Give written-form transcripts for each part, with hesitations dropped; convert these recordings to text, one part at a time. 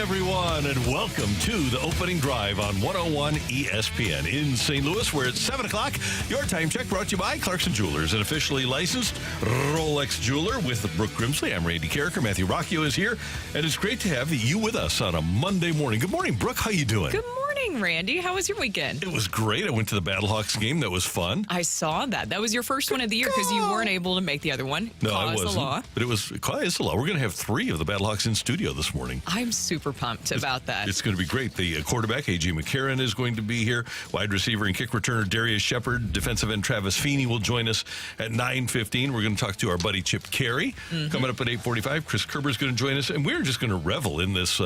everyone, and welcome to the opening drive on 101 ESPN in St. Louis, where it's 7 o'clock. Your time check brought to you by Clarkson Jewelers, an officially licensed Rolex jeweler with Brooke Grimsley. I'm Randy Carricker. Matthew Rocchio is here, and it's great to have you with us on a Monday morning. Good morning, Brooke. How you doing? Good morning, Randy. How was your weekend? It was great. I went to the Battlehawks game. That was fun. I saw that. That was your first one of the year because you weren't able to make the other one. No, I Cause wasn't. the law. But it was cause the law. We're going to have 3 of the Battlehawks in studio this morning. I'm super pumped about that. It's going to be great. The quarterback, A.J. McCarron, is going to be here. Wide receiver and kick returner Darrius Shepard. Defensive end Travis Feeney will join us at 9:15. We're going to talk to our buddy Chip Caray. Coming up at 8:45. Chris Kerber is going to join us. And we're just going to revel in this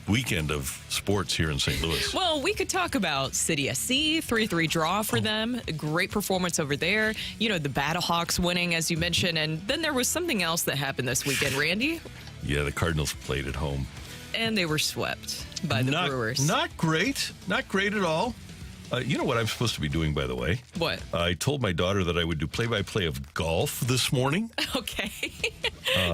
weekend of sports here in St. Louis. Well, we could talk about City SC, 3-3 draw for them. A great performance over there. You know, the Battlehawks winning, as you mentioned. And then there was something else that happened this weekend, Randy. Yeah, the Cardinals played at home. And they were swept by the Brewers. Not great. Not great at all. You know what I'm supposed to be doing, by the way? What? I told my daughter that I would do play-by-play of golf this morning. Okay.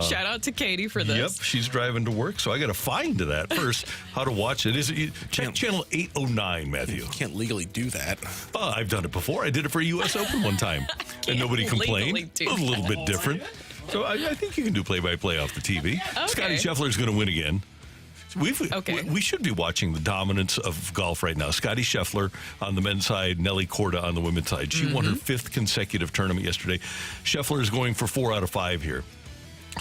Shout out to Katie for this. Yep, she's driving to work, so I got to find that first. How to watch it? Check channel 809, Matthew. You can't legally do that. I've done it before. I did it for a U.S. Open one time, and nobody complained. It was a little bit different. So I think you can do play-by-play off the TV. Okay. Scotty Scheffler's going to win again. Okay. We should be watching the dominance of golf right now. Scotty Scheffler on the men's side, Nelly Korda on the women's side. She won her 5th consecutive tournament yesterday. Scheffler is going for 4 out of 5 here.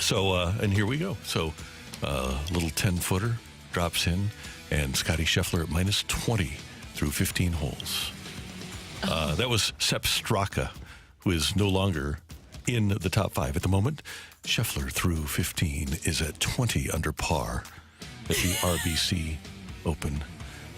So, and here we go. So, little 10-footer drops in, and Scotty Scheffler at minus 20 through 15 holes. That was Sepp Straka, who is no longer in the top 5 at the moment. Scheffler through 15 is at 20 under par at the RBC Open.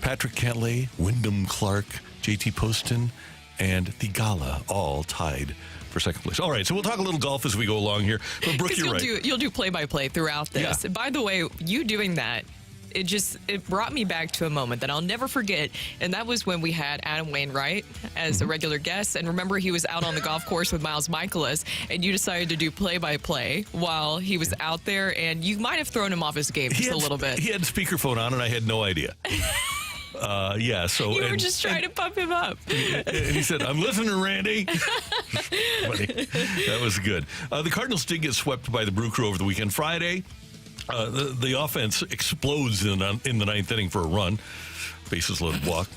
Patrick Cantlay, Wyndham Clark, JT Poston, and Theegala all tied for second place. All right, so we'll talk a little golf as we go along here. But Brooke, you're right. You'll do play-by-play throughout this. Yeah. By the way, you doing that, it brought me back to a moment that I'll never forget, and that was when we had Adam Wainwright as a regular guest. And remember, he was out on the golf course with Miles Michaelis, and you decided to do play-by-play while he was out there, and you might have thrown him off his game just a little bit. He had speakerphone on, and I had no idea. So you were just trying to pump him up. And he said, "I'm listening, Randy." Funny. That was good. The Cardinals did get swept by the Brew Crew over the weekend. Friday, the offense explodes in the 9th inning for a run, bases loaded walk,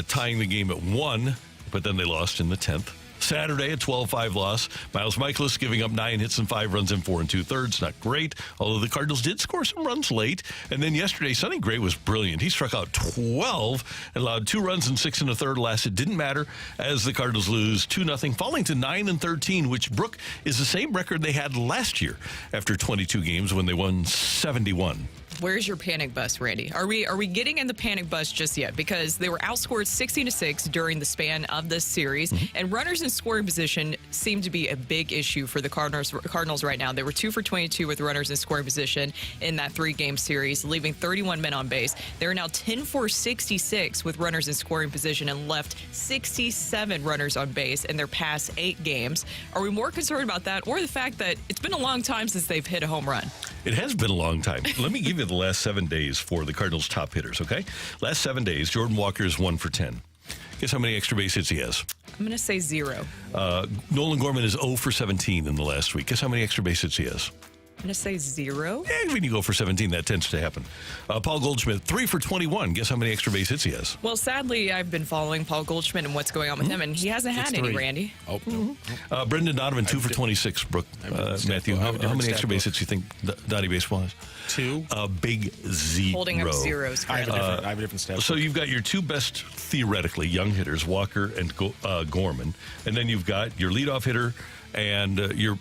tying the game at 1, but then they lost in the 10th. Saturday, a 12-5 loss. Miles Michaelis giving up 9 hits and 5 runs in 4 2/3. Not great, although the Cardinals did score some runs late. And then yesterday, Sonny Gray was brilliant. He struck out 12 and allowed 2 runs in 6 1/3 last. It didn't matter as the Cardinals lose 2-0, falling to 9-13, which, Brooke, is the same record they had last year after 22 games when they won 71. Where's your panic bus, Randy? Are we getting in the panic bus just yet? Because they were outscored 16-6 during the span of this series, and runners in scoring position seem to be a big issue for the Cardinals right now. They were 2 for 22 with runners in scoring position in that 3-game series, leaving 31 men on base. They're now 10 for 66 with runners in scoring position and left 67 runners on base in their past 8 games. Are we more concerned about that, or the fact that it's been a long time since they've hit a home run? It has been a long time. Let me give you the last 7 days for the Cardinals' top hitters, okay? Last 7 days, Jordan Walker is 1 for 10. Guess how many extra base hits he has? I'm going to say 0. Nolan Gorman is 0 for 17 in the last week. Guess how many extra base hits he has? I'm going to say 0. Yeah, when you go for 17, that tends to happen. Paul Goldschmidt, 3 for 21. Guess how many extra base hits he has? Well, sadly, I've been following Paul Goldschmidt and what's going on with him, and he hasn't had any, Randy. Oh, no. Brendan Donovan, 2 for 26. Brooke, Matthew, how many extra base hits do you think Donnie Baseball has? 2. A big 0. Holding up zeros. I have a different stat. So you've got your 2 best, theoretically, young hitters, Walker and Gorman. And then you've got your leadoff hitter and your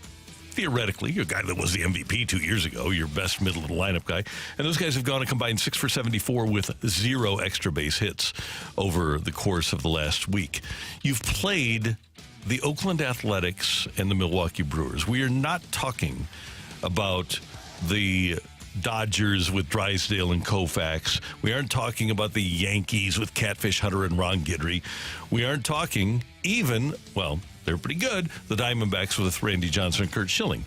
theoretically, your guy that was the MVP 2 years ago, your best middle of the lineup guy. And those guys have gone a combined 6 for 74 with 0 extra base hits over the course of the last week. You've played the Oakland Athletics and the Milwaukee Brewers. We are not talking about the Dodgers with Drysdale and Koufax. We aren't talking about the Yankees with Catfish Hunter and Ron Guidry. We aren't talking even, well, they're pretty good, the Diamondbacks with Randy Johnson and Curt Schilling.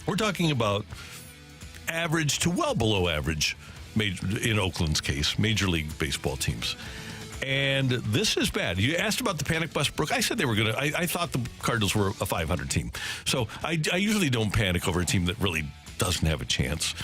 We're talking about average to well below average in Oakland's case, Major League Baseball teams. And this is bad. You asked about the panic bus, Brooke. I said they were going to. I thought the Cardinals were a 500 team. So I usually don't panic over a team that really doesn't have a chance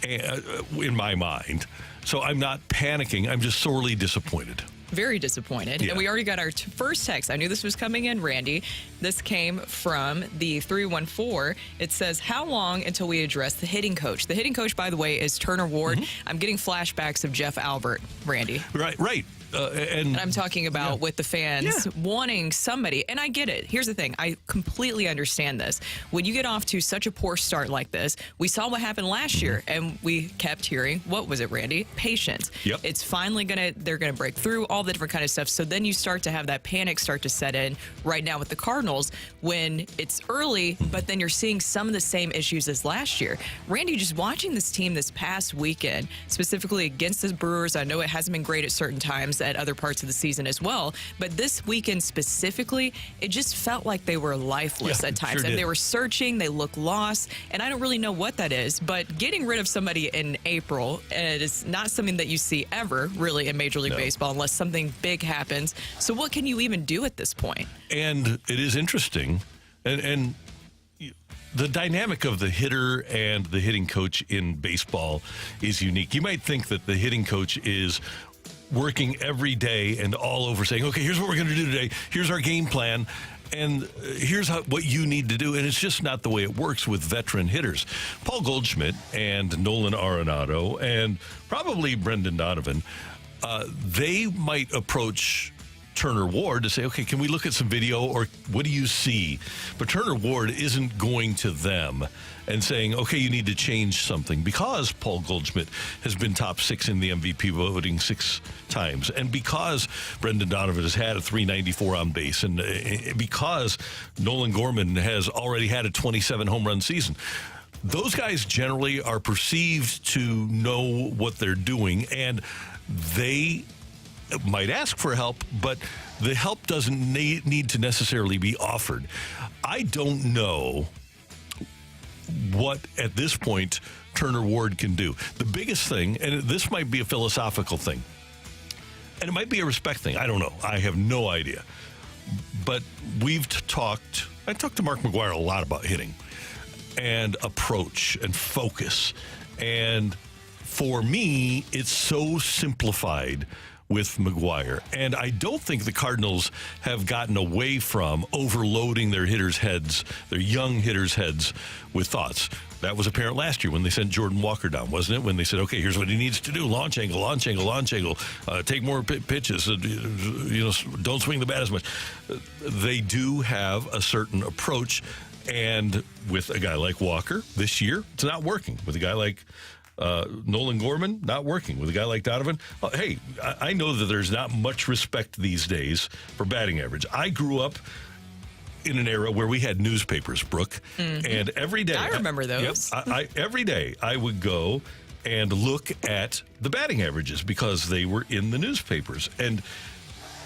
in my mind. So I'm not panicking. I'm just sorely disappointed. Very disappointed. Yeah. And we already got our first text. I knew this was coming in, Randy. This came from the 314. It says, how long until we address the hitting coach? The hitting coach, by the way, is Turner Ward. I'm getting flashbacks of Jeff Albert, Randy. Right. And I'm talking about with the fans wanting somebody. And I get it. Here's the thing. I completely understand this. When you get off to such a poor start like this, we saw what happened last year, and we kept hearing, what was it, Randy? Patience. Yep. It's finally they're going to break through all the different kind of stuff. So then you start to have that panic start to set in right now with the Cardinals when it's early, but then you're seeing some of the same issues as last year. Randy, just watching this team this past weekend, specifically against the Brewers, I know it hasn't been great at certain times at other parts of the season as well, but this weekend specifically, it just felt like they were lifeless at times. Sure and did. they were searching, they look lost, and I don't really know what that is, but getting rid of somebody in April, it is not something that you see ever really in Major League Baseball unless something big happens. So what can you even do at this point? And it is interesting, and the dynamic of the hitter and the hitting coach in baseball is unique. You might think that the hitting coach is working every day and all over saying, okay, here's what we're going to do today. Here's our game plan. And here's what you need to do. And it's just not the way it works with veteran hitters. Paul Goldschmidt and Nolan Arenado and probably Brendan Donovan, they might approach Turner Ward to say, okay, can we look at some video or what do you see? But Turner Ward isn't going to them and saying, okay, you need to change something, because Paul Goldschmidt has been top 6 in the MVP voting 6 times, and because Brendan Donovan has had a 394 on base, and because Nolan Gorman has already had a 27 home run season. Those guys generally are perceived to know what they're doing, and they might ask for help, but the help doesn't need to necessarily be offered. I don't know what, at this point, Turner Ward can do. The biggest thing, and this might be a philosophical thing, and it might be a respect thing. I don't know. I have no idea. But I talked to Mark McGuire a lot about hitting and approach and focus. And for me, it's so simplified with McGuire. And I don't think the Cardinals have gotten away from overloading their hitters' heads, their young hitters' heads, with thoughts. That was apparent last year when they sent Jordan Walker down, wasn't it? When they said, okay, here's what he needs to do. Launch angle, take more pitches, don't swing the bat as much. They do have a certain approach. And with a guy like Walker this year, it's not working. With a guy like Nolan Gorman, not working. With a guy like Donovan, hey, I know that there's not much respect these days for batting average. I grew up in an era where we had newspapers, Brooke, and every day I remember those. Every day I would go and look at the batting averages because they were in the newspapers, and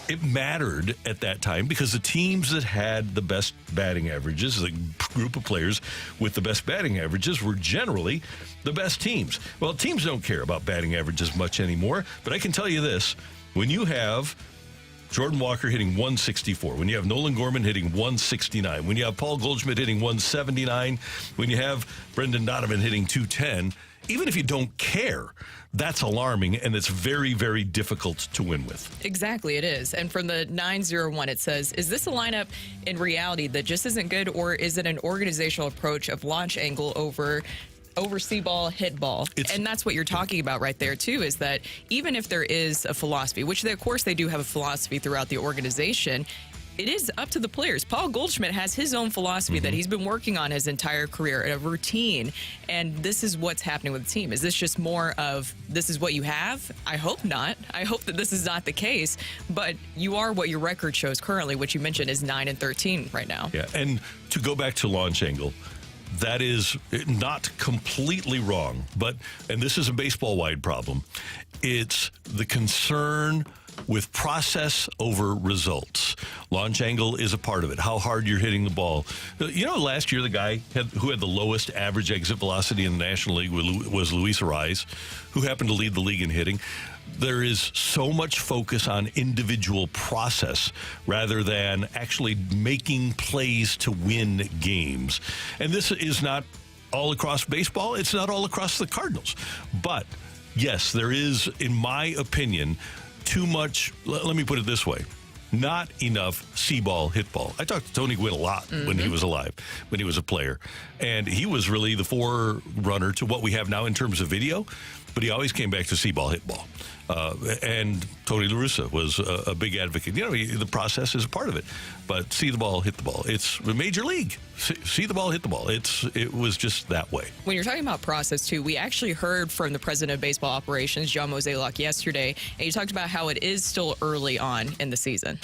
it mattered at that time because the teams that had the best batting averages, the group of players with the best batting averages, were generally the best teams. Well, teams don't care about batting averages much anymore, but I can tell you this. When you have Jordan Walker hitting 164, when you have Nolan Gorman hitting 169, when you have Paul Goldschmidt hitting 179, when you have Brendan Donovan hitting 210, even if you don't care, that's alarming, and it's very, very difficult to win with. Exactly, it is. And from the 901, it says, is this a lineup in reality that just isn't good, or is it an organizational approach of launch angle over see ball, hit ball? And that's what you're talking about right there, too, is that even if there is a philosophy, which of course they do have a philosophy throughout the organization, it is up to the players. Paul Goldschmidt has his own philosophy that he's been working on his entire career, a routine, and this is what's happening with the team. Is this just more of, this is what you have? I hope not. I hope that this is not the case, but you are what your record shows currently, which you mentioned is 9-13 right now. Yeah, and to go back to launch angle, that is not completely wrong, and this is a baseball-wide problem. It's the concern with process over results. Launch angle is a part of it. How hard you're hitting the ball. You know, last year the guy who had the lowest average exit velocity in the National League was Luis Ariz, who happened to lead the league in hitting. There is so much focus on individual process rather than actually making plays to win games. And this is not all across baseball. It's not all across the Cardinals. But, yes, there is, in my opinion, too much, let me put it this way, not enough see-ball, hit-ball. I talked to Tony Gwynn a lot when he was alive, when he was a player. And he was really the forerunner to what we have now in terms of video, but he always came back to see-ball, hit-ball. And Tony La Russa was a big advocate. You know, the process is a part of it. But see the ball, hit the ball. It's Major League. See the ball, hit the ball. It was just that way. When you're talking about process, too, we actually heard from the president of baseball operations, John Mozeliak, yesterday, and he talked about how it is still early on in the season.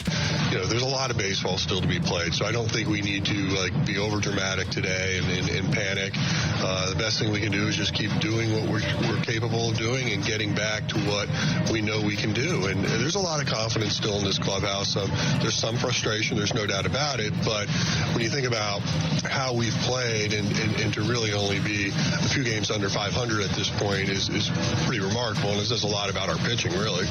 You know, there's a lot of baseball still to be played, so I don't think we need to be over dramatic today and panic. The best thing we can do is just keep doing what we're capable of doing and getting back to what we know we can do. And there's a lot of confidence still in this clubhouse. There's some frustration, there's no doubt about it, but when you think about how we've played and to really only be a few games under 500 at this point is pretty remarkable, and it says a lot about our pitching, really.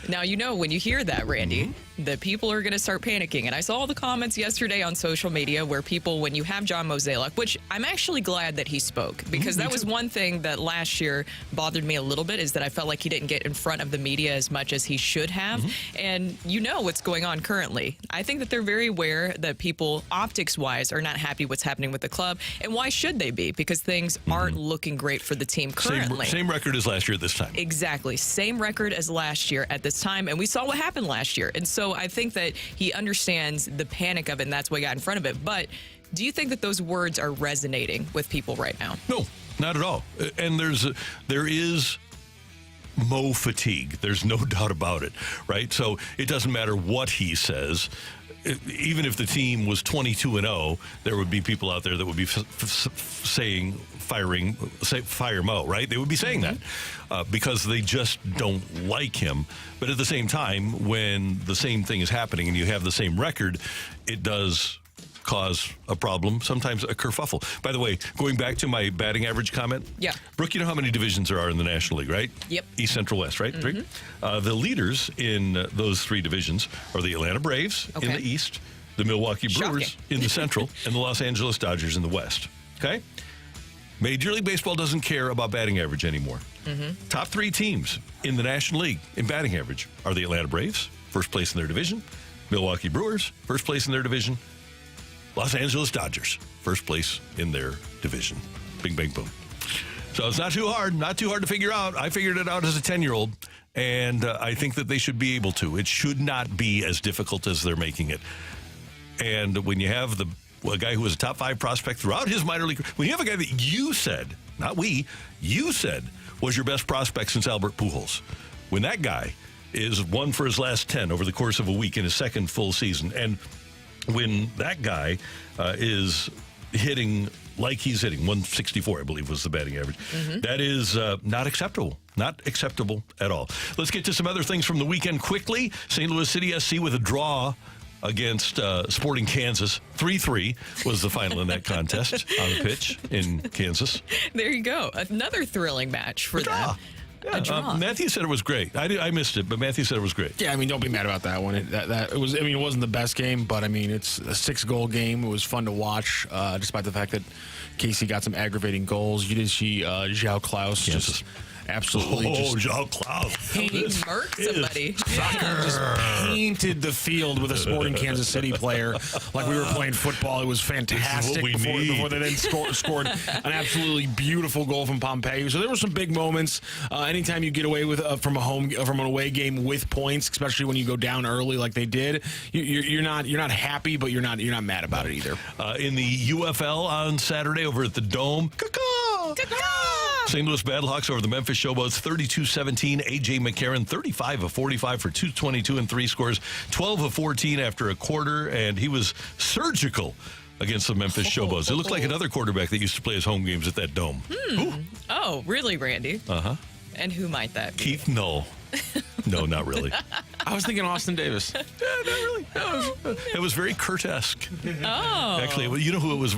Now, you know, when you hear that, Randy, that people are going to start panicking. And I saw all the comments yesterday on social media where people, when you have John Mozeliak, which I'm actually glad that he spoke, because that was one thing that last year bothered me a little bit, is that I felt like he didn't get in front of the media as much as he should have. And you know what's going on currently. I think that they're very aware that people, optics-wise, are not happy what's happening with the club. And why should they be? Because things aren't looking great for the team currently. Same record as last year at this time. Exactly. Same record as last year at this time. And we saw what happened last year. And so I think that he understands the panic of it, and that's why he got in front of it. But do you think that those words are resonating with people right now? No, not at all. And there is Mo fatigue. There's no doubt about it, right? So it doesn't matter what he says. Even if the team was 22-0, there would be people out there that would be saying fire Mo, right? They would be saying that because they just don't like him. But at the same time, when the same thing is happening and you have the same record, it does cause a problem, sometimes a kerfuffle. By the way, going back to my batting average comment, Brooke, you know how many divisions there are in the National League, right? Yep. East, Central, West, right? Three. The leaders in those three divisions are the Atlanta Braves in the East, the Milwaukee Brewers in the Central, and the Los Angeles Dodgers in the West. Okay? Major League Baseball doesn't care about batting average anymore. Top three teams in the National League in batting average are the Atlanta Braves, first place in their division, Milwaukee Brewers, first place in their division, Los Angeles Dodgers, first place in their division. Bing, bang, boom. So it's not too hard to figure out. I figured it out as a 10-year-old, and I think that they should be able to. It should not be as difficult as they're making it. And when you have a guy who was a top 5 prospect throughout his minor league, when you have a guy that you said, not we, you said was your best prospect since Albert Pujols, when that guy is 1 for his last 10 over the course of a week in his second full season, and when that guy is hitting like he's hitting, 164, I believe, was the batting average. That is not acceptable. Not acceptable at all. Let's get to some other things from the weekend quickly. St. Louis City SC with a draw against Sporting Kansas. 3-3 was the final in that contest on the pitch in Kansas. There you go. Another thrilling match for them. Yeah, Matthew said it was great. I missed it, but Matthew said it was great. Yeah, I mean, don't be mad about that one. It was. I mean, it wasn't the best game, but I mean, it's a 6-goal game. It was fun to watch, despite the fact that Casey got some aggravating goals. You did see João Klaus just absolutely João Klaus. He murked somebody. Just painted the field with a Sporting Kansas City player like we were playing football. It was fantastic before they then scored an absolutely beautiful goal from Pompeo. So there were some big moments. Anytime you get away with from an away game with points, especially when you go down early like they did, you're not happy, but you're not mad about it either. In the UFL on Saturday over at the Dome, St. Louis Battlehawks over the Memphis Showboats, 32-17. A.J. McCarron, 35 of 45 for 222 and 3 scores, 12 of 14 after a quarter, and he was surgical against the Memphis Showboats. It looked like another quarterback that used to play his home games at that Dome. Oh, really, Randy? Uh-huh. And who might that be? Keith? No. No, not really. I was thinking Austin Davis. Not really. It was very Kurt-esque. Oh. Actually, you know who it was?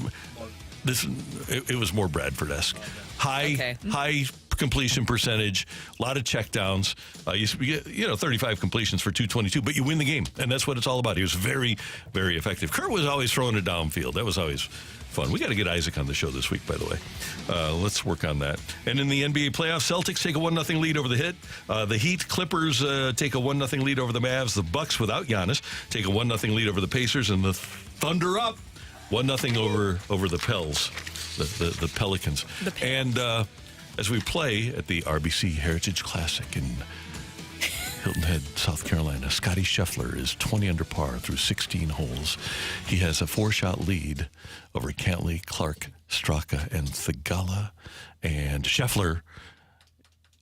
It was more Bradford-esque. High completion percentage, a lot of checkdowns. You get 35 completions for 222, but you win the game, and that's what it's all about. He was very, very effective. Kurt was always throwing it downfield. That was always fun. We got to get Isaac on the show this week, by the way. Let's work on that. And in the NBA playoffs, Celtics take a 1-0 lead over the Heat. Clippers take a 1-0 lead over the Mavs. The Bucks, without Giannis, take a 1-0 lead over the Pacers, and the Thunder up 1-0 over the Pels, the Pelicans. And as we play at the RBC Heritage Classic in Hilton Head, South Carolina, Scotty Scheffler is 20 under par through 16 holes. He has a 4-shot lead over Cantley, Clark, Straka, and Thigala. And Scheffler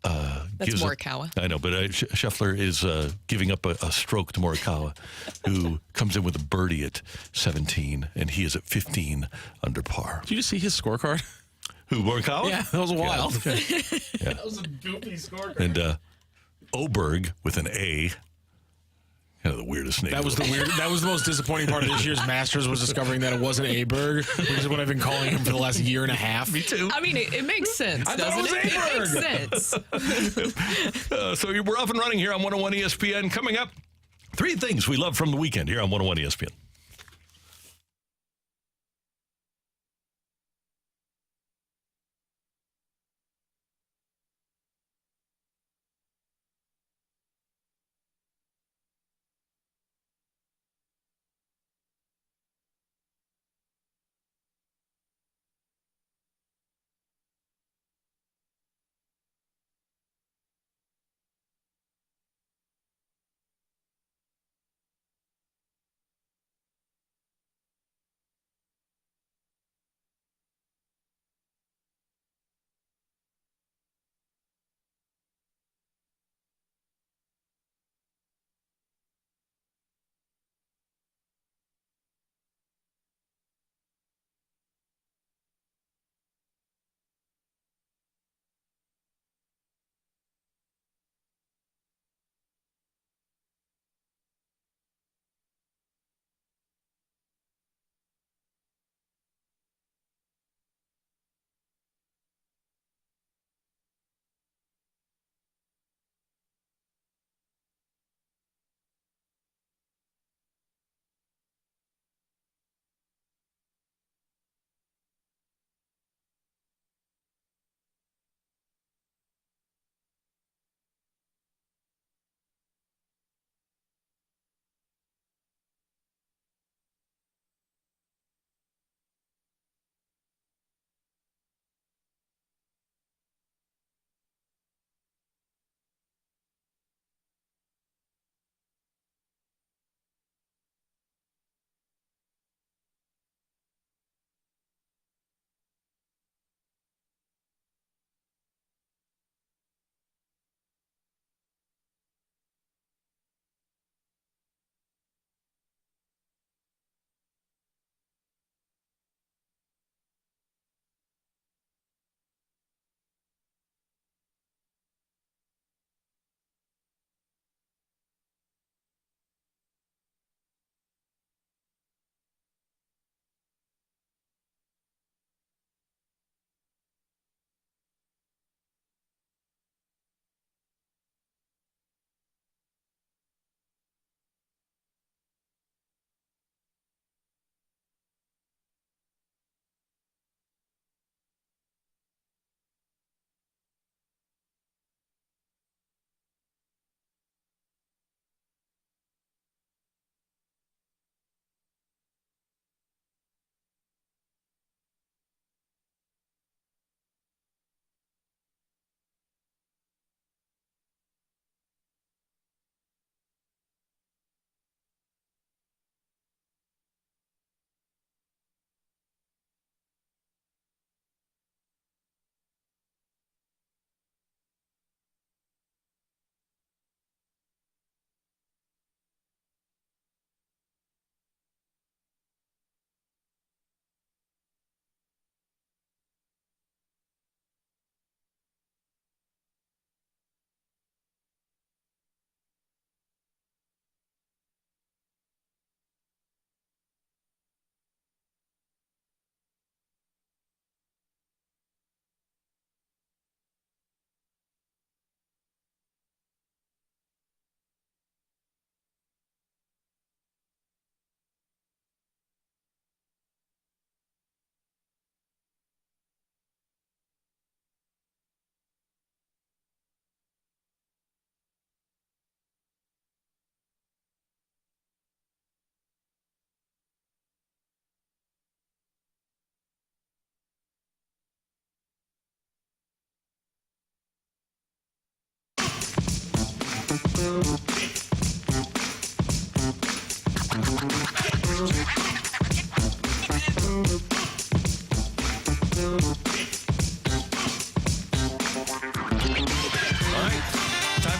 That's Morikawa. I know, but Scheffler is giving up a stroke to Morikawa, who comes in with a birdie at 17, and he is at 15 under par. Did you just see his scorecard? Who, Morikawa? Yeah, that was wild. Yeah. Yeah. That was a goofy scorecard. And Oberg with an A. Kind of the weirdest name. That was the most disappointing part of this year's Masters, was discovering that it wasn't Aberg, which is what I've been calling him for the last year and a half. Me too. I mean, it makes sense, I doesn't thought it? it was It makes sense. So we're off and running here on 101 ESPN. Coming up, 3 things we love from the weekend here on 101 ESPN.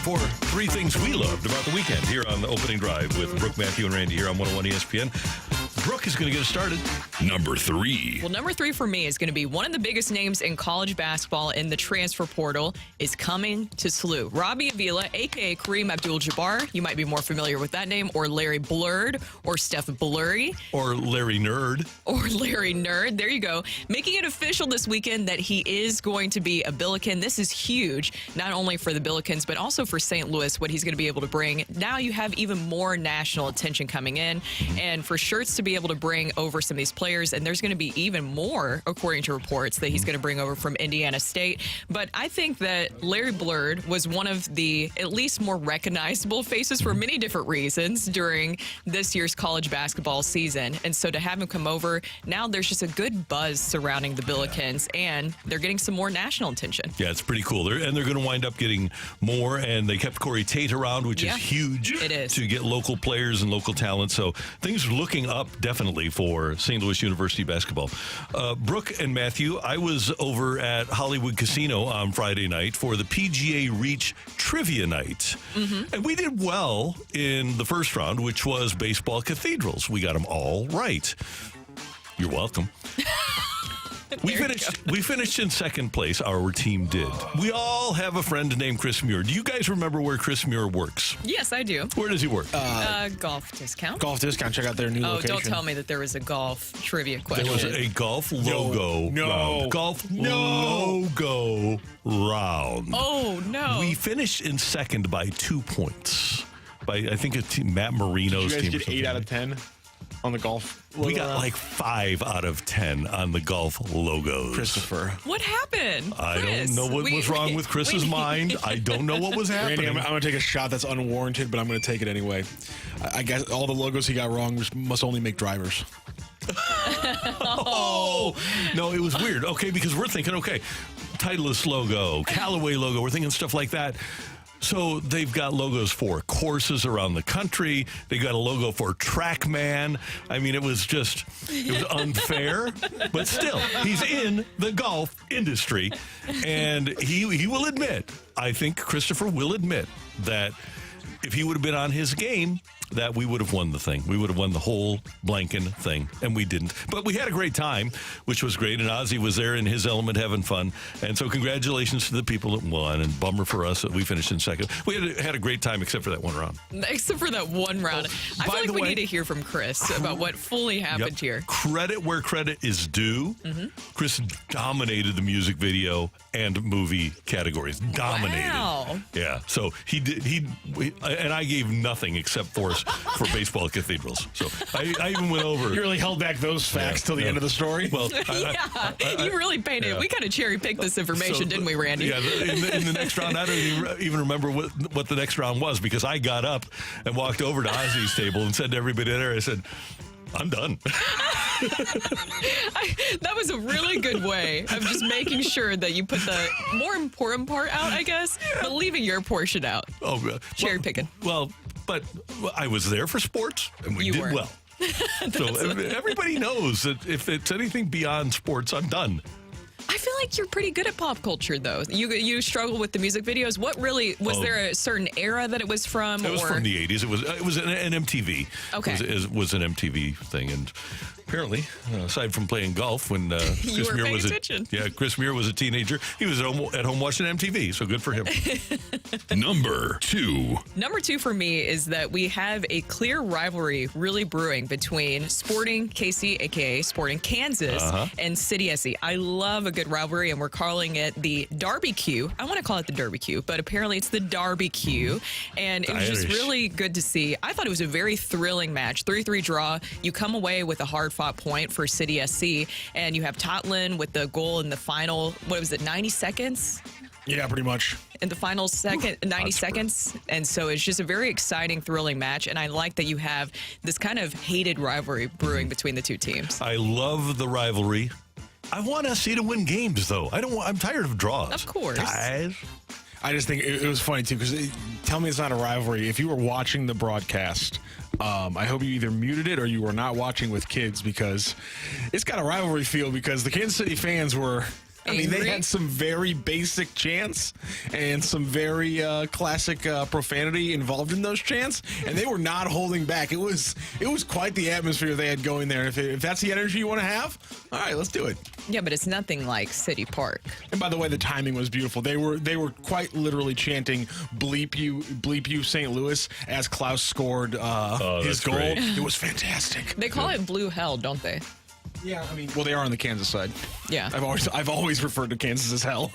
For three things we loved about the weekend here on the opening drive with Brooke, Matthew, and Randy here on 101 ESPN. Brooke is going to get us started. Number 3. Well, number 3 for me is going to be one of the biggest names in college basketball in the transfer portal is coming to SLU. Robbie Avila, a.k.a. Kareem Abdul-Jabbar. You might be more familiar with that name. Or Larry Blurred. Or Steph Blurry. Or Larry Nerd. Or Larry Nerd. There you go. Making it official this weekend that he is going to be a Billiken. This is huge, not only for the Billikens, but also for St. Louis, what he's going to be able to bring. Now you have even more national attention coming in. And for Shirts to be able to bring over some of these players, and there's going to be even more, according to reports, that he's going to bring over from Indiana State. But I think that Larry Blurred was one of the at least more recognizable faces for many different reasons during this year's college basketball season. And so to have him come over, now there's just a good buzz surrounding the Billikens, and they're getting some more national attention. Yeah, it's pretty cool. They're going to wind up getting more, and they kept Corey Tate around, which is huge. It is. To get local players and local talent. So things are looking up definitely for St. Louis University basketball. Brooke and Matthew, I was over at Hollywood Casino on Friday night for the PGA Reach Trivia Night. And we did well in the first round, which was baseball cathedrals. We got them all right. You're welcome. We finished in second place. Our team did. We all have a friend named Chris Muir. Do you guys remember where Chris Muir works? Yes, I do. Where does he work? Golf discount. Golf discount. Check out their new location. Oh, don't tell me that there was a golf trivia question. There was a golf logo round. Golf logo round. Oh, no. We finished in second by 2 points. By, I think, Matt Marino's Did you team. guys get 8 out of 10 on the golf logo? We got round? like 5 out of 10 on the golf logos. Christopher. What happened? I Chris? don't know what was wrong with Chris's mind. I don't know what was happening. Randy, I'm going to take a shot that's unwarranted, but I'm going to take it anyway. I guess all the logos he got wrong must only make drivers. Oh, no, it was weird. Okay, because we're thinking, Titleist logo, Callaway logo, we're thinking stuff like that. So they've got logos for courses around the country. They got a logo for TrackMan. I mean, it was unfair, but still, he's in the golf industry. And he will admit, I think Christopher will admit that if he would have been on his game, that we would have won the thing. We would have won the whole blanking thing, and we didn't. But we had a great time, which was great, and Ozzy was there in his element having fun. And so congratulations to the people that won, and bummer for us that we finished in second. We had a great time except for that one round. Except for that one round. I feel like we need to hear from Chris about what fully happened here. Credit where credit is due. Chris dominated the music video and movie categories. Dominated. Wow. Yeah. So he did. And I gave nothing except for baseball cathedrals. So I even went over. You really held back those facts till the end of the story? Well, you really painted it. We kind of cherry picked this information, didn't we, Randy? Yeah. In the next round, I don't even remember what the next round was because I got up and walked over to Ozzy's table and said to everybody there, I said, I'm done. That was a really good way of just making sure that you put the more important part out, I guess, but leaving your portion out. Oh, Cherry picking. Well, but I was there for sports, and we did were. well. So everybody knows that if it's anything beyond sports, I'm done. I feel like you're pretty good at pop culture, though. You struggle with the music videos. What really was there a certain era that it was from? It was from the 80s. It was an MTV. Okay, it was an MTV thing, and apparently, aside from playing golf, when Chris Muir was Chris Muir was a teenager, he was at home watching MTV. So good for him. Number 2. Number 2 for me is that we have a clear rivalry really brewing between Sporting KC, aka Sporting Kansas, and City SC. I love a good rivalry, and we're calling it the Derby Q. I want to call it the Derby Q, but apparently it's the Derby Q. And it was just really good to see. I thought it was a very thrilling match. 3-3 draw. You come away with a hard-fought point for City SC, and you have Totland with the goal in the final, 90 seconds? Yeah, pretty much. In the final 90 seconds. And so it's just a very exciting, thrilling match. And I like that you have this kind of hated rivalry brewing between the two teams. I love the rivalry. I want SC to win games, though. I'm tired of draws. Of course. Guys. I just think it was funny, too, because tell me it's not a rivalry. If you were watching the broadcast, I hope you either muted it or you were not watching with kids, because it's got a rivalry feel, because the Kansas City fans were... they had some very basic chants and some very classic profanity involved in those chants, and they were not holding back. It was quite the atmosphere they had going there. If that's the energy you want to have, all right, let's do it. Yeah, but it's nothing like City Park. And by the way, the timing was beautiful. They were quite literally chanting "Bleep you, St. Louis" as Klaus scored his goal. Great. It was fantastic. They call it Blue Hell, don't they? Yeah, well, they are on the Kansas side. Yeah. I've always referred to Kansas as hell.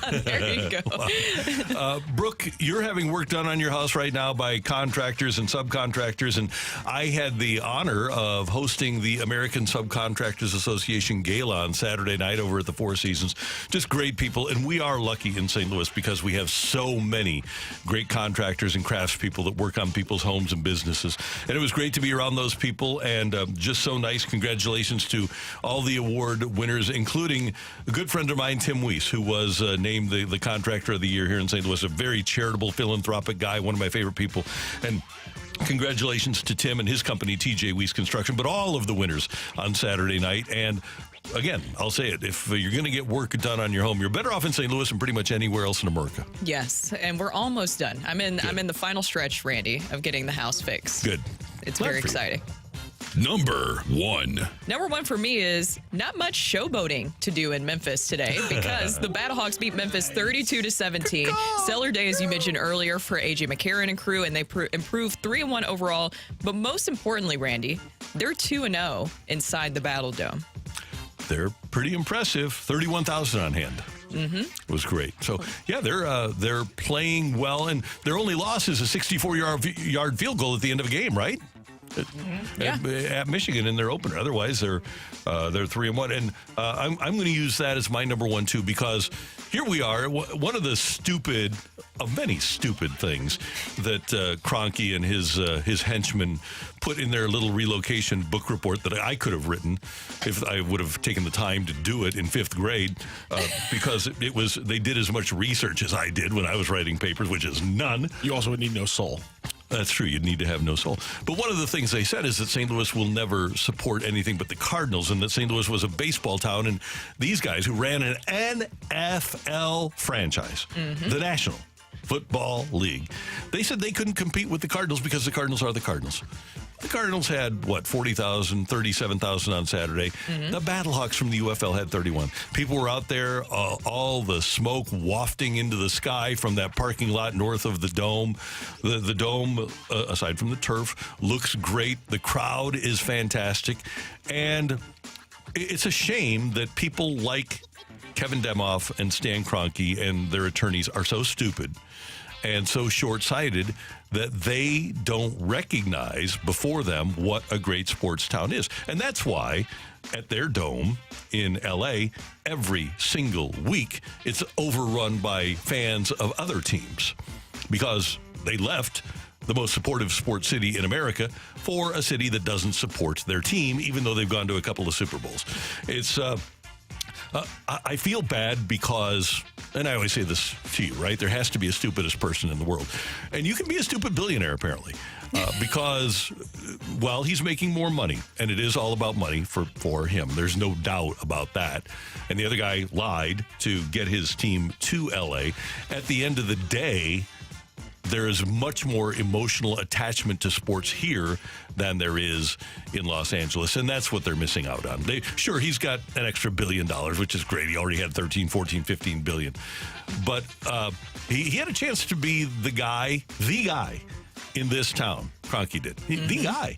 There you go. Brooke, you're having work done on your house right now by contractors and subcontractors, and I had the honor of hosting the American Subcontractors Association Gala on Saturday night over at the Four Seasons. Just great people, and we are lucky in St. Louis because we have so many great contractors and craftspeople that work on people's homes and businesses. And it was great to be around those people, and just so nice. Congratulations to all the award winners, including a good friend of mine, Tim Weiss, who was named the Contractor of the Year here in St. Louis. A very charitable, philanthropic guy, one of my favorite people. And congratulations to Tim and his company, TJ Weiss Construction, but all of the winners on Saturday night. And again, I'll say it, if you're going to get work done on your home, you're better off in St. Louis than pretty much anywhere else in America. Yes, and we're almost done. I'm in the final stretch, Randy, of getting the house fixed. Good. It's very exciting. Number 1. Number 1 for me is not much showboating to do in Memphis today because the Battlehawks beat Memphis 32-17. Stellar day, as you mentioned earlier, for A.J. McCarron and crew, and they improved 3-1 overall. But most importantly, Randy, they're 2-0 inside the BattleDome. They're pretty impressive. 31,000 on hand. It was great. So, yeah, they're playing well, and their only loss is a 64-yard field goal at the end of a game, right? At Michigan in their opener. Otherwise, they're 3-1, and I'm going to use that as my number 1 too, because here we are. One of many stupid things that Kroenke and his henchmen put in their little relocation book report that I could have written if I would have taken the time to do it in 5th grade, because they did as much research as I did when I was writing papers, which is none. You also would need no soul. That's true. You'd need to have no soul. But one of the things they said is that St. Louis will never support anything but the Cardinals, and that St. Louis was a baseball town. And these guys who ran an NFL franchise, the National Football League, they said they couldn't compete with the Cardinals because the Cardinals are the Cardinals. The Cardinals had, 40,000, 37,000 on Saturday. The Battlehawks from the UFL had 31. People were out there, all the smoke wafting into the sky from that parking lot north of the Dome. The Dome, aside from the turf, looks great. The crowd is fantastic. And it's a shame that people like Kevin Demoff and Stan Kroenke and their attorneys are so stupid and so short-sighted that they don't recognize before them what a great sports town is. And that's why at their dome in L.A., every single week, it's overrun by fans of other teams because they left the most supportive sports city in America for a city that doesn't support their team, even though they've gone to a couple of Super Bowls. It's... I feel bad because, and I always say this to you, right? There has to be a stupidest person in the world. And you can be a stupid billionaire, apparently, because, well, he's making more money. And it is all about money for him. There's no doubt about that. And the other guy lied to get his team to L.A. At the end of the day, there is much more emotional attachment to sports here than there is in Los Angeles, and that's what they're missing out on. Sure, he's got an extra $1 billion, which is great. He already had 13, 14, 15 billion. But he had a chance to be the guy in this town. Kroenke did. The guy.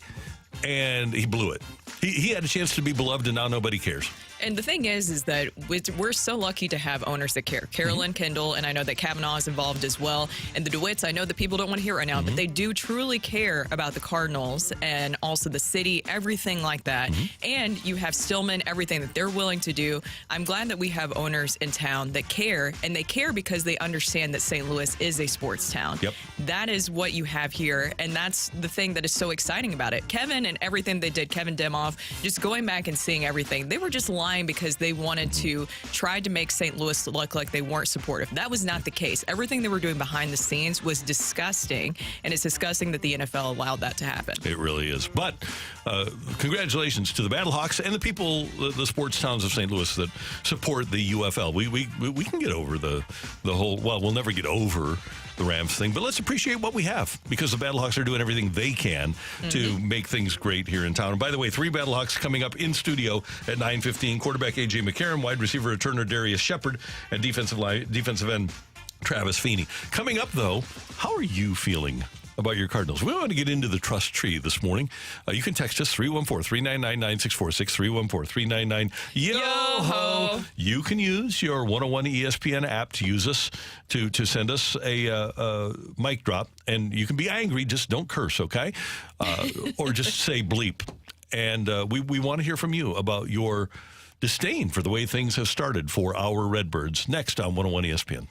And he blew it. He had a chance to be beloved, and now nobody cares. And the thing is that we're so lucky to have owners that care. Carolyn Kendall, and I know that Kavanaugh is involved as well. And the DeWitts, I know that people don't want to hear right now, but they do truly care about the Cardinals and also the city, everything like that. And you have Stillman, everything that they're willing to do. I'm glad that we have owners in town that care, and they care because they understand that St. Louis is a sports town. Yep. That is what you have here, and that's the thing that is so exciting about it. Kevin and everything they did, Kevin Demoff, just going back and seeing everything, they were just lying lying because they wanted to try to make St. Louis look like they weren't supportive. That was not the case. Everything they were doing behind the scenes was disgusting, and it's disgusting that the NFL allowed that to happen. It really is. But congratulations to the Battlehawks and the people, the sports towns of St. Louis that support the UFL. We can get over the whole, well, we'll never get over the Rams thing, but let's appreciate what we have, because the Battlehawks are doing everything they can to make things great here in town. And by the way, 3 Battlehawks coming up in studio at 9:15. Quarterback A.J. McCarron, wide receiver Returer Darrius Shepard, and defensive end Travis Feeney. Coming up, though, how are you feeling about your Cardinals? We want to get into the trust tree this morning. You can text us 314-399-9646, 314-399-YO-HO. You can use your 101 ESPN app to use us, to send us a mic drop, and you can be angry, just don't curse, okay? Or just say bleep. And we want to hear from you about your disdain for the way things have started for our Redbirds. Next on 101 ESPN.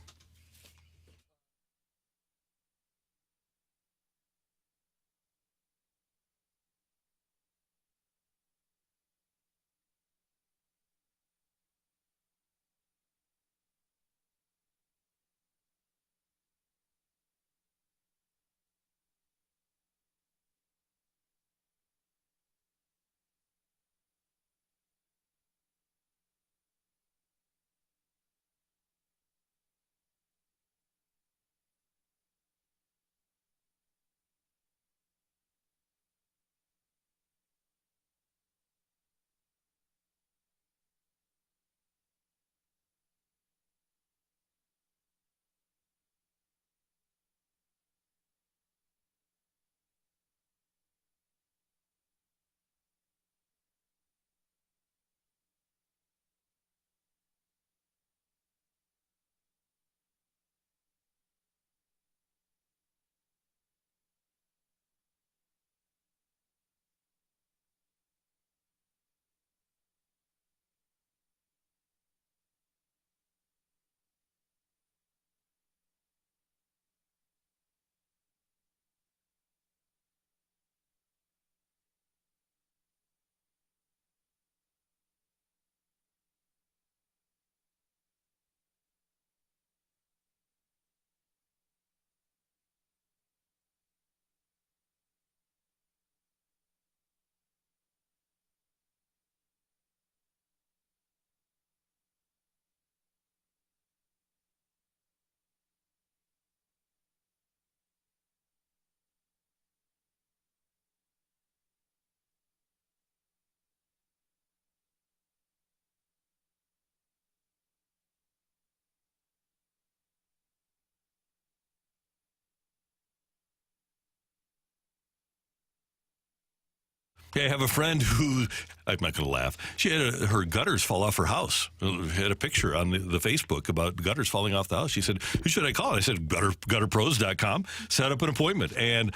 I have a friend who, I'm not going to laugh, she had her gutters fall off her house. Had a picture on the Facebook about gutters falling off the house. She said, who should I call? I said, gutterpros.com. Set up an appointment. And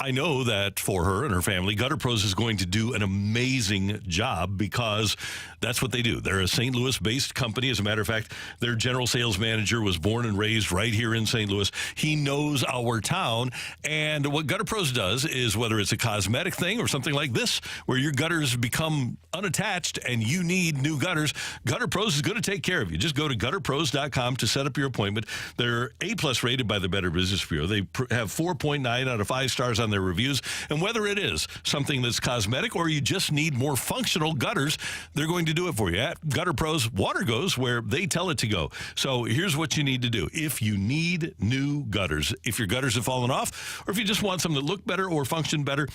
I know that for her and her family, Gutter Pros is going to do an amazing job, because that's what they do. They're a St. Louis-based company. As a matter of fact, their general sales manager was born and raised right here in St. Louis. He knows our town. And what Gutter Pros does is, whether it's a cosmetic thing or something like this, where your gutters become unattached and you need new gutters, Gutter Pros is going to take care of you. Just go to gutterpros.com to set up your appointment. They're A+ rated by the Better Business Bureau. They have 4.9 out of 5 stars on their reviews. And whether it is something that's cosmetic or you just need more functional gutters, they're going to do it for you. At Gutter Pros, water goes where they tell it to go. So here's what you need to do. If you need new gutters, if your gutters have fallen off, or if you just want some that look better or function better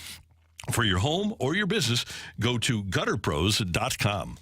for your home or your business, go to gutterpros.com.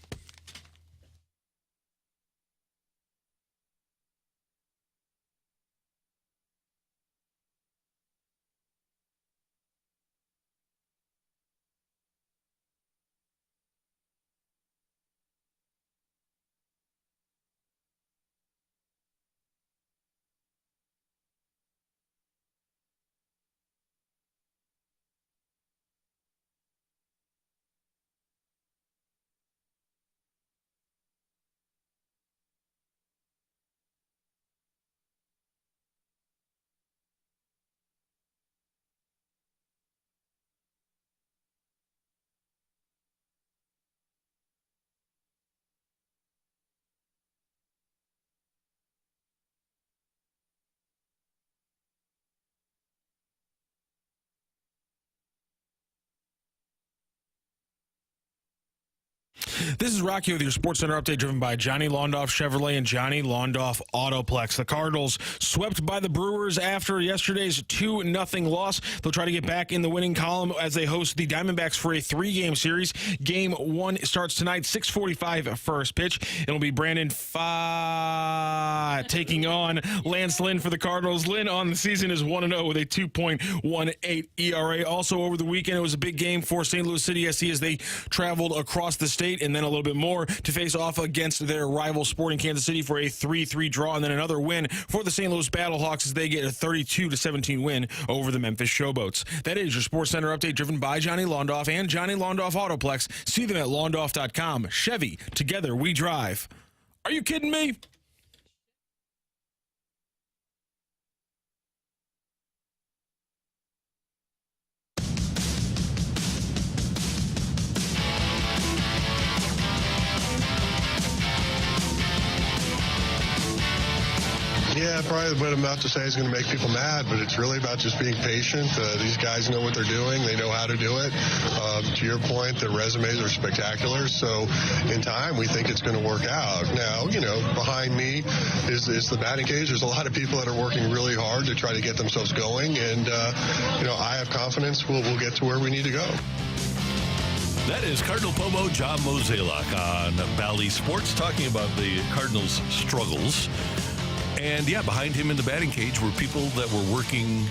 This is Rocky with your Sports Center update driven by Johnny Londoff Chevrolet and Johnny Londoff Autoplex. The Cardinals swept by the Brewers after yesterday's 2-0 loss. They'll try to get back in the winning column as they host the Diamondbacks for a 3-game series. Game 1 starts tonight, 6:45 first pitch. It'll be Brandon taking on Lance Lynn for the Cardinals. Lynn on the season is 1-0 with a 2.18 ERA. Also over the weekend, it was a big game for St. Louis City SC as they traveled across the state and then a little bit more to face off against their rival Sporting Kansas City for a 3-3 draw, and then another win for the St. Louis Battlehawks as they get a 32-17 win over the Memphis Showboats. That is your Sports Center update driven by Johnny Londoff and Johnny Londoff Autoplex. See them at londoff.com. Chevy, together we drive. Are you kidding me? Yeah, probably what I'm about to say is going to make people mad, but it's really about just being patient. These guys know what they're doing. They know how to do it. To your point, their resumes are spectacular. So in time, we think it's going to work out. Now, behind me is the batting cage. There's a lot of people that are working really hard to try to get themselves going. And, I have confidence we'll get to where we need to go. That is Cardinal Pomo John Mozeliak on Bally Sports talking about the Cardinals' struggles. And, behind him in the batting cage were people that were working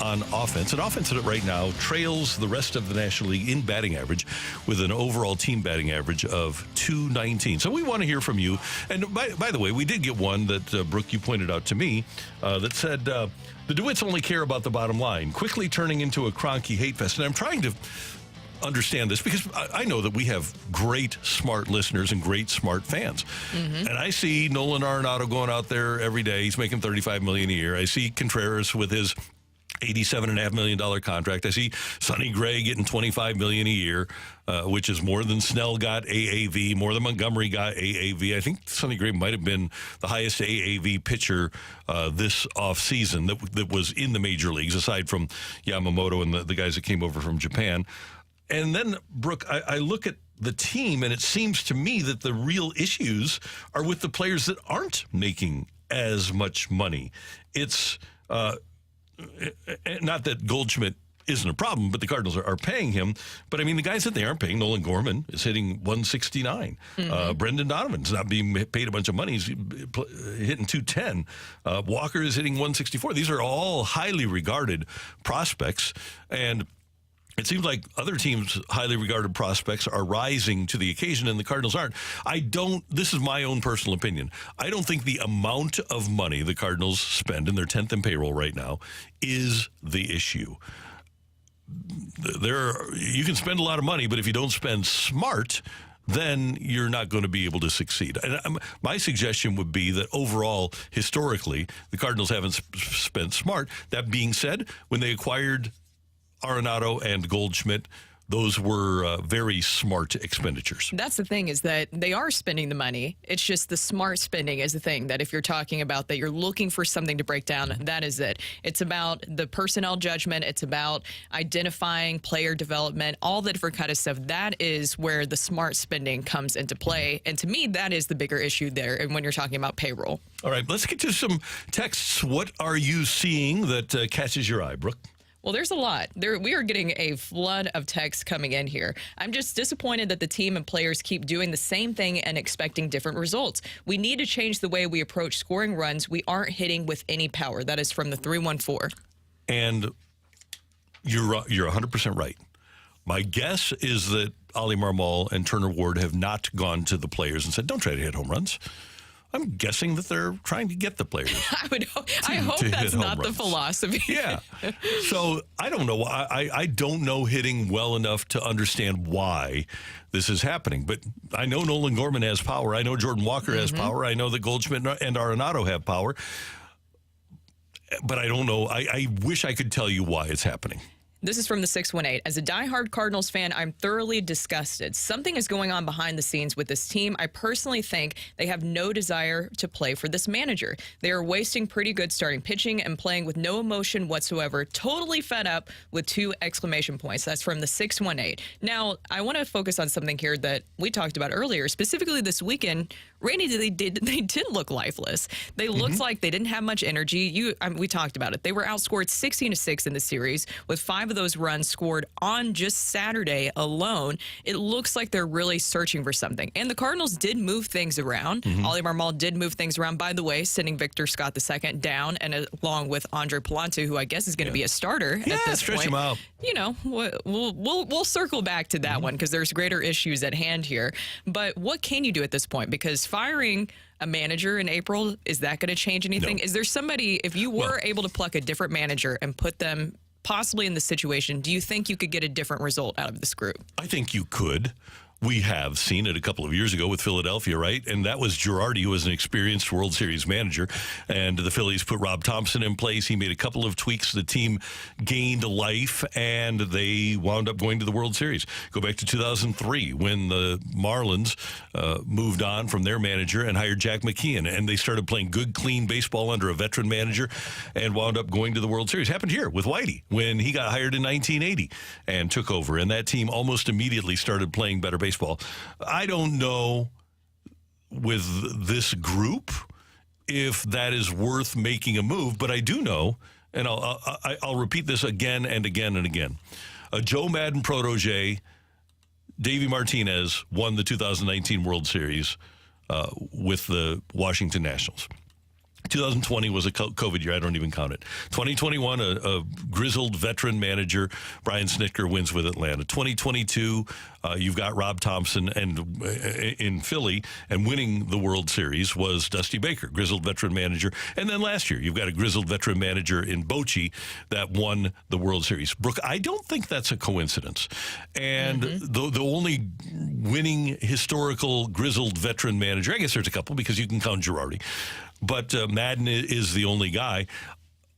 on offense. And offense right now trails the rest of the National League in batting average with an overall team batting average of .219. So we want to hear from you. And, by the way, we did get one that, Brooke, you pointed out to me that said, the DeWitts only care about the bottom line, quickly turning into a Kroenke hate fest. And I'm trying to understand this because I know that we have great, smart listeners and great, smart fans. Mm-hmm. And I see Nolan Arenado going out there every day. He's making $35 million a year. I see Contreras with his $87.5 million contract. I see Sonny Gray getting $25 million a year, which is more than Snell got AAV, more than Montgomery got AAV. I think Sonny Gray might have been the highest AAV pitcher this offseason that was in the major leagues, aside from Yamamoto and the guys that came over from Japan. And then, Brooke, I look at the team, and it seems to me that the real issues are with the players that aren't making as much money. It's not that Goldschmidt isn't a problem, but the Cardinals are paying him. But, I mean, the guys that they aren't paying, Nolan Gorman is hitting 169. Mm-hmm. Brendan Donovan's not being paid a bunch of money. He's hitting 210. Walker is hitting 164. These are all highly regarded prospects, and it seems like other teams' highly regarded prospects are rising to the occasion, and the Cardinals aren't. This is my own personal opinion. I don't think the amount of money the Cardinals spend, and they're 10th in payroll right now, is the issue. You can spend a lot of money, but if you don't spend smart, then you're not going to be able to succeed. And my suggestion would be that overall, historically, the Cardinals haven't spent smart. That being said, when they acquired Arenado and Goldschmidt, those were very smart expenditures. That's the thing, is that they are spending the money. It's just the smart spending is the thing that if you're talking about that you're looking for something to break down, that is it. It's about the personnel judgment. It's about identifying player development, all the different kind of stuff. That is where the smart spending comes into play. And to me, that is the bigger issue there. And when you're talking about payroll. All right, let's get to some texts. What are you seeing that catches your eye, Brooke? Well, there's a lot. We are getting a flood of texts coming in here. I'm just disappointed that the team and players keep doing the same thing and expecting different results. We need to change the way we approach scoring runs. We aren't hitting with any power. That is from the 314. And you're 100% right. My guess is that Oli Marmol and Turner Ward have not gone to the players and said, don't try to hit home runs. I'm guessing that they're trying to get the players. I hope that's not the philosophy. Yeah. So I don't know. I don't know hitting well enough to understand why this is happening. But I know Nolan Gorman has power. I know Jordan Walker has power. I know that Goldschmidt and Arenado have power. But I don't know. I wish I could tell you why it's happening. This is from the 618. As a diehard Cardinals fan, I'm thoroughly disgusted. Something is going on behind the scenes with this team. I personally think they have no desire to play for this manager. They are wasting pretty good starting pitching and playing with no emotion whatsoever. Totally fed up with 2 exclamation points. That's from the 618. Now, I want to focus on something here that we talked about earlier. Specifically this weekend, Randy, they did look lifeless. They looked like they didn't have much energy. We talked about it. They were outscored 16-6 in the series with 5 of those runs scored on just Saturday alone. It looks like they're really searching for something. And the Cardinals did move things around. Oli Marmol did move things around, by the way, sending Victor Scott II down, and along with Andre Palante, who I guess is going to be a starter at this stretch point. him out. You know, we'll circle back to that one because there's greater issues at hand here. But what can you do at this point? Because firing a manager in April, is that going to change anything? No. Is there somebody, if you were able to pluck a different manager and put them possibly in this situation, do you think you could get a different result out of this group? I think you could. We have seen it a couple of years ago with Philadelphia, right? And that was Girardi, who was an experienced World Series manager. And the Phillies put Rob Thompson in place. He made a couple of tweaks. The team gained life, and they wound up going to the World Series. Go back to 2003 when the Marlins moved on from their manager and hired Jack McKeon. And they started playing good, clean baseball under a veteran manager and wound up going to the World Series. Happened here with Whitey when he got hired in 1980 and took over. And that team almost immediately started playing better baseball. I don't know with this group if that is worth making a move, but I do know, and I'll repeat this again and again and again. A Joe Madden protege, Davey Martinez, won the 2019 World Series with the Washington Nationals. 2020 was a COVID year. I don't even count it. 2021, a grizzled veteran manager, Brian Snitker, wins with Atlanta. 2022, you've got Rob Thompson and in Philly, and winning the World Series was Dusty Baker, grizzled veteran manager. And then last year, you've got a grizzled veteran manager in Bochy that won the World Series. Brooke, I don't think that's a coincidence. And the only winning historical grizzled veteran manager, I guess there's a couple because you can count Girardi, but Madden is the only guy.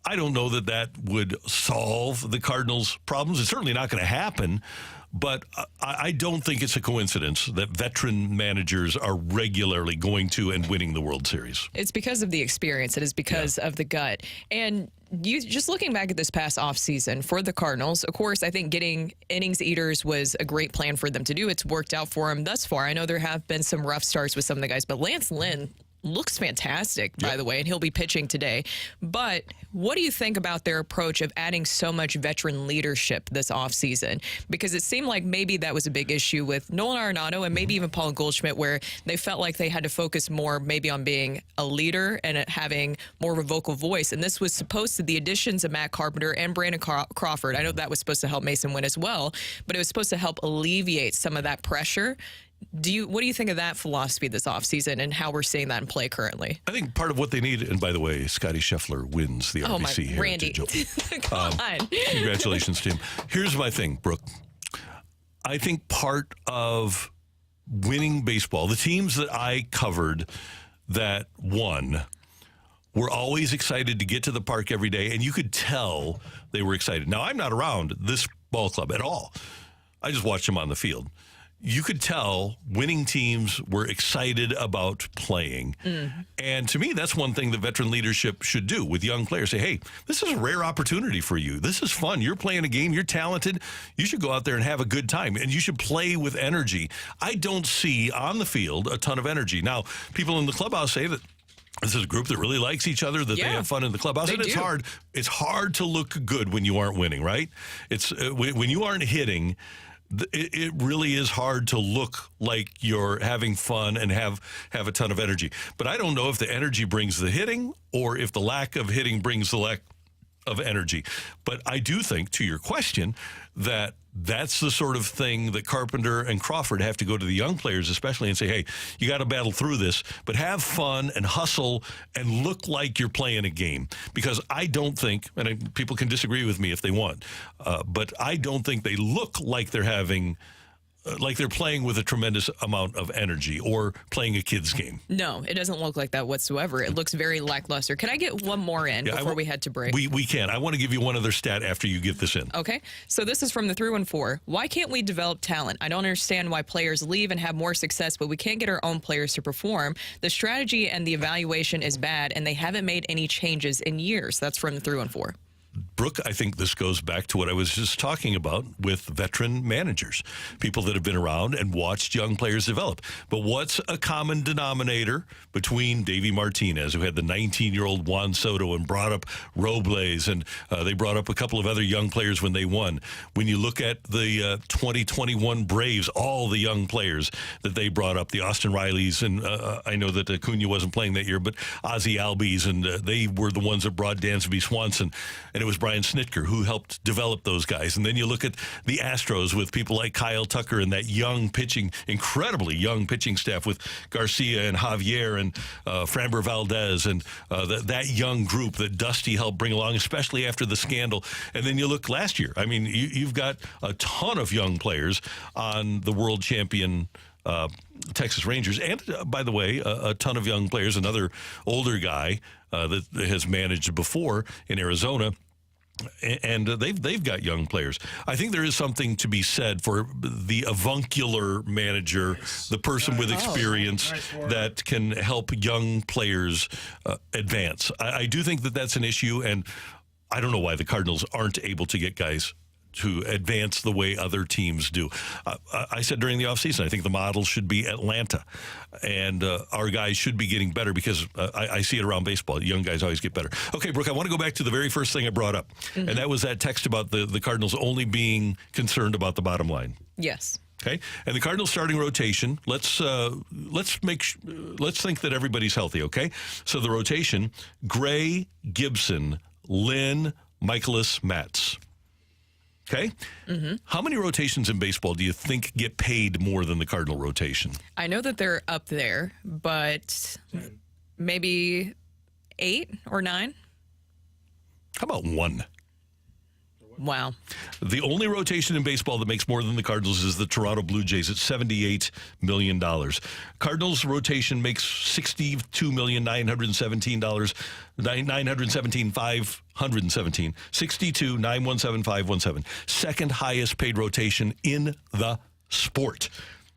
I don't know that would solve the Cardinals' problems. It's certainly not going to happen, but I don't think it's a coincidence that veteran managers are regularly going to and winning the World Series. It's because of the experience. It is because of the gut. And you just looking back at this past offseason for the Cardinals, of course, I think getting innings eaters was a great plan for them to do. It's worked out for them thus far. I know there have been some rough starts with some of the guys, but Lance Lynn looks fantastic, by the way, and he'll be pitching today. But what do you think about their approach of adding so much veteran leadership this offseason? Because it seemed like maybe that was a big issue with Nolan Arenado and maybe even Paul Goldschmidt, where they felt like they had to focus more maybe on being a leader and having more of a vocal voice. And this was supposed to, the additions of Matt Carpenter and Brandon Crawford, I know that was supposed to help Mason win as well, but it was supposed to help alleviate some of that pressure. What do you think of that philosophy this offseason and how we're seeing that in play currently? I think part of what they need, and by the way, Scotty Scheffler wins the RBC here. Randy. Come on. Congratulations to him. Here's my thing, Brooke. I think part of winning baseball, the teams that I covered that won were always excited to get to the park every day, and you could tell they were excited. Now, I'm not around this ball club at all. I just watched them on the field. You could tell winning teams were excited about playing. And to me, that's one thing that veteran leadership should do with young players. Say, hey, this is a rare opportunity for you. This is fun. You're playing a game. You're talented. You should go out there and have a good time. And you should play with energy. I don't see on the field a ton of energy. Now, people in the clubhouse say that this is a group that really likes each other, that they have fun in the clubhouse. And it's hard to look good when you aren't winning, right? It's when you aren't hitting, it really is hard to look like you're having fun and have a ton of energy. But I don't know if the energy brings the hitting or if the lack of hitting brings the lack of energy. But I do think, to your question, that that's the sort of thing that Carpenter and Crawford have to go to the young players especially and say, hey, you got to battle through this, but have fun and hustle and look like you're playing a game. Because I don't think, and people can disagree with me if they want, but I don't think they look like they're having like they're playing with a tremendous amount of energy or playing a kid's game. No, it doesn't look like that whatsoever. It looks very lackluster. Can I get one more in before we head to break? We can. I want to give you one other stat after you get this in. Okay. So this is from the 314. Why can't we develop talent? I don't understand why players leave and have more success, but we can't get our own players to perform. The strategy and the evaluation is bad, and they haven't made any changes in years. That's from the 314. Brooke, I think this goes back to what I was just talking about with veteran managers, people that have been around and watched young players develop. But what's a common denominator between Davey Martinez, who had the 19-year-old Juan Soto and brought up Robles, and they brought up a couple of other young players when they won. When you look at the 2021 Braves, all the young players that they brought up, the Austin Rileys, and I know that Acuna wasn't playing that year, but Ozzie Albies, and they were the ones that brought Dansby Swanson, and it was Brian Snitker who helped develop those guys. And then you look at the Astros with people like Kyle Tucker and that young pitching, incredibly young pitching staff with Garcia and Javier and Framber Valdez and that young group that Dusty helped bring along, especially after the scandal. And then you look last year. I mean, you've got a ton of young players on the world champion Texas Rangers. And, by the way, a ton of young players, another older guy that has managed before in Arizona. And they've got young players. I think there is something to be said for the avuncular manager, the person with experience that can help young players advance. I do think that that's an issue, and I don't know why the Cardinals aren't able to get guys to advance the way other teams do. I said during the offseason, I think the model should be Atlanta, and our guys should be getting better because I see it around baseball. Young guys always get better. Okay, Brooke, I want to go back to the very first thing I brought up, and that was that text about the Cardinals only being concerned about the bottom line. Yes. Okay, and the Cardinals starting rotation. Let's think that everybody's healthy. Okay, so the rotation: Gray, Gibson, Lynn, Michaelis, Matz. Okay. How many rotations in baseball do you think get paid more than the Cardinal rotation? I know that they're up there, but maybe 8 or 9. How about 1? Wow. The only rotation in baseball that makes more than the Cardinals is the Toronto Blue Jays at $78 million. Cardinals rotation makes $62,917,517. 62,917,517. Second highest paid rotation in the sport.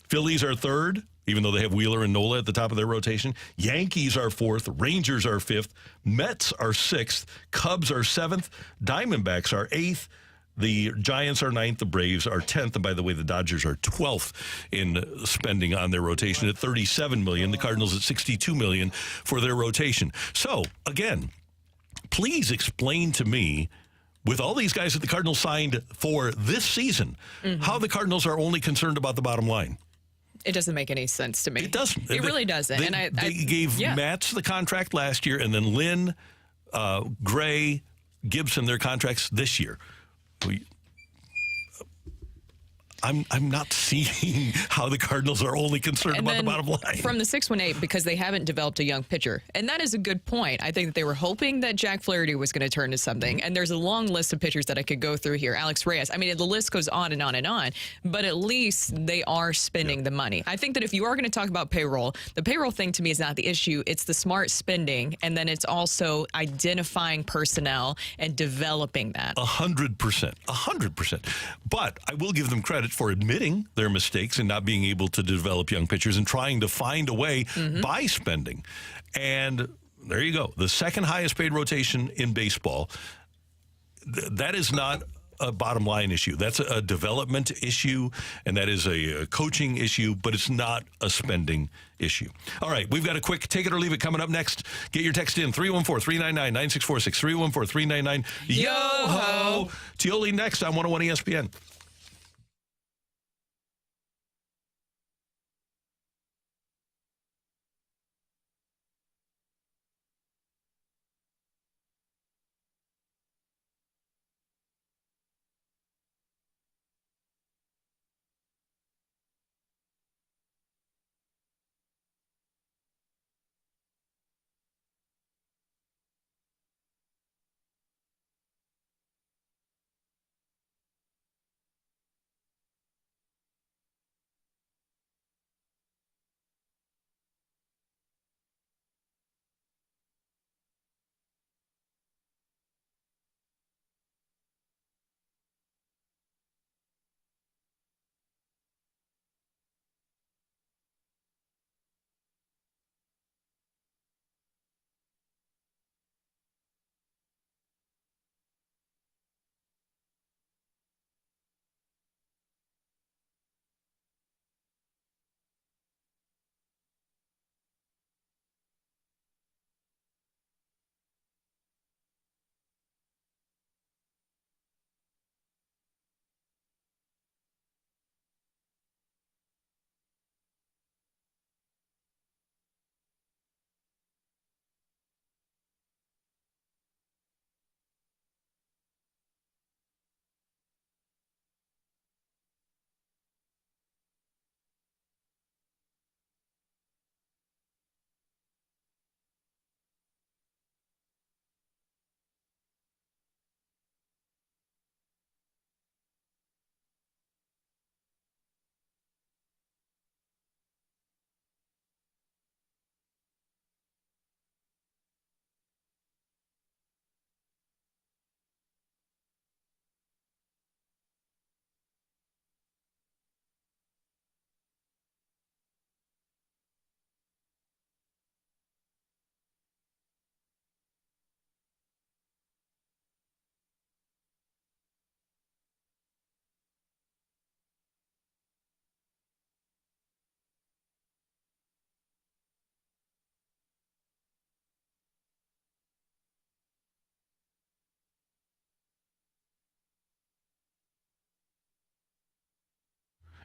Phillies are third, even though they have Wheeler and Nola at the top of their rotation. Yankees are fourth. Rangers are fifth. Mets are sixth. Cubs are seventh. Diamondbacks are eighth. The Giants are ninth. The Braves are 10th. And by the way, the Dodgers are 12th in spending on their rotation at $37 million. The Cardinals at $62 million for their rotation. So, again, please explain to me, with all these guys that the Cardinals signed for this season, how the Cardinals are only concerned about the bottom line. It doesn't make any sense to me. It doesn't. It really doesn't. They gave Matz the contract last year, and then Lynn, Gray, Gibson their contracts this year. I'm not seeing how the Cardinals are only concerned about the bottom line. From the 618, because they haven't developed a young pitcher. And that is a good point. I think that they were hoping that Jack Flaherty was going to turn to something. And there's a long list of pitchers that I could go through here. Alex Reyes. I mean, the list goes on and on and on. But at least they are spending the money. I think that if you are going to talk about payroll, the payroll thing to me is not the issue. It's the smart spending. And then it's also identifying personnel and developing that. 100%. 100%. But I will give them credit for admitting their mistakes and not being able to develop young pitchers and trying to find a way by spending. And there you go. The second highest paid rotation in baseball. That is not a bottom line issue. That's a development issue, and that is a coaching issue, but it's not a spending issue. All right, we've got a quick take it or leave it coming up next. Get your text in, 314-399-9646, 314-399-YO-HO. Oli next on 101 ESPN.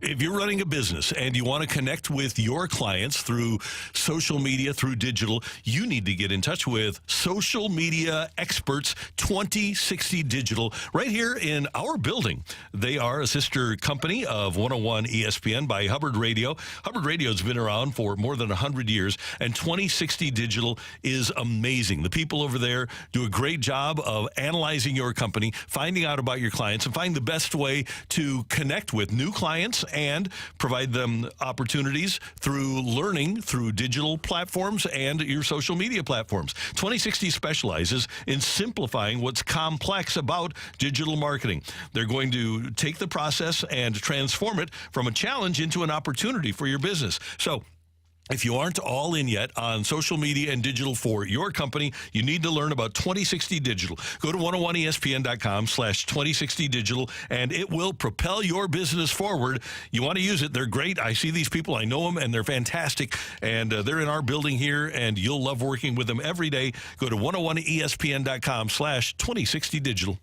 If you're running a business and you want to connect with your clients through social media, through digital, you need to get in touch with social media experts 2060 Digital right here in our building. They are a sister company of 101 ESPN by Hubbard Radio. Hubbard Radio has been around for more than 100 years, and 2060 Digital is amazing. The people over there do a great job of analyzing your company, finding out about your clients, and finding the best way to connect with new clients and provide them opportunities through learning through digital platforms and your social media platforms. 2060 specializes in simplifying what's complex about digital marketing. They're going to take the process and transform it from a challenge into an opportunity for your business. So, if you aren't all in yet on social media and digital for your company, you need to learn about 2060 Digital. Go to 101ESPN.com/2060 Digital, and it will propel your business forward. You want to use it. They're great. I see these people. I know them, and they're fantastic. And they're in our building here, and you'll love working with them every day. Go to 101ESPN.com/2060 Digital.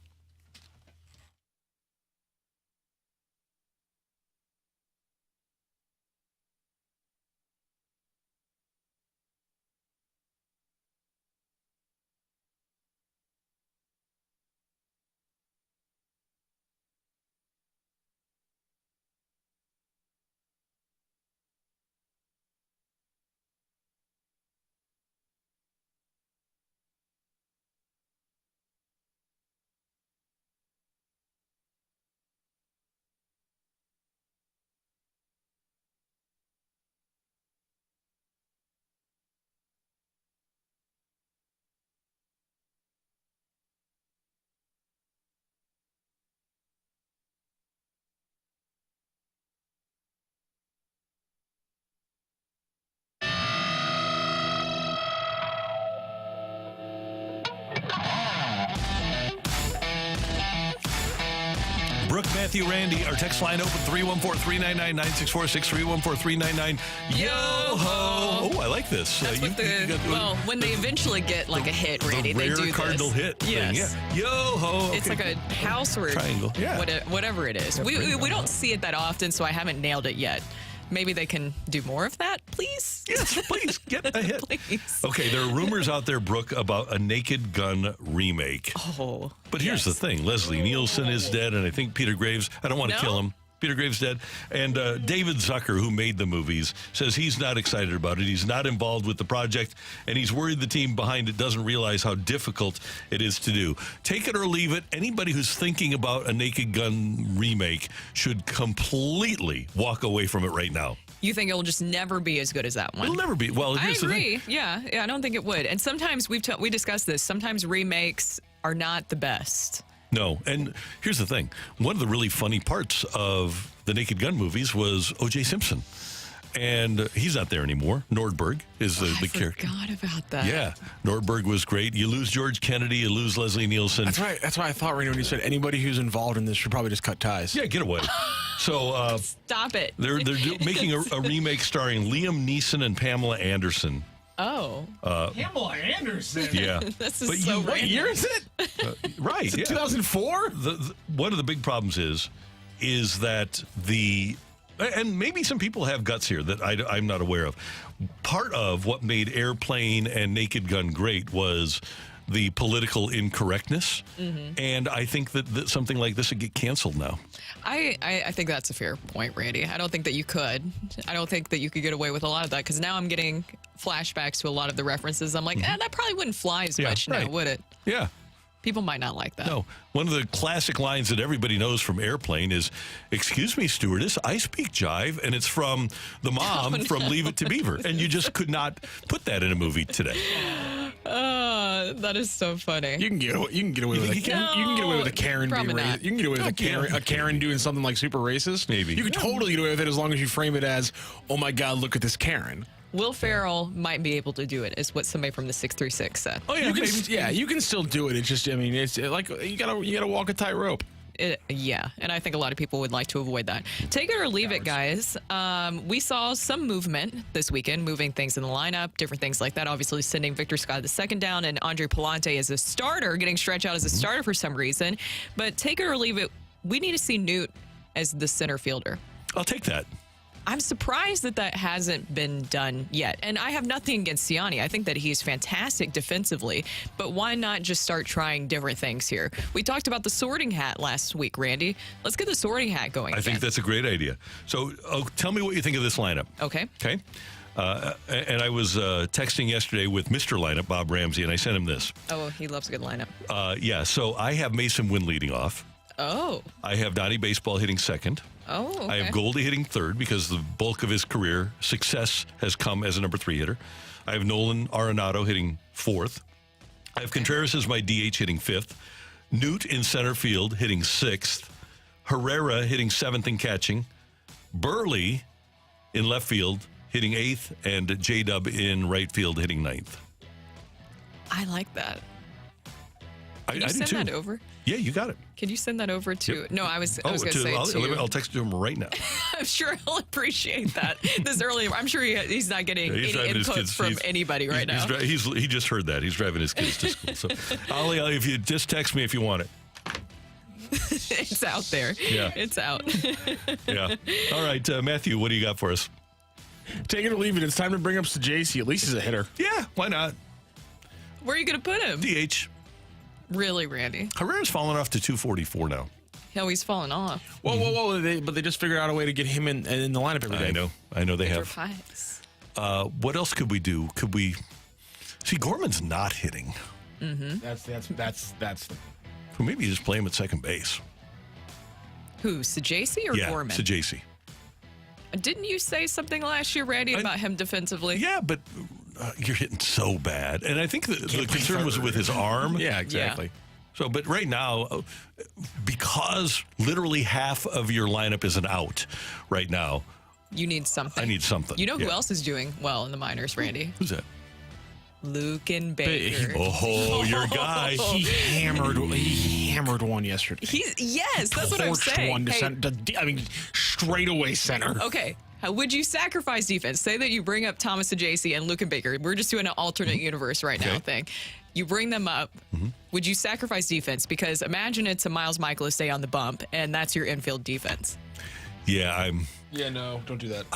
Brooke, Matthew, Randy, our text line open 314-399-9646, 314-399. Yo-ho! Oh, I like this. That's when they eventually get like a hit, Randy, the they rare do Cardinal this. hit Yes. thing. Yeah. Yo-ho! It's like a house word. Triangle. Yeah. Whatever it is. We don't see it that often, so I haven't nailed it yet. Maybe they can do more of that, please? Yes, please, get a hit. Please. Okay, there are rumors out there, Brooke, about a Naked Gun remake. Oh, But here's the thing. Leslie Nielsen is dead, and I think Peter Graves, I don't want to kill him. Peter Graves dead. And David Zucker, who made the movies, says he's not excited about it. He's not involved with the project, and he's worried the team behind it doesn't realize how difficult it is to do. Take it or leave it. Anybody who's thinking about a Naked Gun remake should completely walk away from it right now. You think it'll just never be as good as that one? It'll never be. Well, I here's agree. the thing. Yeah, I don't think it would. And sometimes we discussed this. Sometimes remakes are not the best. No, and here's the thing. One of the really funny parts of the Naked Gun movies was O.J. Simpson. And he's not there anymore. Nordberg is the character. I forgot about that. Yeah, Nordberg was great. You lose George Kennedy, you lose Leslie Nielsen. That's right. That's why I thought, Randy, when you said anybody who's involved in this should probably just cut ties. Yeah, get away. So Stop it. they're making a remake starring Liam Neeson and Pamela Anderson. Oh. Pamela Anderson? Yeah. This is But so What random. year is it? Right. Is it Yeah. 2004? One of the big problems is that and maybe some people have guts here that I'm not aware of. Part of what made Airplane and Naked Gun great was the political incorrectness. Mm-hmm. And I think that something like this would get canceled now. I think that's a fair point, Randy. I don't think that you could. I don't think that you could get away with a lot of that because now I'm getting flashbacks to a lot of the references. I'm like, that probably wouldn't fly as much now, would it? Yeah. People might not like that. No. One of the classic lines that everybody knows from Airplane is, "Excuse me, stewardess, I speak jive," and it's from the mom from Leave It to Beaver. And you just could not put that in a movie today. That is so funny. You can get away with a Karen being probably racist. not. You can get away with a Karen doing something like super racist. Maybe. You can totally get away with it as long as you frame it as, "Oh my God, look at this Karen." Will Ferrell might be able to do it, is what somebody from the 636 said. Oh, yeah, You can still do it. It's just, I mean, it's like you gotta walk a tightrope. Yeah, and I think a lot of people would like to avoid that. Take it or leave it, guys. We saw some movement this weekend, moving things in the lineup, different things like that. Obviously, sending Victor Scott the second down and Andre Palante as a starter, getting stretched out as a starter for some reason. But take it or leave it, we need to see Newt as the center fielder. I'll take that. I'm surprised that hasn't been done yet. And I have nothing against Siani. I think that he's fantastic defensively. But why not just start trying different things here? We talked about the sorting hat last week, Randy. Let's get the sorting hat going. I think that's a great idea. So tell me what you think of this lineup. Okay. Okay. And I was texting yesterday with Mr. Lineup, Bob Ramsey, and I sent him this. Oh, he loves a good lineup. Yeah, so I have Mason Wynn leading off. Oh. I have Donnie Baseball hitting second. Oh, okay. I have Goldie hitting third because the bulk of his career success has come as a number 3 hitter. I have Nolan Arenado hitting fourth. I have Contreras as my DH hitting fifth. Newt in center field hitting sixth. Herrera hitting seventh and catching. Burley in left field hitting eighth. And J-Dub in right field hitting ninth. I like that. Can you send that over? Yeah, you got it. Can you send that over to? Yep. No, I was going to say I'll text it to him right now. I'm sure he'll appreciate that this early. I'm sure he's not getting any inputs from anybody right now. He just heard that. He's driving his kids to school. So, Ollie, if you just text me if you want it. It's out there. Yeah. It's out. Yeah. All right, Matthew, what do you got for us? Take it or leave it. It's time to bring up JC. At least he's a hitter. Yeah, why not? Where are you going to put him? DH. Really, Randy? Herrera's fallen off to 244 now. No, he's fallen off. Whoa. But they just figured out a way to get him in the lineup every day. I know they have. Pies. What else could we do? Could we see Gorman's not hitting? Mm-hmm. That's Well, maybe you just play him at second base. Who, Sajasi or Gorman? Sajasi. Didn't you say something last year, Randy, about him defensively? Yeah, but you're hitting so bad. And I think the concern was with his arm. Yeah, exactly. Yeah. So, but right now, because literally half of your lineup is an out right now. You need something. I need something. You know who else is doing well in the minors, Randy? Who's that? Luken Baker. Oh, your guy. He hammered one yesterday. That's what I'm saying. One to straight away center. Okay. Would you sacrifice defense? Say that you bring up Thomas Sajasi and Luken Baker. We're just doing an alternate universe right now thing. You bring them up. Mm-hmm. Would you sacrifice defense? Because imagine it's a Miles Michaelis day on the bump, and that's your infield defense. Yeah, Yeah, no, don't do that.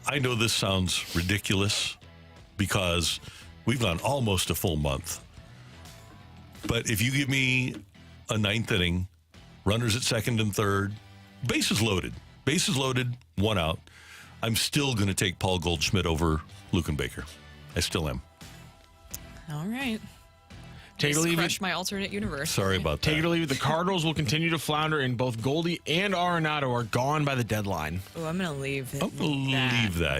I know this sounds ridiculous because we've gone almost a full month. But if you give me a ninth inning, runners at second and third, bases loaded, one out, I'm still going to take Paul Goldschmidt over Luken Baker. I still am. All right. Take it or leave it. Crush my alternate universe. Sorry about that. Take it or leave it. The Cardinals will continue to flounder, and both Goldie and Arenado are gone by the deadline. Oh, I'm going to leave that.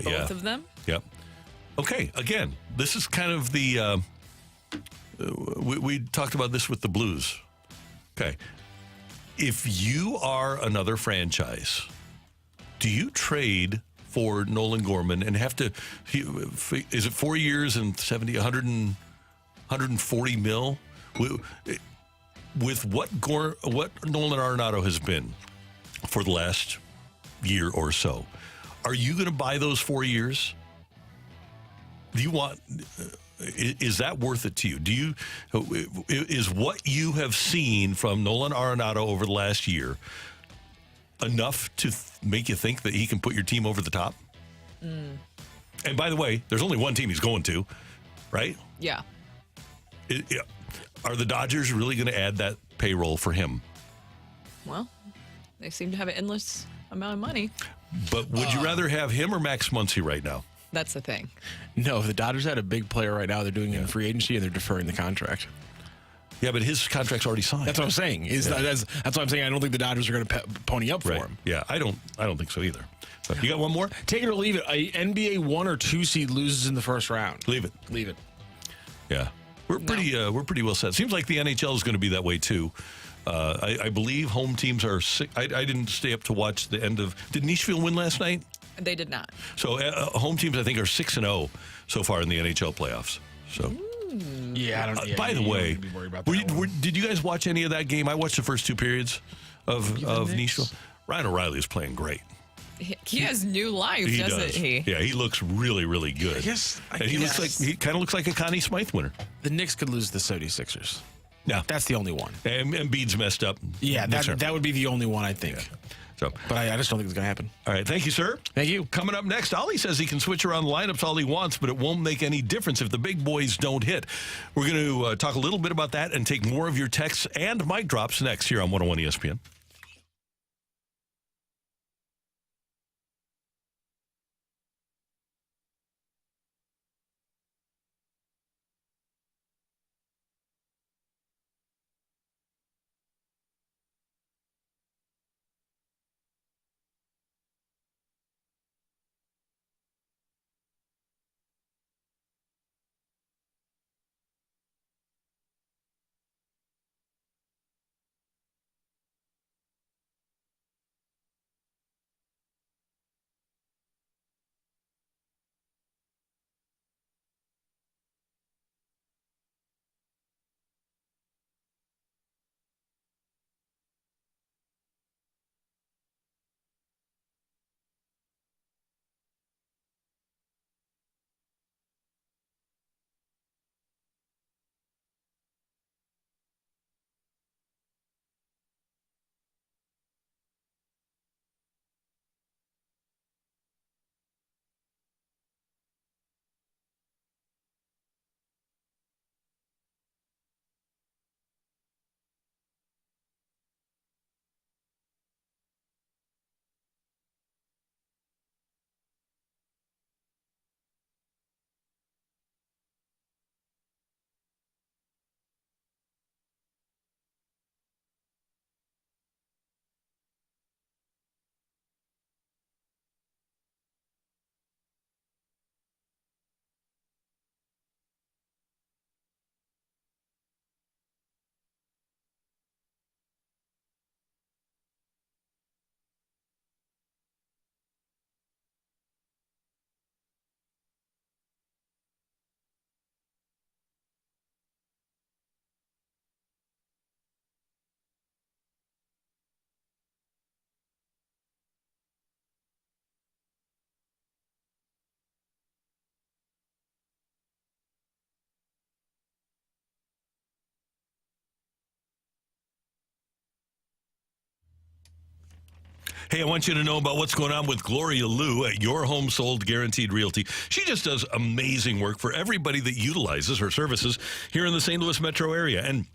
Both of them? Yep. Okay, again, this is kind of the... we talked about this with the Blues. Okay. If you are another franchise, do you trade for Nolan Gorman and have to... Is it 4 years and 140 mil? With what Nolan Arenado has been for the last year or so, are you going to buy those 4 years? Do you want? Is that worth it to you? Is what you have seen from Nolan Arenado over the last year enough to make you think that he can put your team over the top? And by the way, there's only one team he's going to, right? Yeah. Are the Dodgers really going to add that payroll for him? Well, they seem to have an endless amount of money. But would you rather have him or Max Muncy right now? That's the thing. No, if the Dodgers had a big player right now, they're doing it in free agency and they're deferring the contract. Yeah, but his contract's already signed. That's what I'm saying. That's what I'm saying. I don't think the Dodgers are going to pony up for him. Yeah, I don't think so either. But you got one more? Take it or leave it. A NBA 1 or 2 seed loses in the first round. Leave it. Leave it. Yeah, we're pretty well set. Seems like the NHL is going to be that way too. I believe home teams are sick. I didn't stay up to watch the end of. Did Nashville win last night? They did not. So home teams, I think, are 6-0 so far in the NHL playoffs. So. Yeah, I don't. By the way, did you guys watch any of that game? I watched the first 2 periods of Nashville. Ryan O'Reilly is playing great. He has new life, doesn't he? Yeah, he looks really, really good. I guess. He kind of looks like a Connie Smythe winner. The Knicks could lose to the 76ers. Yeah, that's the only one. And Embiid's messed up. Yeah, that would be the only one, I think. Yeah. So, But I just don't think it's going to happen. all right. Thank you, sir. Thank you. Coming up next, Oli says he can switch around the lineups all he wants, but it won't make any difference if the big boys don't hit. We're going to talk a little bit about that and take more of your texts and mic drops next here on 101 ESPN. Hey, I want you to know about what's going on with Gloria Liu at Your Home Sold Guaranteed Realty. She just does amazing work for everybody that utilizes her services here in the St. Louis metro area. And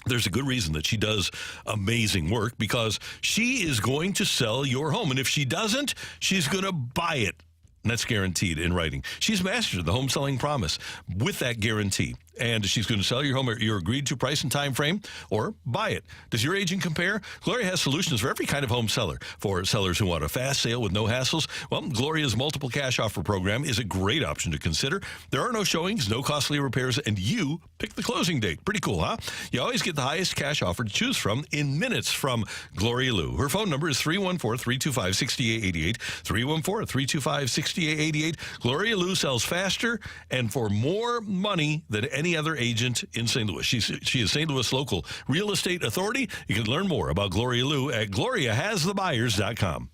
there's a good reason that she does amazing work, because she is going to sell your home. And if she doesn't, she's going to buy it. And that's guaranteed in writing. She's mastered the home selling promise with that guarantee. And she's going to sell your home at your agreed to price and time frame, or buy it. Does your agent compare? Gloria has solutions for every kind of home seller. For sellers who want a fast sale with no hassles, well, Gloria's multiple cash offer program is a great option to consider. There are no showings, no costly repairs, and you pick the closing date. Pretty cool, huh? You always get the highest cash offer to choose from in minutes from Gloria Liu. Her phone number is 314-325-6888, 314-325-6888. Gloria Liu sells faster and for more money than any other agent in St. Louis. She is St. Louis local real estate authority. You can learn more about Gloria Liu at gloriahasthebuyers.com.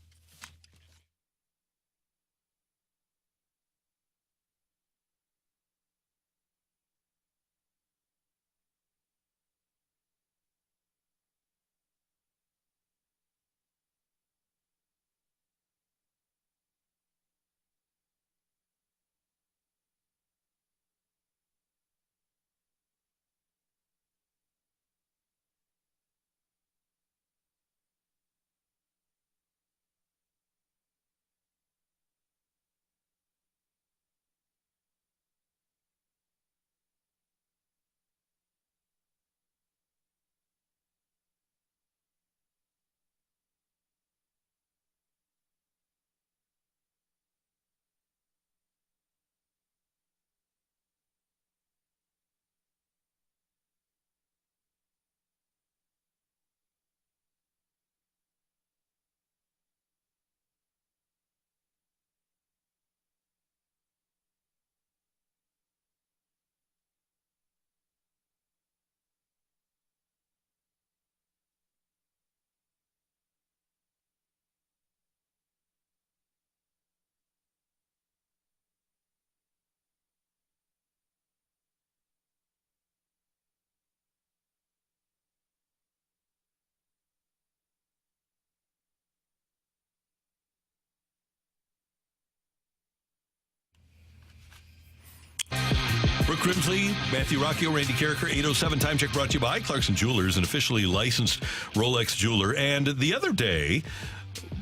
Grimsley, Matthew Rocchio, Randy Carricker, 807 Time Check brought to you by Clarkson Jewelers, an officially licensed Rolex jeweler. And the other day,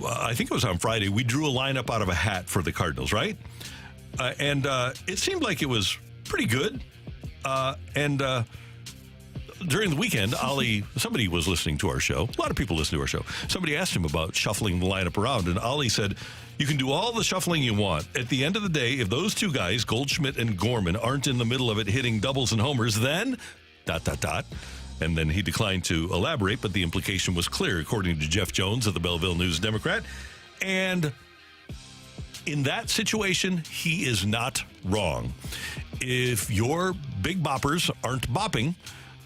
I think it was on Friday, we drew a lineup out of a hat for the Cardinals, right? And it seemed like it was pretty good. During the weekend, somebody was listening to our show. A lot of people listen to our show. Somebody asked him about shuffling the lineup around, and Oli said, you can do all the shuffling you want. At the end of the day, if those two guys, Goldschmidt and Gorman, aren't in the middle of it hitting doubles and homers, then ... And then he declined to elaborate, but the implication was clear, according to Jeff Jones of the Belleville News-Democrat. And in that situation, he is not wrong. If your big boppers aren't bopping,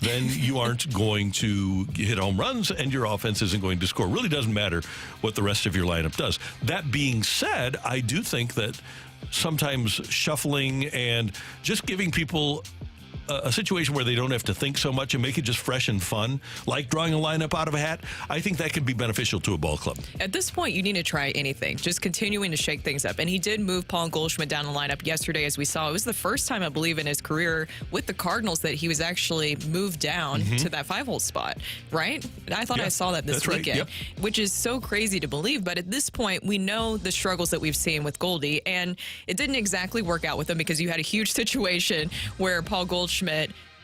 then you aren't going to hit home runs and your offense isn't going to score. It really doesn't matter what the rest of your lineup does. That being said, I do think that sometimes shuffling and just giving people a situation where they don't have to think so much and make it just fresh and fun, like drawing a lineup out of a hat, I think that could be beneficial to a ball club. At this point, you need to try anything, just continuing to shake things up. And he did move Paul Goldschmidt down the lineup yesterday, as we saw. It was the first time, I believe, in his career with the Cardinals that he was actually moved down to that 5-hole spot, right? I thought I saw that this weekend, which is so crazy to believe. But at this point, we know the struggles that we've seen with Goldie, and it didn't exactly work out with him because you had a huge situation where Paul Goldschmidt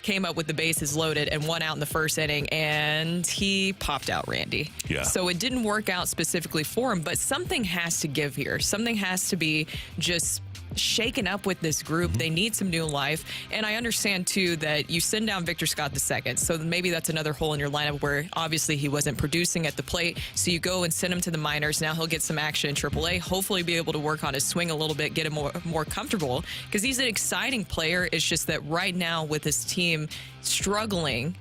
came up with the bases loaded and won out in the first inning, and he popped out, Randy. Yeah. So it didn't work out specifically for him, but something has to give here. Something has to be just shaken up with this group. They need some new life. And I understand, too, that you send down Victor Scott II. So maybe that's another hole in your lineup where obviously he wasn't producing at the plate. So you go and send him to the minors. Now he'll get some action in AAA, hopefully be able to work on his swing a little bit, get him more comfortable, because he's an exciting player. It's just that right now with his team struggling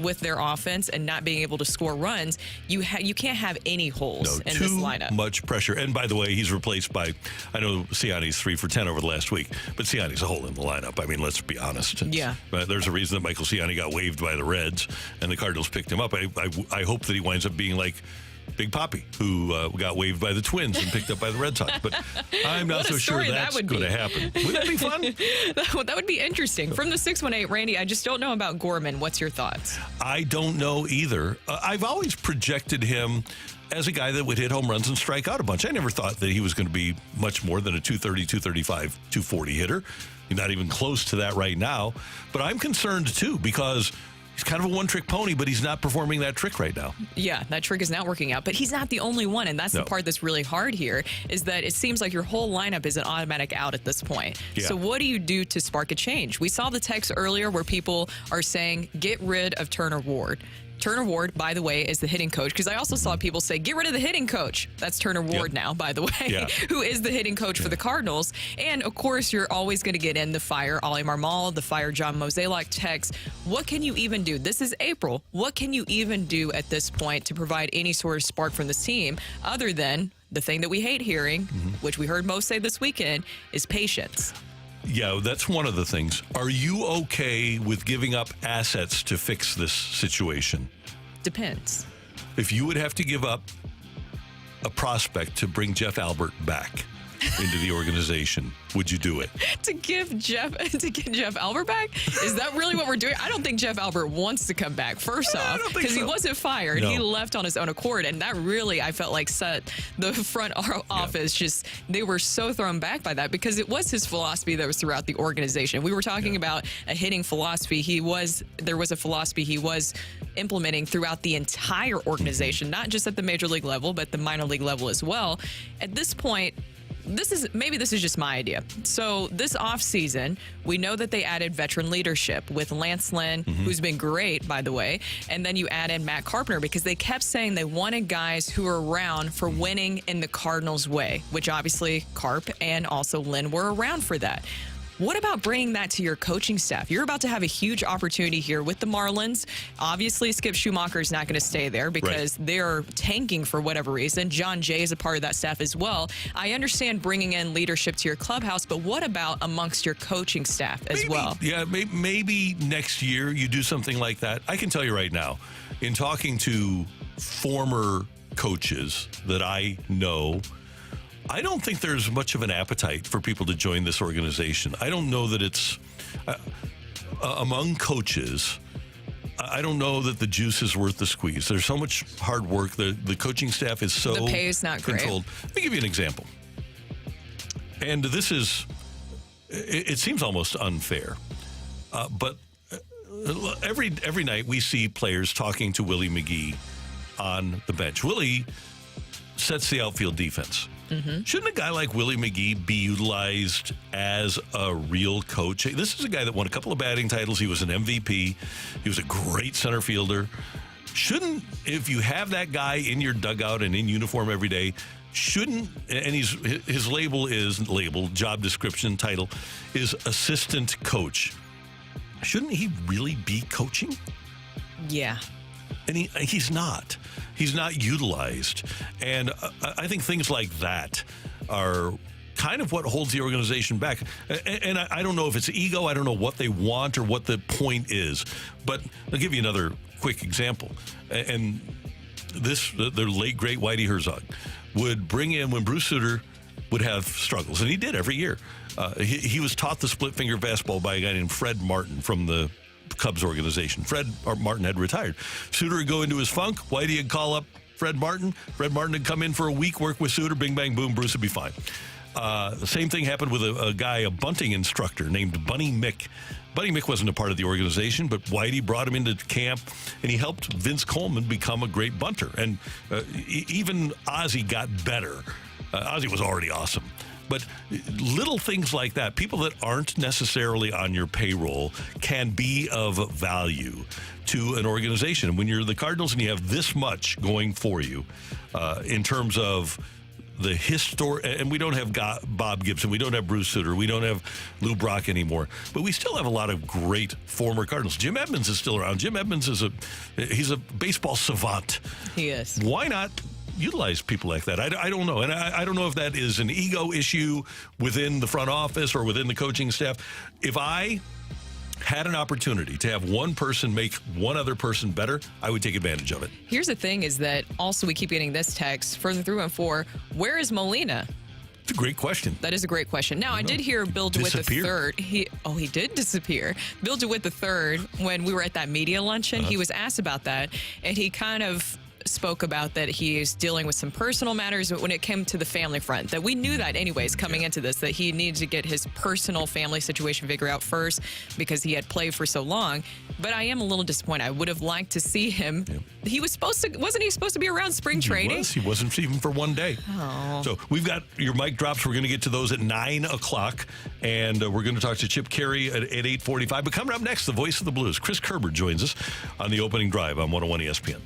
with their offense and not being able to score runs, you can't have any holes in this lineup. Too much pressure. And by the way, he's replaced by, I know Ciani's 3 for 10 over the last week, but Ciani's a hole in the lineup. I mean, let's be honest. Yeah. There's a reason that Michael Ciani got waived by the Reds and the Cardinals picked him up. I hope that he winds up being like Big Papi, who got waived by the Twins and picked up by the Red Sox. But I'm not so sure that's going to happen. Would that be fun? That would be interesting. From the 618, Randy, I just don't know about Gorman. What's your thoughts? I don't know either. I've always projected him as a guy that would hit home runs and strike out a bunch. I never thought that he was going to be much more than a 230, 235, 240 hitter. He's not even close to that right now. But I'm concerned, too, because he's kind of a one-trick pony, but he's not performing that trick right now. Yeah, that trick is not working out. But he's not the only one, and that's the part that's really hard here, is that it seems like your whole lineup is an automatic out at this point. Yeah. So what do you do to spark a change? We saw the text earlier where people are saying, get rid of Turner Ward. Turner Ward, by the way, is the hitting coach, because I also saw people say, get rid of the hitting coach. That's Turner Ward now, by the way, who is the hitting coach for the Cardinals. And, of course, you're always going to get in the fire Oli Marmol, the fire John Mozeliak text. What can you even do? This is April. What can you even do at this point to provide any sort of spark from this team other than the thing that we hate hearing, which we heard Mo say this weekend, is patience? Yeah, that's one of the things. Are you okay with giving up assets to fix this situation? Depends. If you would have to give up a prospect to bring Jeff Albert back into the organization, would you do it? To get Jeff Albert back? Is that really what we're doing? I don't think Jeff Albert wants to come back, first off, because he wasn't fired. No. He left on his own accord, and that really, I felt like, set the front office just, they were so thrown back by that, because it was his philosophy that was throughout the organization. We were talking about a hitting philosophy. There was a philosophy he was implementing throughout the entire organization, not just at the major league level, but the minor league level as well. At this point, this is just my idea. So this offseason, we know that they added veteran leadership with Lance Lynn, who's been great, by the way. And then you add in Matt Carpenter, because they kept saying they wanted guys who are around for winning in the Cardinals way, which obviously Carp and also Lynn were around for that. What about bringing that to your coaching staff? You're about to have a huge opportunity here with the Marlins. Obviously, Skip Schumacher is not going to stay there because they're tanking for whatever reason. John Jay is a part of that staff as well. I understand bringing in leadership to your clubhouse, but what about amongst your coaching staff as well? Yeah, maybe next year you do something like that. I can tell you right now, in talking to former coaches that I know, I don't think there's much of an appetite for people to join this organization. I don't know that it's, among coaches, I don't know that the juice is worth the squeeze. There's so much hard work. The coaching staff is so the pay is not controlled. Great. Let me give you an example. And this is, it seems almost unfair, but every night we see players talking to Willie McGee on the bench. Willie sets the outfield defense. Mm-hmm. Shouldn't a guy like Willie McGee be utilized as a real coach? This is a guy that won a couple of batting titles. He was an MVP. He was a great center fielder. Shouldn't, if you have that guy in your dugout and in uniform every day, shouldn't, and his job description, title is assistant coach. Shouldn't he really be coaching? Yeah. And he's not. He's not utilized. And I think things like that are kind of what holds the organization back. And I don't know if it's ego. I don't know what they want or what the point is. But I'll give you another quick example. And the late, great Whitey Herzog would bring in, when Bruce Sutter would have struggles, and he did every year. He was taught the split finger fastball by a guy named Fred Martin from the Cubs organization. Fred Martin had retired. Sutter would go into his funk. Whitey would call up Fred Martin. Fred Martin would come in for a week, work with Sutter, bing, bang, boom, Bruce would be fine. The same thing happened with a bunting instructor named Bunny Mick. Bunny Mick wasn't a part of the organization, but Whitey brought him into camp, and he helped Vince Coleman become a great bunter. And even Ozzie got better. Ozzie was already awesome. But little things like that, people that aren't necessarily on your payroll, can be of value to an organization. When you're the Cardinals and you have this much going for you in terms of the history, and we don't have Bob Gibson, we don't have Bruce Sutter, we don't have Lou Brock anymore, but we still have a lot of great former Cardinals. Jim Edmonds is still around. Jim Edmonds he's a baseball savant. He is. Why not utilize people like that? I don't know. And I don't know if that is an ego issue within the front office or within the coaching staff. If I had an opportunity to have one person make one other person better, I would take advantage of it. Here's the thing is that also we keep getting this text further through and four. Where is Molina? It's a great question. That is a great question. Now, I did hear Bill DeWitt III. He did disappear. Bill DeWitt III, when we were at that media luncheon, he was asked about that, and he kind of spoke about that he is dealing with some personal matters when it came to the family front, that we knew that anyways coming into this, that he needed to get his personal family situation figured out first because he had played for so long. But I am a little disappointed. I would have liked to see him. He was wasn't he supposed to be around spring training? He wasn't even for one day. Oh. So we've got your mic drops. We're going to get to those at 9 o'clock, and we're going to talk to Chip Caray at 8:45. But coming up next, the voice of the Blues, Chris Kerber, joins us on the opening drive on 101 ESPN.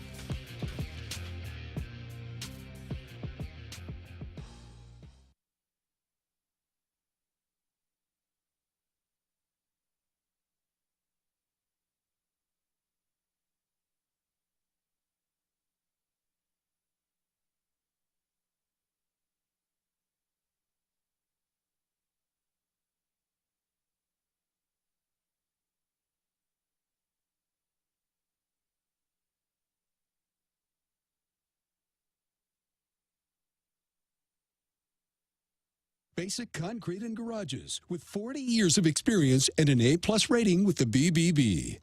Basic Concrete and Garages with 40 years of experience and an A+ rating with the BBB.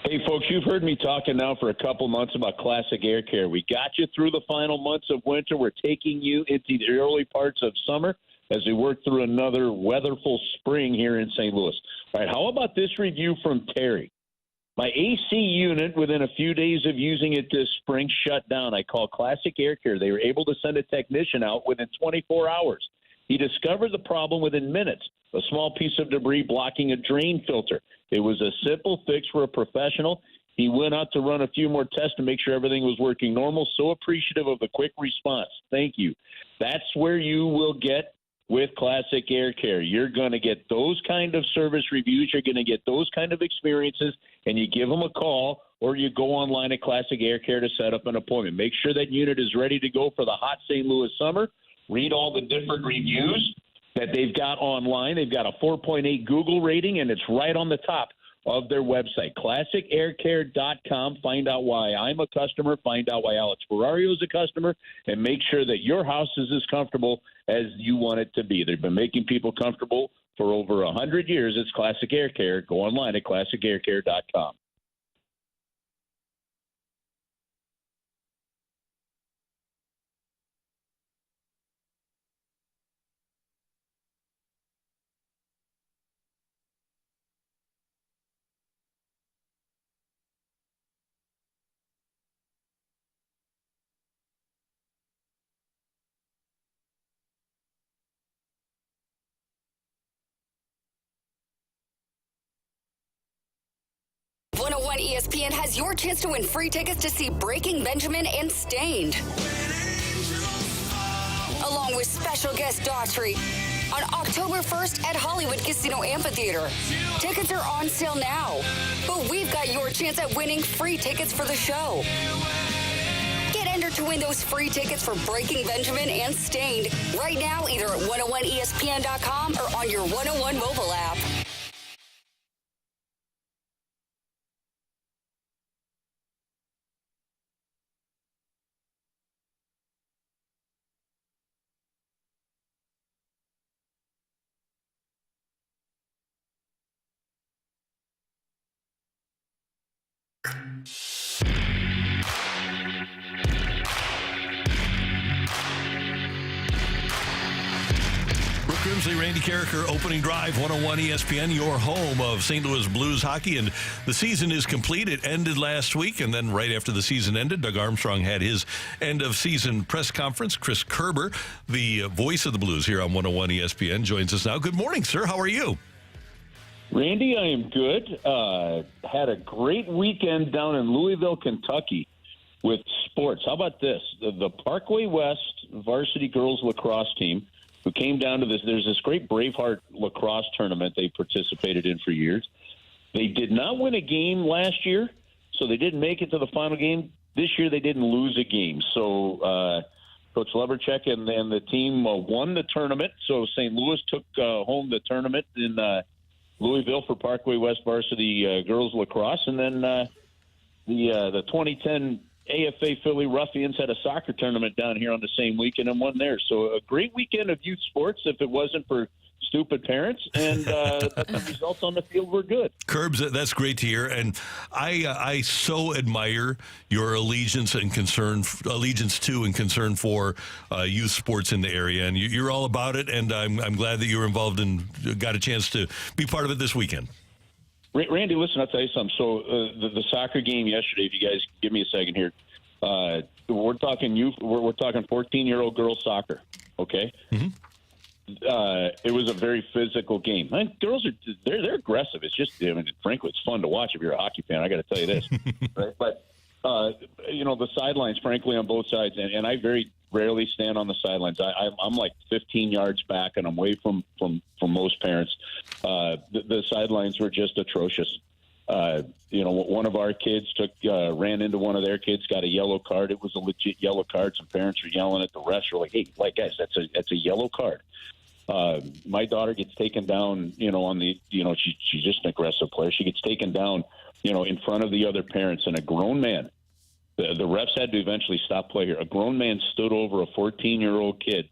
Hey, folks, you've heard me talking now for a couple months about Classic Air Care. We got you through the final months of winter. We're taking you into the early parts of summer. as we work through another weatherful spring here in St. Louis. All right, how about this review from Terry? My AC unit, within a few days of using it this spring, shut down. I called Classic Air Care. They were able to send a technician out within 24 hours. He discovered the problem within minutes, a small piece of debris blocking a drain filter. It was a simple fix for a professional. He went out to run a few more tests to make sure everything was working normal. So appreciative of the quick response. Thank you. That's where you will get with Classic Air Care. You're going to get those kind of service reviews. You're going to get those kind of experiences, and you give them a call or you go online at Classic Air Care to set up an appointment. Make sure that unit is ready to go for the hot St. Louis summer. Read all the different reviews that they've got online. They've got a 4.8 Google rating, and it's right on the top of their website, classicaircare.com. Find out why I'm a customer. Find out why Alex Ferrario is a customer, and make sure that your house is as comfortable as you want it to be. They've been making people comfortable for over 100 years. It's Classic Air Care. Go online at classicaircare.com. ESPN has your chance to win free tickets to see Breaking Benjamin and Stained, along with special guest Daughtry on October 1st at Hollywood Casino Amphitheater. Tickets are on sale now, but we've got your chance at winning free tickets for the show. Get entered to win those free tickets for Breaking Benjamin and Stained right now, either at 101ESPN.com or on your 101 mobile app. Grimsley, Randy Carricker, opening drive, 101 ESPN, your home of St. Louis Blues hockey. And the season is complete. It ended last week, and then right after the season ended, Doug Armstrong had his end-of-season press conference. Chris Kerber, the voice of the Blues here on 101 ESPN, joins us now. Good morning, sir. How are you? Randy, I am good. Had a great weekend down in Louisville, Kentucky with sports. How about this? The Parkway West varsity girls lacrosse team, who came down to this. There's this great Braveheart lacrosse tournament they participated in for years. They did not win a game last year, so they didn't make it to the final game. This year they didn't lose a game. So Coach Leverchek and the team won the tournament. So St. Louis took home the tournament in Louisville for Parkway West varsity girls lacrosse. And then the 2010 AFA Philly Ruffians had a soccer tournament down here on the same weekend and won there. So a great weekend of youth sports if it wasn't for stupid parents, and the results on the field were good. Kerbs, that's great to hear, and I so admire your allegiance to and concern for youth sports in the area, and you're all about it, and I'm glad that you were involved and got a chance to be part of it this weekend. Randy, listen, I'll tell you something. So the soccer game yesterday, if you guys give me a second here, we're talking youth. We're talking 14-year-old girls soccer. Okay. Mm-hmm. It was a very physical game. Girls they're aggressive. It's just, frankly, it's fun to watch if you're a hockey fan. I got to tell you this, right? But the sidelines, frankly, on both sides, and I very rarely stand on the sidelines. I'm like 15 yards back, and I'm away from most parents. The sidelines were just atrocious. One of our kids ran into one of their kids, got a yellow card. It was a legit yellow card. Some parents were yelling at the refs. Were like, "Hey, guys, that's a yellow card." My daughter gets taken down, on the, she's just an aggressive player. She gets taken down, in front of the other parents, and a grown man. The refs had to eventually stop play here. A grown man stood over a 14-year-old kid,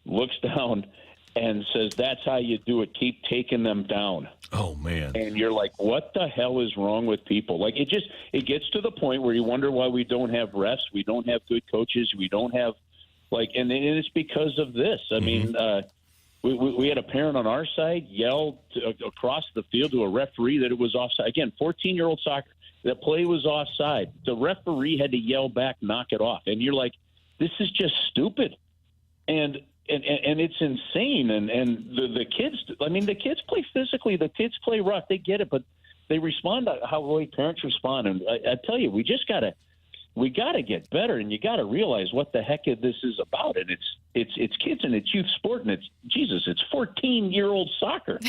looks down, and says, "That's how you do it. Keep taking them down." Oh, man. And you're like, what the hell is wrong with people? Like, it gets to the point where you wonder why we don't have refs, we don't have good coaches, we don't have, and it's because of this. I mean, We had a parent on our side yell across the field to a referee that it was offside. Again, 14-year-old soccer. The play was offside. The referee had to yell back, knock it off. And you're like, this is just stupid. And it's insane. And the kids, I mean, the kids play physically. The kids play rough. They get it, but they respond to how the way parents respond. And I tell you, we got to get better, and you got to realize what the heck this is about. And it's kids and it's youth sport, and it's 14-year-old soccer.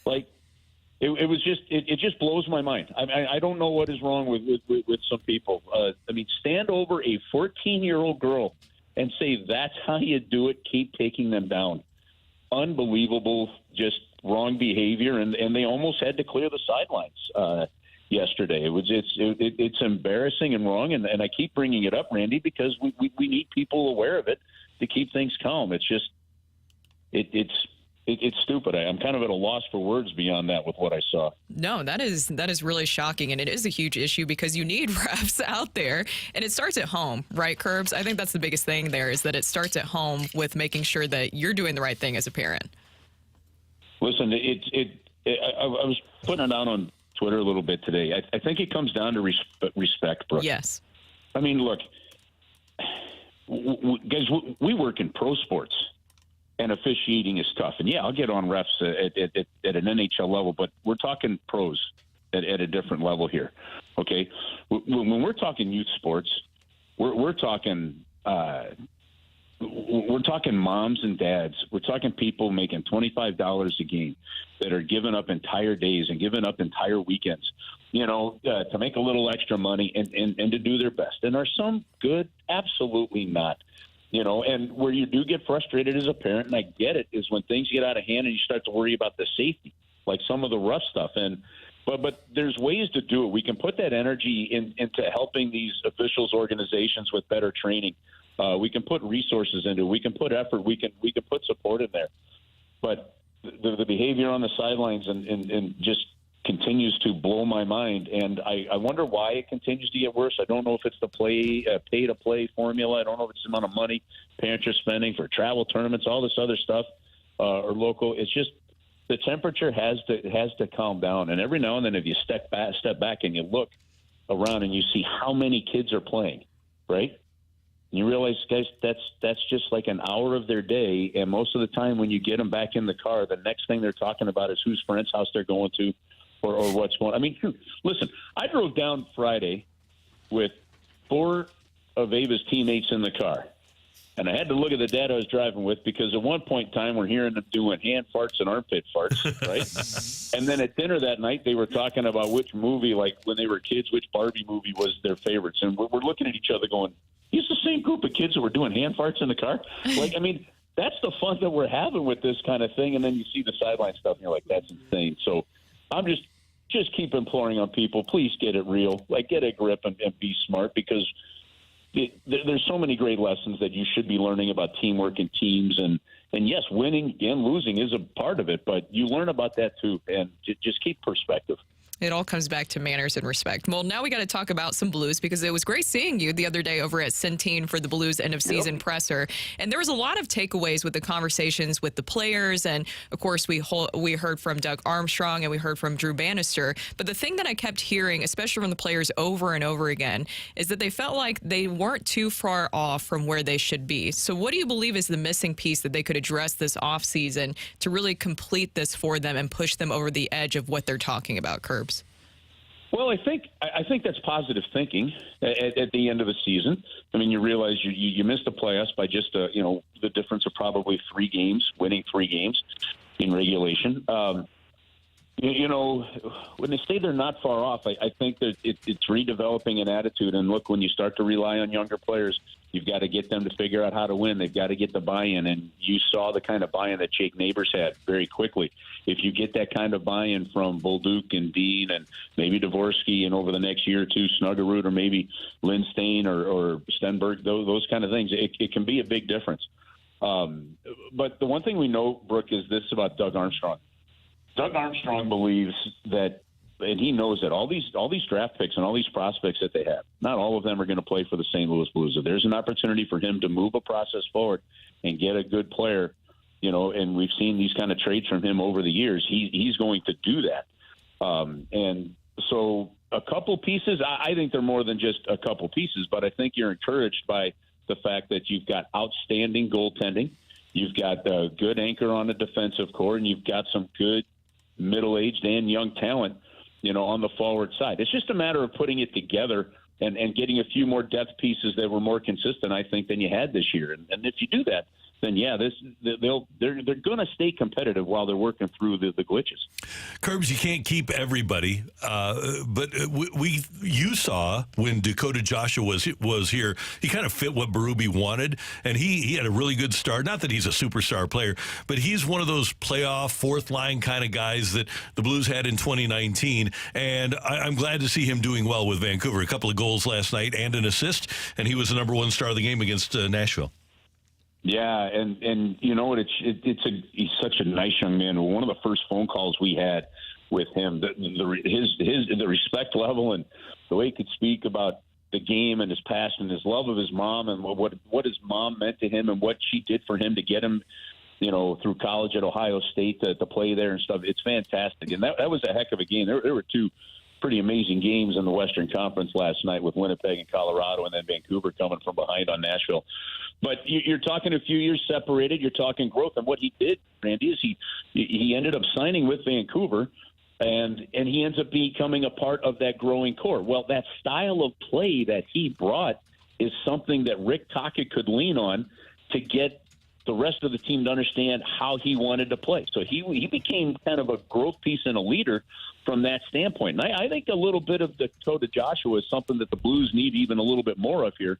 Like it just blows my mind. I don't know what is wrong with some people. I mean, stand over a 14-year-old girl and say that's how you do it. Keep taking them down. Unbelievable, just wrong behavior, and they almost had to clear the sidelines yesterday. It's embarrassing and wrong, and I keep bringing it up, Randy, because we need people aware of it to keep things calm. It's just it's stupid. I'm kind of at a loss for words beyond that with what I saw. No, that is really shocking, and it is a huge issue because you need refs out there, and it starts at home, right, Kerbs? I think that's the biggest thing there is that it starts at home with making sure that you're doing the right thing as a parent. Listen, I was putting it out on Twitter a little bit today. I think it comes down to respect, Brooke. Yes. I mean, look, guys, we work in pro sports, and officiating is tough. And, yeah, I'll get on refs at an NHL level, but we're talking pros at a different level here, okay? When we're talking youth sports, we're talking moms and dads. We're talking people making $25 a game that are giving up entire days and giving up entire weekends, to make a little extra money and to do their best. And are some good? Absolutely not. And where you do get frustrated as a parent, and I get it, is when things get out of hand and you start to worry about the safety, like some of the rough stuff. But there's ways to do it. We can put that energy into helping these officials organizations with better training. We can put resources into it. We can put effort. We can put support in there. But the behavior on the sidelines and just continues to blow my mind. And I wonder why it continues to get worse. I don't know if it's the pay-to-play formula. I don't know if it's the amount of money parents are spending for travel tournaments, all this other stuff, or local. It's just the temperature has to calm down. And every now and then if you step back and you look around and you see how many kids are playing, right? You realize, guys, that's just like an hour of their day, and most of the time when you get them back in the car, the next thing they're talking about is whose friend's house they're going to or what's going on. I mean, listen, I drove down Friday with 4 of Ava's teammates in the car, and I had to look at the dad I was driving with because at one point in time we're hearing them doing hand farts and armpit farts, right? And then at dinner that night they were talking about which movie, like when they were kids, which Barbie movie was their favorites, and we're looking at each other going, he's the same group of kids that were doing hand farts in the car. Like, I mean, that's the fun that we're having with this kind of thing. And then you see the sideline stuff and you're like, that's insane. So I'm just keep imploring on people, please get it real. Like, get a grip and be smart, because there's so many great lessons that you should be learning about teamwork and teams. And yes, winning and losing is a part of it, but you learn about that too. And just keep perspective. It all comes back to manners and respect. Well, now we got to talk about some Blues, because it was great seeing you the other day over at Centene for the Blues end of season presser. And there was a lot of takeaways with the conversations with the players. And of course, we heard from Doug Armstrong and we heard from Drew Bannister. But the thing that I kept hearing, especially from the players over and over again, is that they felt like they weren't too far off from where they should be. So what do you believe is the missing piece that they could address this offseason to really complete this for them and push them over the edge of what they're talking about, Kerb? Well, I think that's positive thinking at the end of the season. I mean, you realize you missed the playoffs by just the difference of probably 3 games, winning 3 games in regulation. When they say they're not far off, I think that it's redeveloping an attitude. And look, when you start to rely on younger players, you've got to get them to figure out how to win. They've got to get the buy-in. And you saw the kind of buy-in that Jake Neighbors had very quickly. If you get that kind of buy-in from Bolduc and Dean and maybe Dvorsky, and over the next year or two, Snuggerud or maybe Lindstein or Stenberg, those kind of things, it can be a big difference. But the one thing we know, Brooke, is this about Doug Armstrong. Doug Armstrong believes that, and he knows that all these draft picks and all these prospects that they have, not all of them are going to play for the St. Louis Blues. If there's an opportunity for him to move a process forward and get a good player, and we've seen these kind of trades from him over the years. He's going to do that. And so a couple pieces, I think they're more than just a couple pieces, but I think you're encouraged by the fact that you've got outstanding goaltending. You've got a good anchor on the defensive core, and you've got some good middle-aged and young talent, on the forward side. It's just a matter of putting it together and getting a few more depth pieces that were more consistent, I think, than you had this year. And if you do that, then they're going to stay competitive while they're working through the glitches. Kerbs, you can't keep everybody, but you saw when Dakota Joshua was here, he kind of fit what Berube wanted, and he had a really good start. Not that he's a superstar player, but he's one of those playoff fourth line kind of guys that the Blues had in 2019, and I'm glad to see him doing well with Vancouver. A couple of goals last night and an assist, and he was the number one star of the game against Nashville. Yeah, and you know what? He's such a nice young man. One of the first phone calls we had with him, the respect level and the way he could speak about the game and his passion, his love of his mom, and what his mom meant to him and what she did for him to get him, through college at Ohio State to play there and stuff. It's fantastic, and that was a heck of a game. There were two pretty amazing games in the Western Conference last night with Winnipeg and Colorado, and then Vancouver coming from behind on Nashville. But you're talking a few years separated. You're talking growth. And what he did, Randy, is he ended up signing with Vancouver, and he ends up becoming a part of that growing core. Well, that style of play that he brought is something that Rick Tocchet could lean on to get the rest of the team to understand how he wanted to play. So he became kind of a growth piece and a leader from that standpoint. And I think a little bit of Dakota Joshua is something that the Blues need even a little bit more of here.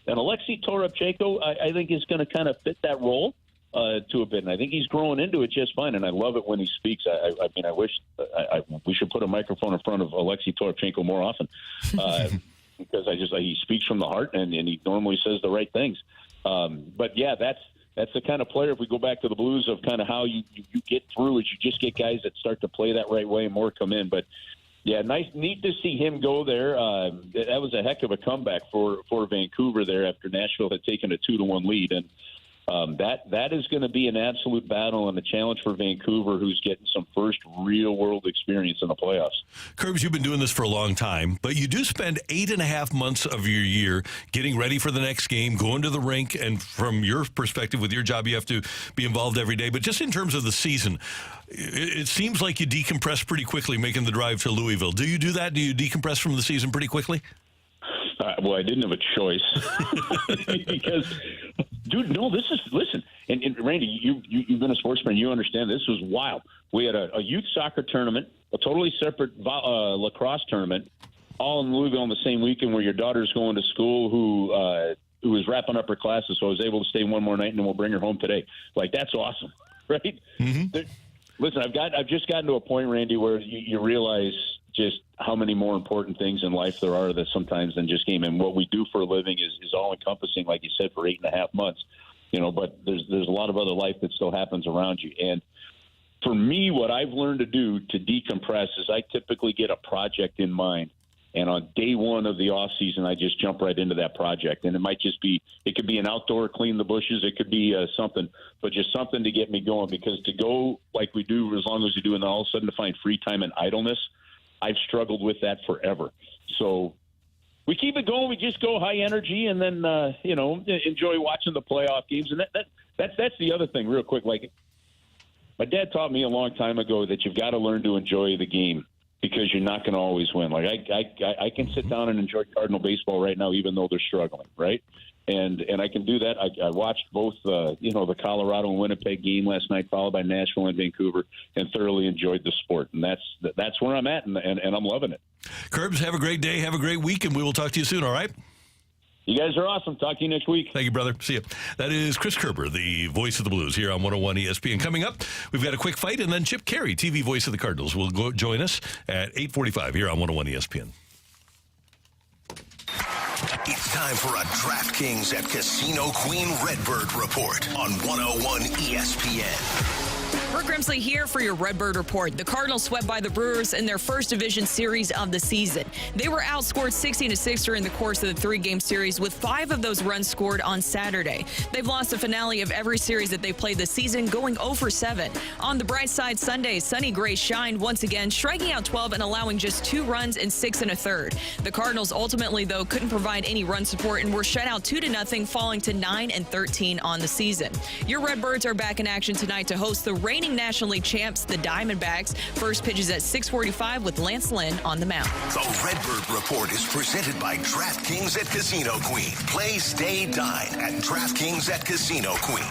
And Alexei Toropchenko, I think, is going to kind of fit that role to a bit. And I think he's growing into it just fine. And I love it when he speaks. I mean, I wish we should put a microphone in front of Alexei Toropchenko more often because he speaks from the heart and he normally says the right things. But, yeah, that's the kind of player, if we go back to the Blues, of kind of how you get through is you just get guys that start to play that right way and more come in. But, yeah, neat to see him go there. That was a heck of a comeback for Vancouver there after Nashville had taken a 2-1 lead. And that is going to be an absolute battle and a challenge for Vancouver, who's getting some first real-world experience in the playoffs. Kerbs, you've been doing this for a long time, but you do spend 8.5 months of your year getting ready for the next game, going to the rink, and from your perspective, with your job, you have to be involved every day. But just in terms of the season, it seems like you decompress pretty quickly making the drive to Louisville. Do you do that? Do you decompress from the season pretty quickly? Well, I didn't have a choice because, dude, no, listen, and Randy, you've been a sportsman. You understand this was wild. We had a youth soccer tournament, a totally separate lacrosse tournament, all in Louisville on the same weekend where your daughter's going to school who was wrapping up her classes. So I was able to stay one more night and then we'll bring her home today. Like, that's awesome, right? Mm-hmm. Listen, I've just gotten to a point, Randy, where you realize just how many more important things in life there are that sometimes than just game. And what we do for a living is all encompassing, like you said, for 8.5 months, but there's a lot of other life that still happens around you. And for me, what I've learned to do to decompress is I typically get a project in mind. And on day one of the off season, I just jump right into that project. And it could be an outdoor clean the bushes. It could be something, but just something to get me going, because to go like we do, as long as we do, and then all of a sudden to find free time and idleness, I've struggled with that forever. So we keep it going. We just go high energy and then, enjoy watching the playoff games. And that's the other thing real quick. Like, my dad taught me a long time ago that you've got to learn to enjoy the game, because you're not going to always win. Like I can sit down and enjoy Cardinal baseball right now, even though they're struggling, right? And I can do that. I watched both, the Colorado and Winnipeg game last night, followed by Nashville and Vancouver, and thoroughly enjoyed the sport. And that's where I'm at, and I'm loving it. Kerbs, have a great day, have a great week, and we will talk to you soon, all right? You guys are awesome. Talk to you next week. Thank you, brother. See you. That is Chris Kerber, the voice of the Blues, here on 101 ESPN. Coming up, we've got a quick fight, and then Chip Caray, TV voice of the Cardinals, will join us at 8:45 here on 101 ESPN. It's time for a DraftKings at Casino Queen Redbird report on 101 ESPN. Brooke Grimsley here for your Redbird Report. The Cardinals swept by the Brewers in their first division series of the season. They were outscored 16-6 during the course of the 3-game series, with 5 of those runs scored on Saturday. They've lost the finale of every series that they played this season, going 0-7. On the bright side, Sunday, Sonny Gray shined once again, striking out 12 and allowing just 2 runs in 6 1/3. The Cardinals ultimately, though, couldn't provide any run support and were shut out 2-0, falling to 9-13 on the season. Your Redbirds are back in action tonight to host the reigning National League champs, the Diamondbacks. First pitch is at 6:45 with Lance Lynn on the mound. The Redbird Report is presented by DraftKings at Casino Queen. Play, stay, dine at DraftKings at Casino Queen.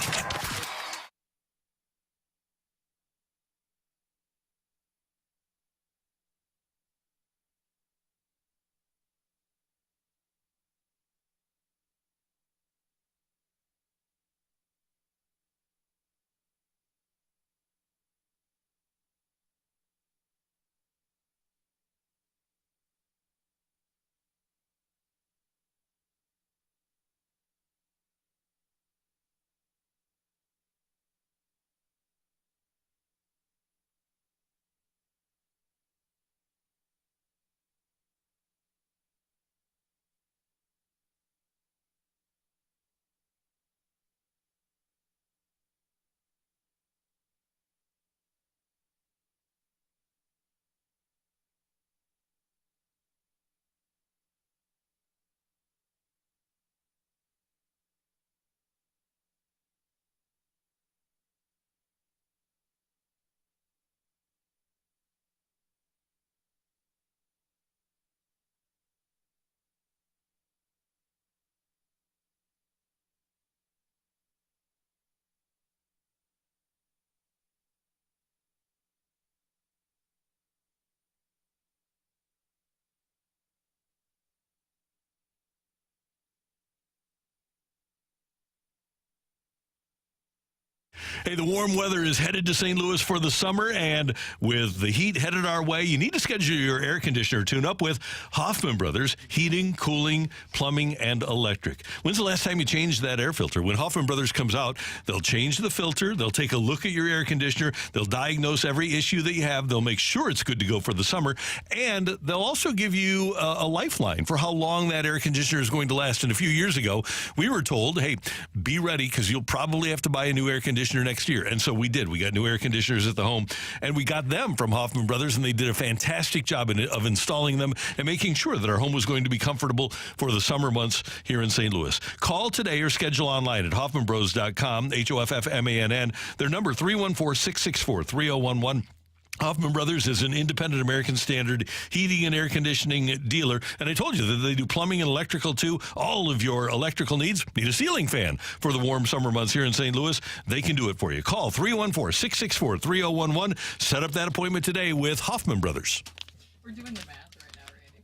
Hey, the warm weather is headed to St. Louis for the summer, and with the heat headed our way, you need to schedule your air conditioner tune-up with Hoffman Brothers Heating, Cooling, Plumbing, and Electric. When's the last time you changed that air filter? When Hoffman Brothers comes out, they'll change the filter, they'll take a look at your air conditioner, they'll diagnose every issue that you have, they'll make sure it's good to go for the summer, and they'll also give you a lifeline for how long that air conditioner is going to last. And a few years ago, we were told, hey, be ready because you'll probably have to buy a new air conditioner next year. And so we did. We got new air conditioners at the home, and we got them from Hoffman Brothers, and they did a fantastic job of installing them and making sure that our home was going to be comfortable for the summer months here in St. Louis. Call today or schedule online at hoffmanbros.com, HOFFMANN. Their number 314-664-3011. Hoffman Brothers is an independent American Standard heating and air conditioning dealer. And I told you that they do plumbing and electrical, too. All of your electrical needs. Need a ceiling fan for the warm summer months here in St. Louis? They can do it for you. Call 314-664-3011. Set up that appointment today with Hoffman Brothers. We're doing the math right now, Randy.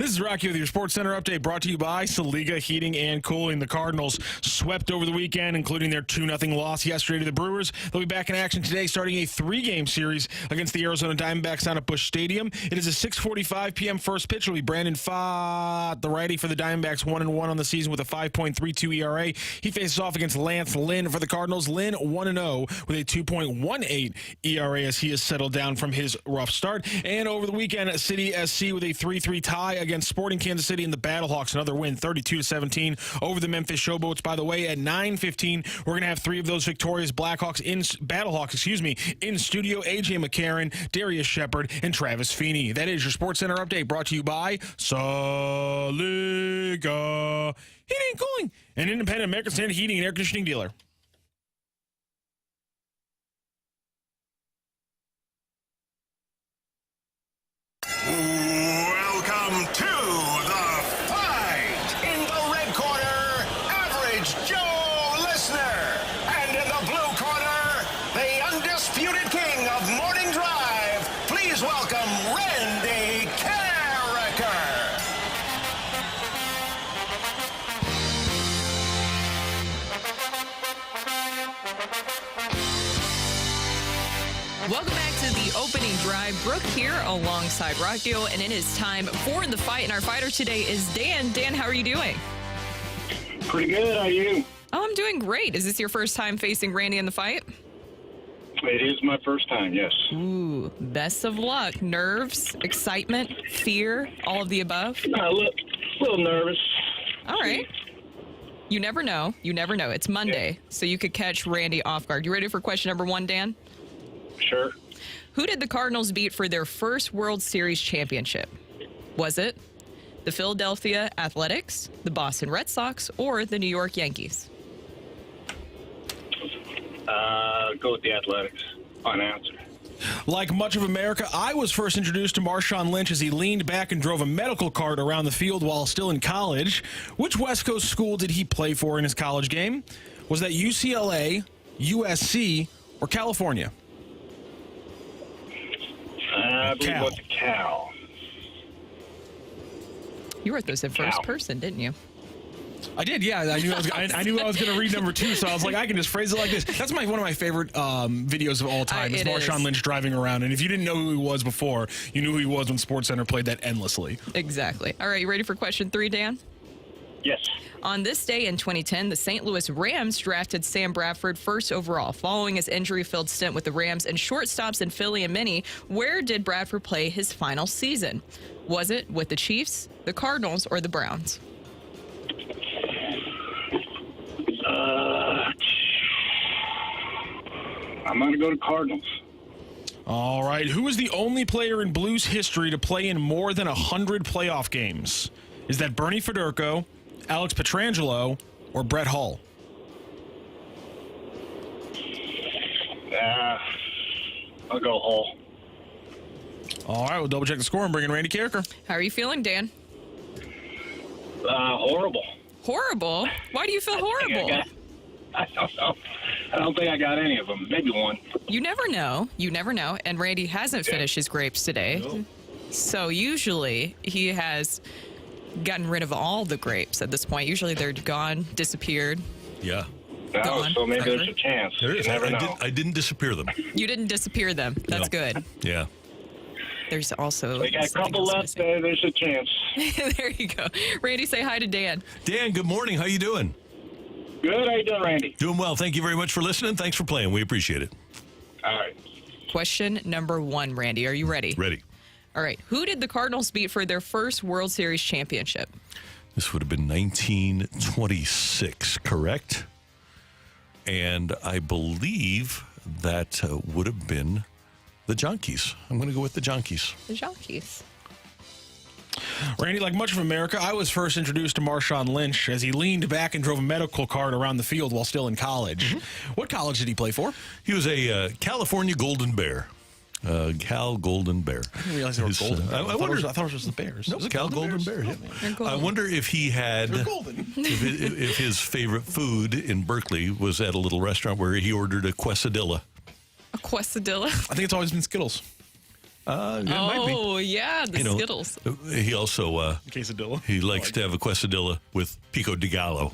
This is Rocky with your Sports Center update brought to you by Saliga Heating and Cooling. The Cardinals swept over the weekend, including their 2-0 loss yesterday to the Brewers. They'll be back in action today, starting a 3-game series against the Arizona Diamondbacks down at Busch Stadium. It is a 6:45 p.m. first pitch. It'll be Brandon Pfaadt, the righty for the Diamondbacks, 1-1 on the season with a 5.32 ERA. He faces off against Lance Lynn for the Cardinals. Lynn 1-0 with a 2.18 ERA as he has settled down from his rough start. And over the weekend, City SC with a 3-3 tie against Sporting Kansas City and the Battlehawks. Another win, 32-17 over the Memphis Showboats. By the way, at 9:15, we're going to have 3 of those victorious Battlehawks in studio. A.J. McCarron, Darrius Shepard, and Travis Feeney. That is your Sports Center update brought to you by Saliga Heating and Cooling, an independent American Standard heating and air conditioning dealer. Welcome to the fight. In the red corner, Average Joe Listener. And in the blue corner, the undisputed king of morning drive. Please welcome Randy Carricker. Welcome back to the opening drive. Brooke here alongside Rockio, and it is time for the fight. And our fighter today is Dan. Dan, how are you doing? Pretty good. How are you? Oh, I'm doing great. Is this your first time facing Randy in the fight? It is my first time, yes. Ooh, best of luck. Nerves, excitement, fear, all of the above? A little nervous. All right. You never know. You never know. It's Monday, so you could catch Randy off guard. You ready for question number 1, Dan? Sure. Who did the Cardinals beat for their first World Series championship? Was it the Philadelphia Athletics, the Boston Red Sox, or the New York Yankees? Go with the Athletics. Unanswered. Like much of America, I was first introduced to Marshawn Lynch as he leaned back and drove a medical cart around the field while still in college. Which West Coast school did he play for in his college game? Was that UCLA, USC, or California? I believe it was Cal. You wrote those in first person, didn't you? I did, yeah. I knew I was going to read number 2, so I was like, I can just phrase it like this. That's one of my favorite videos of all time. Is Marshawn Lynch driving around, and if you didn't know who he was before, you knew who he was when SportsCenter played that endlessly. Exactly. All right, you ready for question 3, Dan? Yes. On this day in 2010, the St. Louis Rams drafted Sam Bradford first overall. Following his injury-filled stint with the Rams and short stops in Philly and Minnie, where did Bradford play his final season? Was it with the Chiefs, the Cardinals, or the Browns? I'm going to go to Cardinals. All right. Who is the only player in Blues history to play in more than 100 playoff games? Is that Bernie Federko, Alex Pietrangelo, or Brett Hull? I'll go Hull. All right. We'll double-check the score and bring in Randy Carricker. How are you feeling, Dan? Horrible. Horrible? Why do you feel horrible? I don't know. I don't think I got any of them. Maybe one. You never know. You never know. And Randy hasn't finished his grapes today. No. So usually he has gotten rid of all the grapes at this point. Usually they're gone, disappeared. Yeah. Gone. So maybe there's a chance. There is. You never know. I didn't disappear them. You didn't disappear them. That's good. Yeah. There's also... We got a couple left there. There's a chance. There you go. Randy, say hi to Dan. Dan, good morning. How you doing? Good. How you doing, Randy? Doing well. Thank you very much for listening. Thanks for playing. We appreciate it. All right. Question number 1, Randy. Are you ready? Ready. All right. Who did the Cardinals beat for their first World Series championship? This would have been 1926, correct? And I believe that would have been the Junkies. I'm going to go with the Junkies. The Junkies. Randy, like much of America, I was first introduced to Marshawn Lynch as he leaned back and drove a medical cart around the field while still in college. Mm-hmm. What college did he play for? He was a California Golden Bear. Cal Golden Bear. I didn't realize they were golden. I thought it was just the Bears. No, Cal Golden Bear. Yeah. I wonder if he had, if his favorite food in Berkeley was at a little restaurant where he ordered a quesadilla. A quesadilla? I think it's always been Skittles. It might be. Oh, yeah, the Skittles. He also quesadilla. He likes to have a quesadilla with pico de gallo.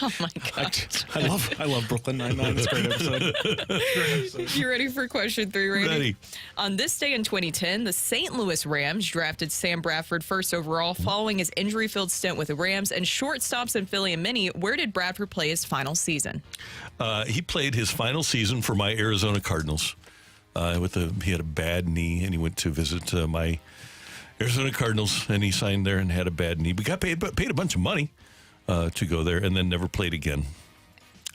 Oh, my God. I love Brooklyn Nine-Nine. It's a great episode. You ready for question 3, Randy? Ready. On this day in 2010, the St. Louis Rams drafted Sam Bradford first overall following his injury-filled stint with the Rams and shortstops in Philly and Minnie. Where did Bradford play his final season? He played his final season for my Arizona Cardinals. He had a bad knee, and he went to visit my Arizona Cardinals, and he signed there and had a bad knee. But got paid a bunch of money to go there, and then never played again.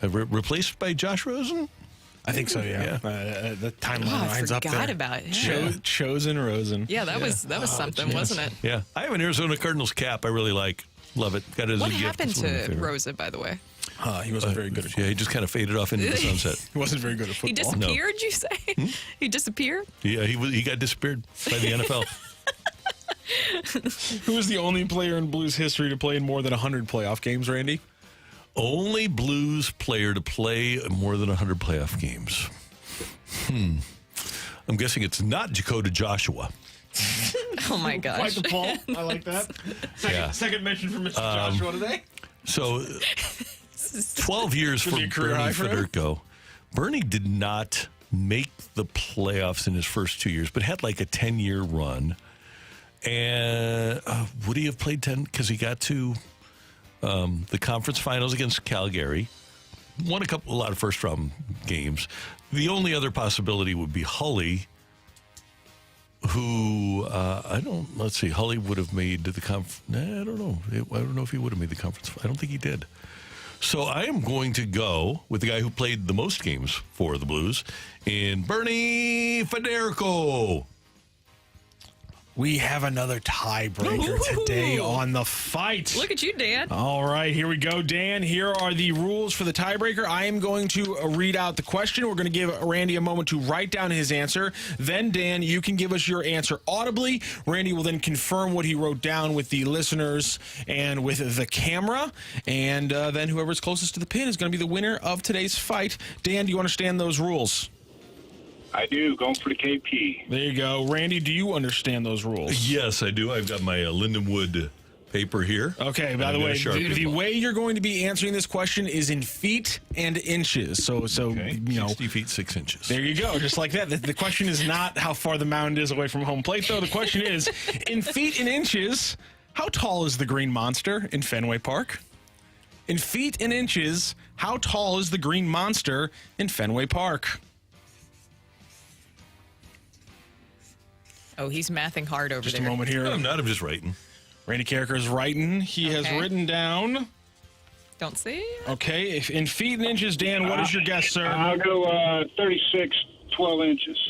Replaced by Josh Rosen? I think so, yeah. The timeline lines up there. I forgot about it. Yeah. Chosen Rosen. Yeah, that was something, wasn't it? Yeah. I have an Arizona Cardinals cap I really like. Love it. Got it as What a gift. happened It's one of my to favorite. Rosa, by the way? He wasn't very good at Yeah, he just kind of faded off into the sunset. He wasn't very good at football. He disappeared, you say? He disappeared? Yeah, he got disappeared by the NFL. Who was the only player in Blues history to play in more than 100 playoff games, Randy? Only Blues player to play more than 100 playoff games. I'm guessing it's not Dakota Joshua. Oh, my gosh. Quite the pull. I like that. Second mention for Mr. Joshua today. So, 12 years for be a career high Bernie for him. Federko. Bernie did not make the playoffs in his first 2 years, but had like a 10-year run. And would he have played 10? Because he got to the conference finals against Calgary. Won a lot of first-round games. The only other possibility would be Hully, who let's see, Hully would have made the conference. I don't know. I don't know if he would have made the conference. I don't think he did. So I am going to go with the guy who played the most games for the Blues, in Bernie Federko. We have another tiebreaker today on the fight. Look at you, Dan. All right, here we go, Dan. Here are the rules for the tiebreaker. I am going to read out the question. We're going to give Randy a moment to write down his answer. Then, Dan, you can give us your answer audibly. Randy will then confirm what he wrote down with the listeners and with the camera. And then whoever's closest to the pin is going to be the winner of today's fight. Dan, do you understand those rules? I do. Going for the KP. There you go. Randy, do you understand those rules? Yes, I do. I've got my Lindenwood paper here. Okay, by the way, the way you're going to be answering this question is in feet and inches. So Okay. 60 feet, 6 inches. There you go, just like that. The question is not how far the mound is away from home plate, though. The question is, in feet and inches, how tall is the Green Monster in Fenway Park? In feet and inches, how tall is the Green Monster in Fenway Park? Oh, he's mathing hard over Just there. a moment here. I'm not. I'm just writing. Randy Carricker is writing. He has written down. Don't see. Okay, if in feet and inches, Dan, what is your guess, sir? I'll go 36, 12 inches.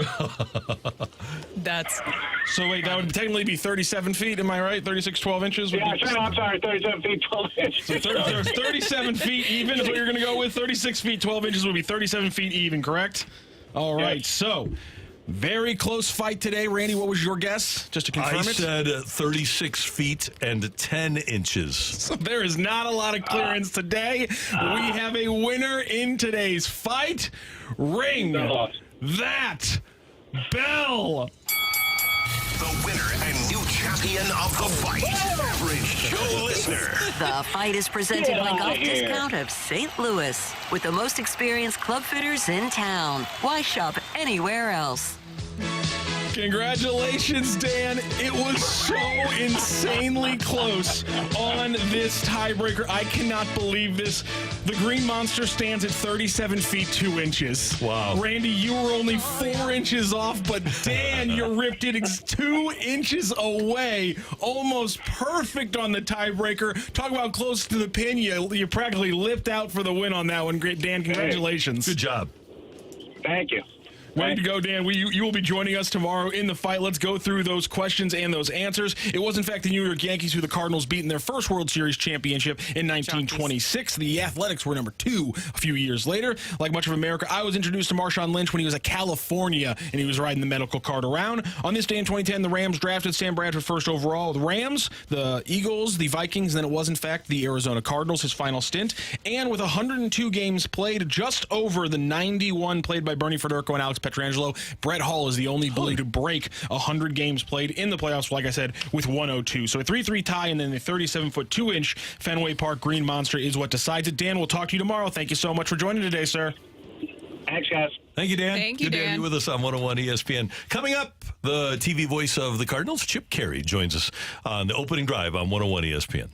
That's. So wait, that would technically be 37 feet, am I right? 36, 12 inches? Yeah, I'm sorry, 37 feet, 12 inches. So 37 feet even is what you're going to go with. 36 feet, 12 inches would be 37 feet even, correct? All right, Yes. so very close fight today. Randy, what was your guess? Just to confirm I it. said 36 feet and 10 inches. So there is not a lot of clearance today. We have a winner in today's fight. Ring that bell. The winner and new champion of the fight, Average Joe Listener. The fight is presented by Golf Discount of St. Louis, with the most experienced club fitters in town. Why shop anywhere else? Congratulations, Dan. It was so insanely close on this tiebreaker. I cannot believe this. The Green Monster stands at 37 feet, 2 inches. Wow. Randy, you were only 4 inches off, but Dan, you ripped it 2 inches away. Almost perfect on the tiebreaker. Talk about close to the pin. You practically lipped out for the win on that one. Great, Dan. Congratulations. Good job. Thank you. Way to go, Dan. You will be joining us tomorrow in the fight. Let's go through those questions and those answers. It was, in fact, the New York Yankees who the Cardinals beat in their first World Series championship in 1926. The Athletics were number 2 a few years later. Like much of America, I was introduced to Marshawn Lynch when he was at California, and he was riding the medical cart around. On this day in 2010, the Rams drafted Sam Bradford first overall. The Rams, the Eagles, the Vikings, and then it was, in fact, the Arizona Cardinals, his final stint. And with 102 games played, just over the 91 played by Bernie Federko and Alex Petrangelo. Brett Hull is the only bully to break 100 games played in the playoffs, like I said, with 102. So a 3-3 tie, and then the 37-foot 2-inch Fenway Park Green Monster is what decides it. Dan, we'll talk to you tomorrow. Thank you so much for joining today, sir. Thanks, guys. Thank you, Dan. Thank you, Good to have Dan. you with us on 101 ESPN. Coming up, the TV voice of the Cardinals, Chip Caray, joins us on the opening drive on 101 ESPN.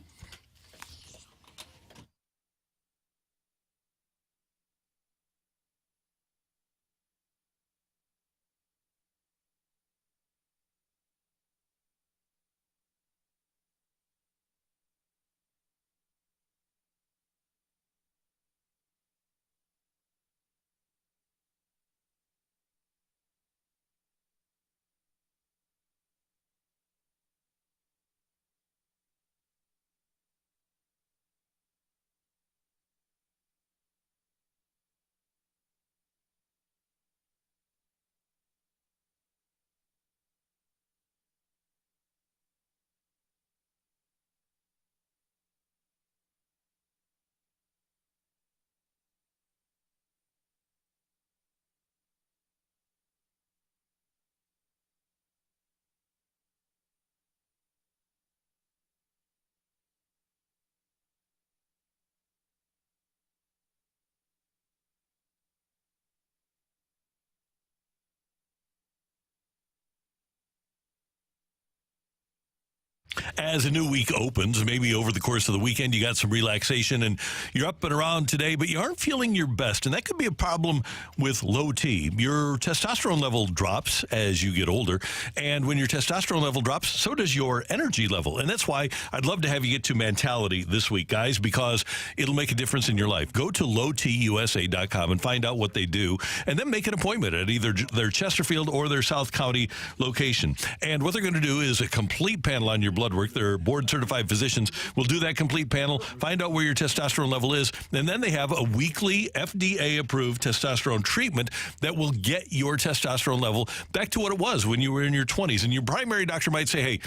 As a new week opens, maybe over the course of the weekend, you got some relaxation and you're up and around today, but you aren't feeling your best. And that could be a problem with low T. Your testosterone level drops as you get older. And when your testosterone level drops, so does your energy level. And that's why I'd love to have you get to Mentality this week, guys, because it'll make a difference in your life. Go to lowtusa.com and find out what they do, and then make an appointment at either their Chesterfield or their South County location. And what they're going to do is a complete panel on your blood work. Their board-certified physicians will do that complete panel, find out where your testosterone level is, and then they have a weekly FDA-approved testosterone treatment that will get your testosterone level back to what it was when you were in your 20s. And your primary doctor might say, hey,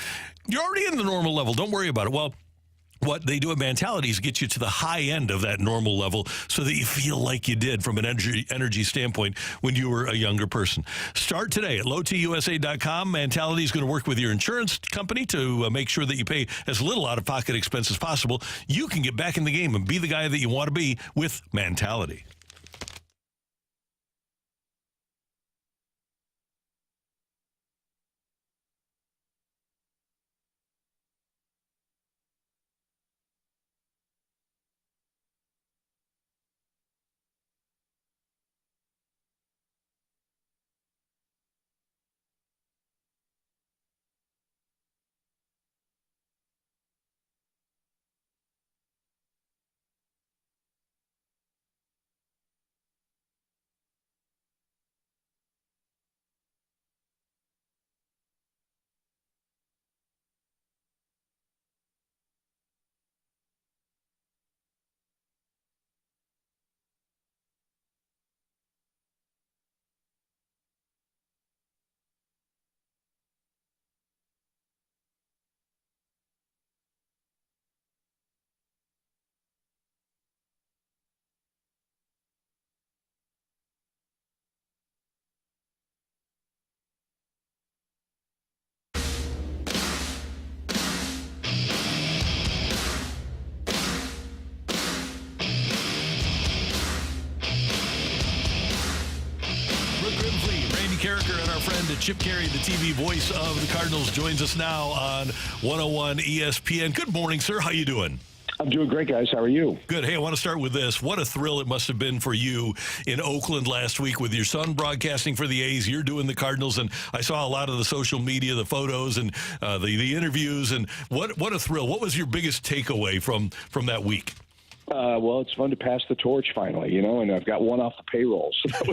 you're already in the normal level. Don't worry about it. Well, what they do at Mentality is get you to the high end of that normal level so that you feel like you did from an energy standpoint when you were a younger person. Start today at lowtusa.com. Mentality is going to work with your insurance company to make sure that you pay as little out-of-pocket expense as possible. You can get back in the game and be the guy that you want to be with Mentality. Kerber and our friend Chip Caray, the TV voice of the Cardinals, joins us now on 101 ESPN. Good morning, sir. How you doing? I'm doing great, guys. How are you? Good. Hey, I want to start with this. What a thrill it must have been for you in Oakland last week with your son broadcasting for the A's. You're doing the Cardinals, and I saw a lot of the social media, the photos, and the interviews. And what a thrill. What was your biggest takeaway from that week? Well, it's fun to pass the torch finally, and I've got one off the payroll, so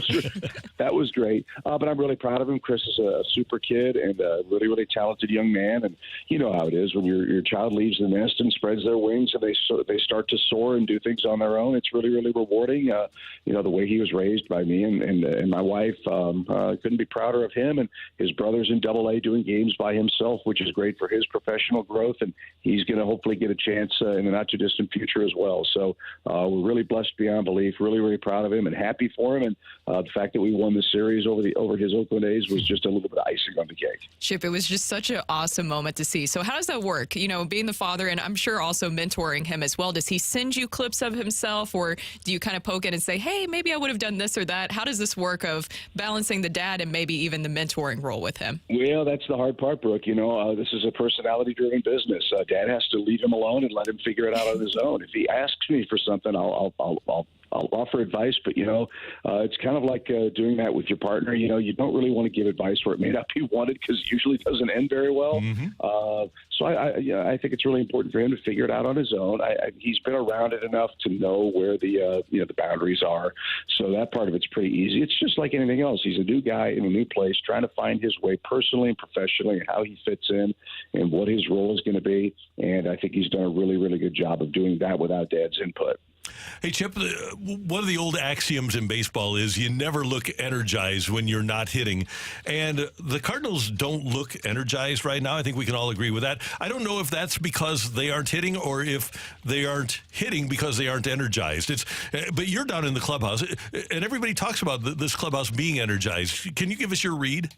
that was great. But I'm really proud of him. Chris is a super kid and a really, really talented young man. And you know how it is when your child leaves the nest and spreads their wings and they start to soar and do things on their own. It's really, really rewarding. The way he was raised by me and my wife, couldn't be prouder of him. And his brother's in AA doing games by himself, which is great for his professional growth. And he's going to hopefully get a chance in the not too distant future as well. So So we're really blessed beyond belief, really, really proud of him and happy for him. And the fact that we won the series over his Oakland A's was just a little bit of icing on the cake. Chip, it was just such an awesome moment to see. So how does that work? You know, being the father and I'm sure also mentoring him as well. Does he send you clips of himself, or do you kind of poke it and say, hey, maybe I would have done this or that? How does this work of balancing the dad and maybe even the mentoring role with him? Well, that's the hard part, Brooke. You know, this is a personality-driven business. Dad has to leave him alone and let him figure it out on his own. If he asks me for something, I'll offer advice, but, you know, it's kind of like doing that with your partner. You know, you don't really want to give advice where it may not be wanted because it usually doesn't end very well. So I think it's really important for him to figure it out on his own. He's been around it enough to know where the boundaries are. So that part of it's pretty easy. It's just like anything else. He's a new guy in a new place, trying to find his way personally and professionally and how he fits in and what his role is going to be. And I think he's done a really, really good job of doing that without Dad's input. Hey, Chip, one of the old axioms in baseball is you never look energized when you're not hitting. And the Cardinals don't look energized right now. I think we can all agree with that. I don't know if that's because they aren't hitting or if they aren't hitting because they aren't energized. But you're down in the clubhouse, and everybody talks about this clubhouse being energized. Can you give us your read?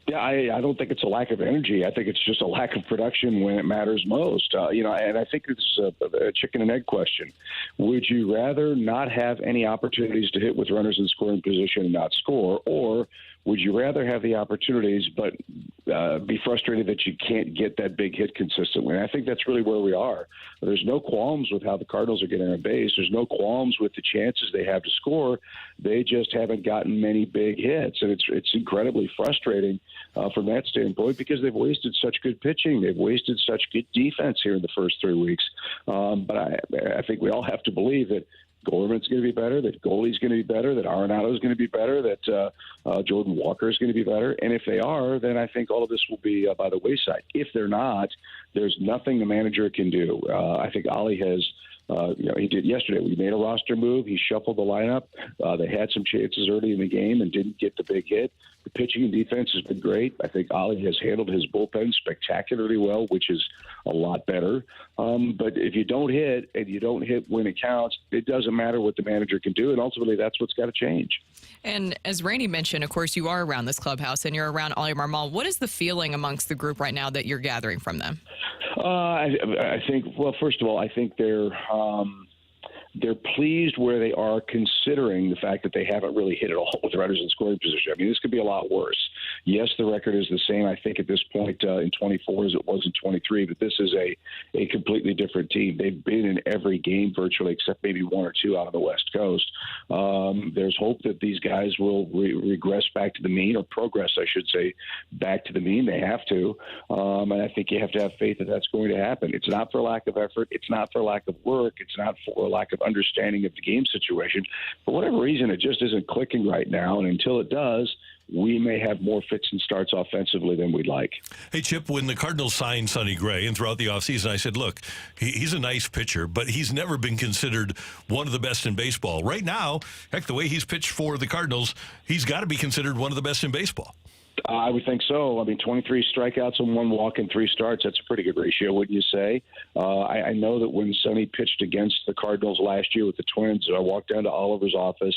Yeah, I don't think it's a lack of energy. I think it's just a lack of production when it matters most. And I think it's a chicken and egg question. Would you rather not have any opportunities to hit with runners in scoring position and not score, or would you rather have the opportunities but be frustrated that you can't get that big hit consistently? And I think that's really where we are. There's no qualms with how the Cardinals are getting on base. There's no qualms with the chances they have to score. They just haven't gotten many big hits, and it's incredibly frustrating from that standpoint because they've wasted such good pitching. They've wasted such good defense here in the first 3 weeks. But I think we all have to believe that Gorman's going to be better, that goalie's going to be better, that Arenado's going to be better, that Jordan Walker is going to be better. And if they are, then I think all of this will be by the wayside. If they're not, there's nothing the manager can do. I think Oli has he did yesterday. We made a roster move. He shuffled the lineup. They had some chances early in the game and didn't get the big hit. The pitching and defense has been great. I think Oli has handled his bullpen spectacularly well, which is a lot better. But if you don't hit and you don't hit when it counts, it doesn't matter what the manager can do. And ultimately, that's what's got to change. And as Randy mentioned, of course, you are around this clubhouse and you're around Oli Marmol. What is the feeling amongst the group right now that you're gathering from them? I think, well, first of all, I think they're pleased where they are, considering the fact that they haven't really hit it all with runners in scoring position. I mean, this could be a lot worse. Yes, the record is the same, I think, at this point in 24 as it was in 23, but this is a completely different team. They've been in every game virtually except maybe one or two out of the West Coast. There's hope that these guys will regress back to the mean, or progress, I should say, back to the mean. They have to. And I think you have to have faith that that's going to happen. It's not for lack of effort. It's not for lack of work. It's not for lack of understanding of the game situation. For whatever reason, it just isn't clicking right now. And until it does, we may have more fits and starts offensively than we'd like. Hey, Chip, when the Cardinals signed Sonny Gray and throughout the offseason, I said, look, he's a nice pitcher, but he's never been considered one of the best in baseball. Right now, heck, the way he's pitched for the Cardinals, he's got to be considered one of the best in baseball. I would think so. I mean, 23 strikeouts and 1 walk in 3 starts, that's a pretty good ratio, wouldn't you say? I know that when Sonny pitched against the Cardinals last year with the Twins, I walked down to Oliver's office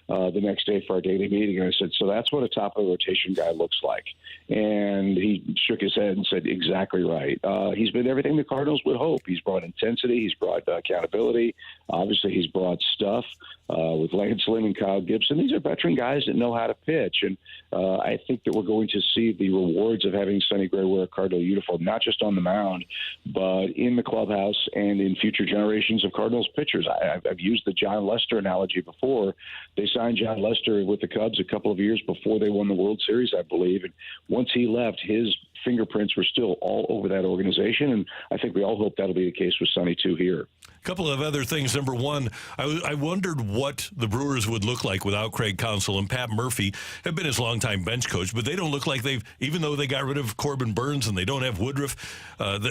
the next day for our daily meeting, and I said, so that's what a top-of-the-rotation guy looks like. And he shook his head and said, exactly right. He's been everything the Cardinals would hope. He's brought intensity. He's brought accountability. Obviously, he's brought stuff with Lance Lynn and Kyle Gibson. These are veteran guys that know how to pitch, and I think that we're going to see the rewards of having Sonny Gray wear a Cardinal uniform, not just on the mound, but in the clubhouse and in future generations of Cardinals pitchers. I've used the John Lester analogy before. They signed John Lester with the Cubs a couple of years before they won the World Series, I believe. And once he left, his fingerprints were still all over that organization, and I think we all hope that'll be the case with Sonny too here. A couple of other things. Number one, I wondered what the Brewers would look like without Craig Counsell, and Pat Murphy have been his longtime bench coach, but they don't look like even though they got rid of Corbin Burns and they don't have Woodruff,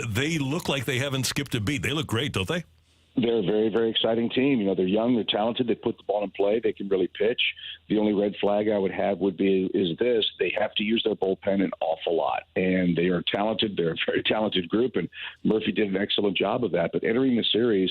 they look like they haven't skipped a beat. They look great, don't they? They're a very, very exciting team. You know, they're young, they're talented, they put the ball in play, they can really pitch. The only red flag I would have is this: they have to use their bullpen an awful lot. And they are talented, they're a very talented group, and Murphy did an excellent job of that. But entering the series,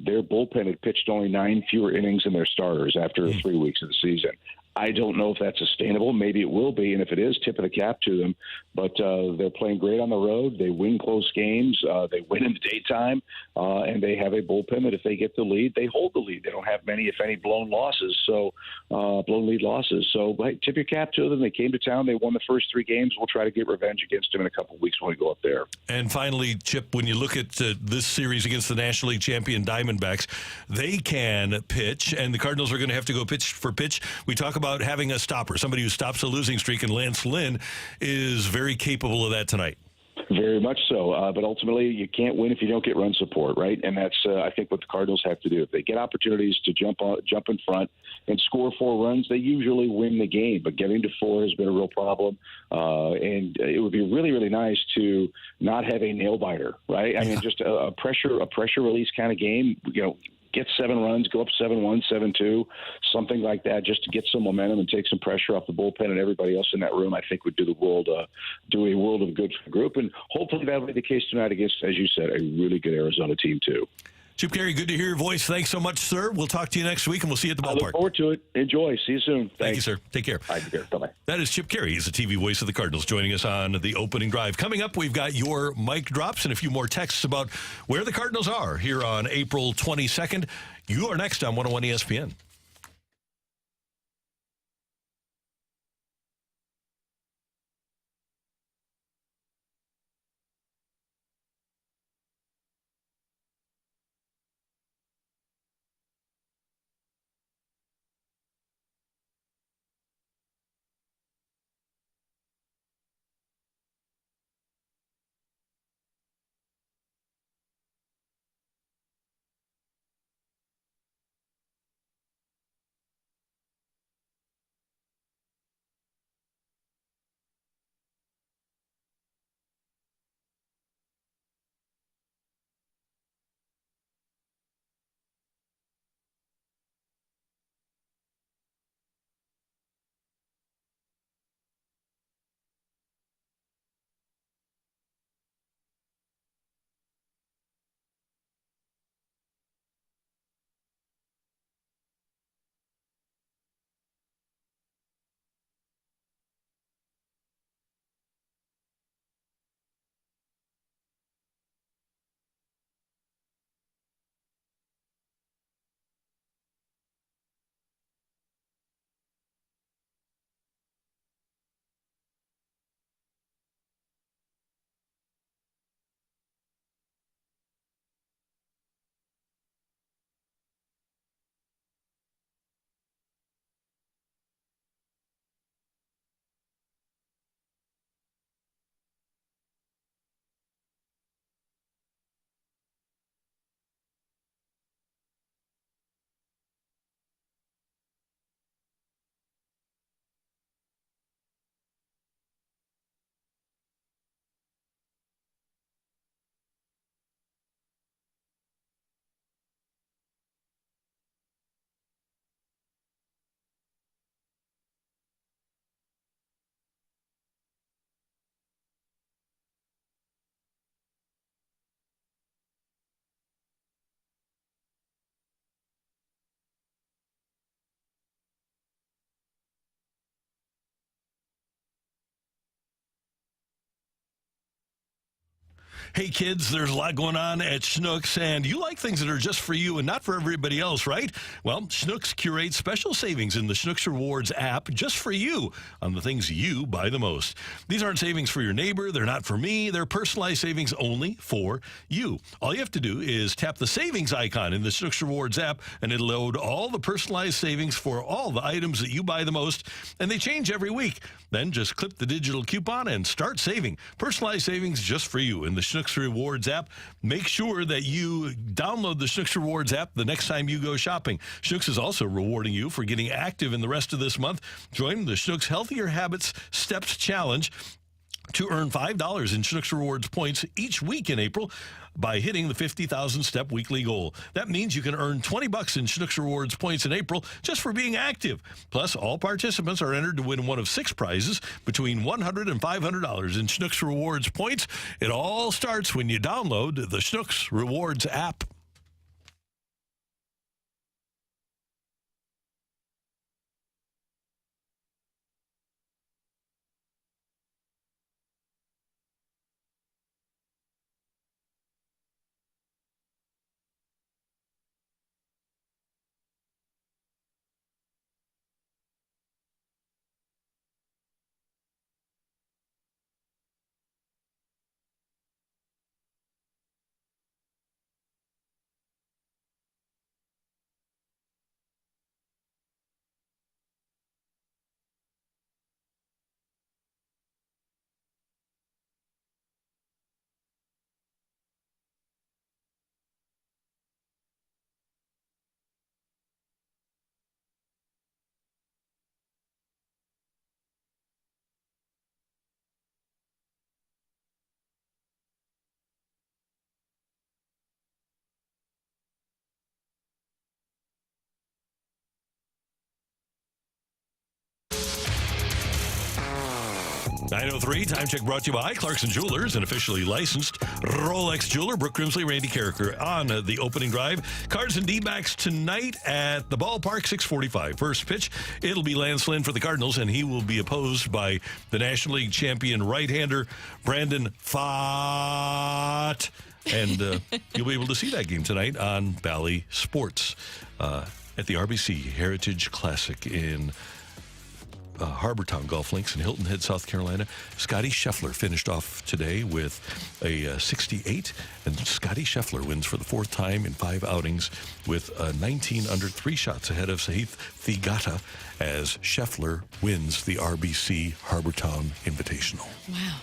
their bullpen had pitched only 9 fewer innings than their starters after 3 weeks of the season. I don't know if that's sustainable. Maybe it will be, and if it is, tip of the cap to them. But they're playing great on the road. They win close games. They win in the daytime, and they have a bullpen that if they get the lead, they hold the lead. They don't have many, if any, blown lead losses. So hey, tip your cap to them. They came to town. They won the first 3 games. We'll try to get revenge against them in a couple of weeks when we go up there. And finally, Chip, when you look at this series against the National League champion Diamondbacks, they can pitch, and the Cardinals are going to have to go pitch for pitch. We talk about having a stopper, somebody who stops a losing streak, and Lance Lynn is very capable of that tonight. Very much so. But ultimately, you can't win if you don't get run support, right? And that's, I think, what the Cardinals have to do. If they get opportunities to jump in front and score 4 runs, they usually win the game. But getting to 4 has been a real problem. And it would be really, really nice to not have a nail biter, right? I mean, just a pressure release kind of game, get 7 runs, go up 7-1, 7-2, something like that, just to get some momentum and take some pressure off the bullpen and everybody else in that room. I think would do a world of good for the group, and hopefully that'll be the case tonight against, as you said, a really good Arizona team too. Chip Caray, good to hear your voice. Thanks so much, sir. We'll talk to you next week, and we'll see you at the ballpark. I look forward to it. Enjoy. See you soon. Thank you, sir. Take care. Bye-bye. That is Chip Caray. He's the TV voice of the Cardinals, joining us on the opening drive. Coming up, we've got your mic drops and a few more texts about where the Cardinals are here on April 22nd. You are next on 101 ESPN. Hey, kids, there's a lot going on at Schnucks, and you like things that are just for you and not for everybody else, right? Well, Schnucks curates special savings in the Schnucks Rewards app just for you on the things you buy the most. These aren't savings for your neighbor. They're not for me. They're personalized savings only for you. All you have to do is tap the savings icon in the Schnucks Rewards app, and it'll load all the personalized savings for all the items that you buy the most, and they change every week. Then just clip the digital coupon and start saving. Personalized savings just for you in the Schnucks Rewards app. Make sure that you download the Schnucks Rewards app the next time you go shopping. Schnucks is also rewarding you for getting active in the rest of this month. Join the Schnucks Healthier Habits Steps Challenge to earn $5 in Schnucks Rewards points each week in April by hitting the 50,000 step weekly goal. That means you can earn $20 in Schnucks Rewards points in April just for being active. Plus, all participants are entered to win one of 6 prizes between $100 and $500 in Schnucks Rewards points. It all starts when you download the Schnucks Rewards app. 9:03, time check brought to you by Clarkson Jewelers, an officially licensed Rolex jeweler. Brooke Grimsley, Randy Carricker on the opening drive. Cards and D-backs tonight at the ballpark, 6:45. First pitch, it'll be Lance Lynn for the Cardinals, and he will be opposed by the National League champion right-hander Brandon Pfaadt. And you'll be able to see that game tonight on Bally Sports at the RBC Heritage Classic in Harbor Town Golf Links in Hilton Head, South Carolina. Scotty Scheffler finished off today with a 68, and Scotty Scheffler wins for the fourth time in 5 outings with a 19 under, 3 shots ahead of Sahith Theegata as Scheffler wins the RBC Harbor Town Invitational. Wow.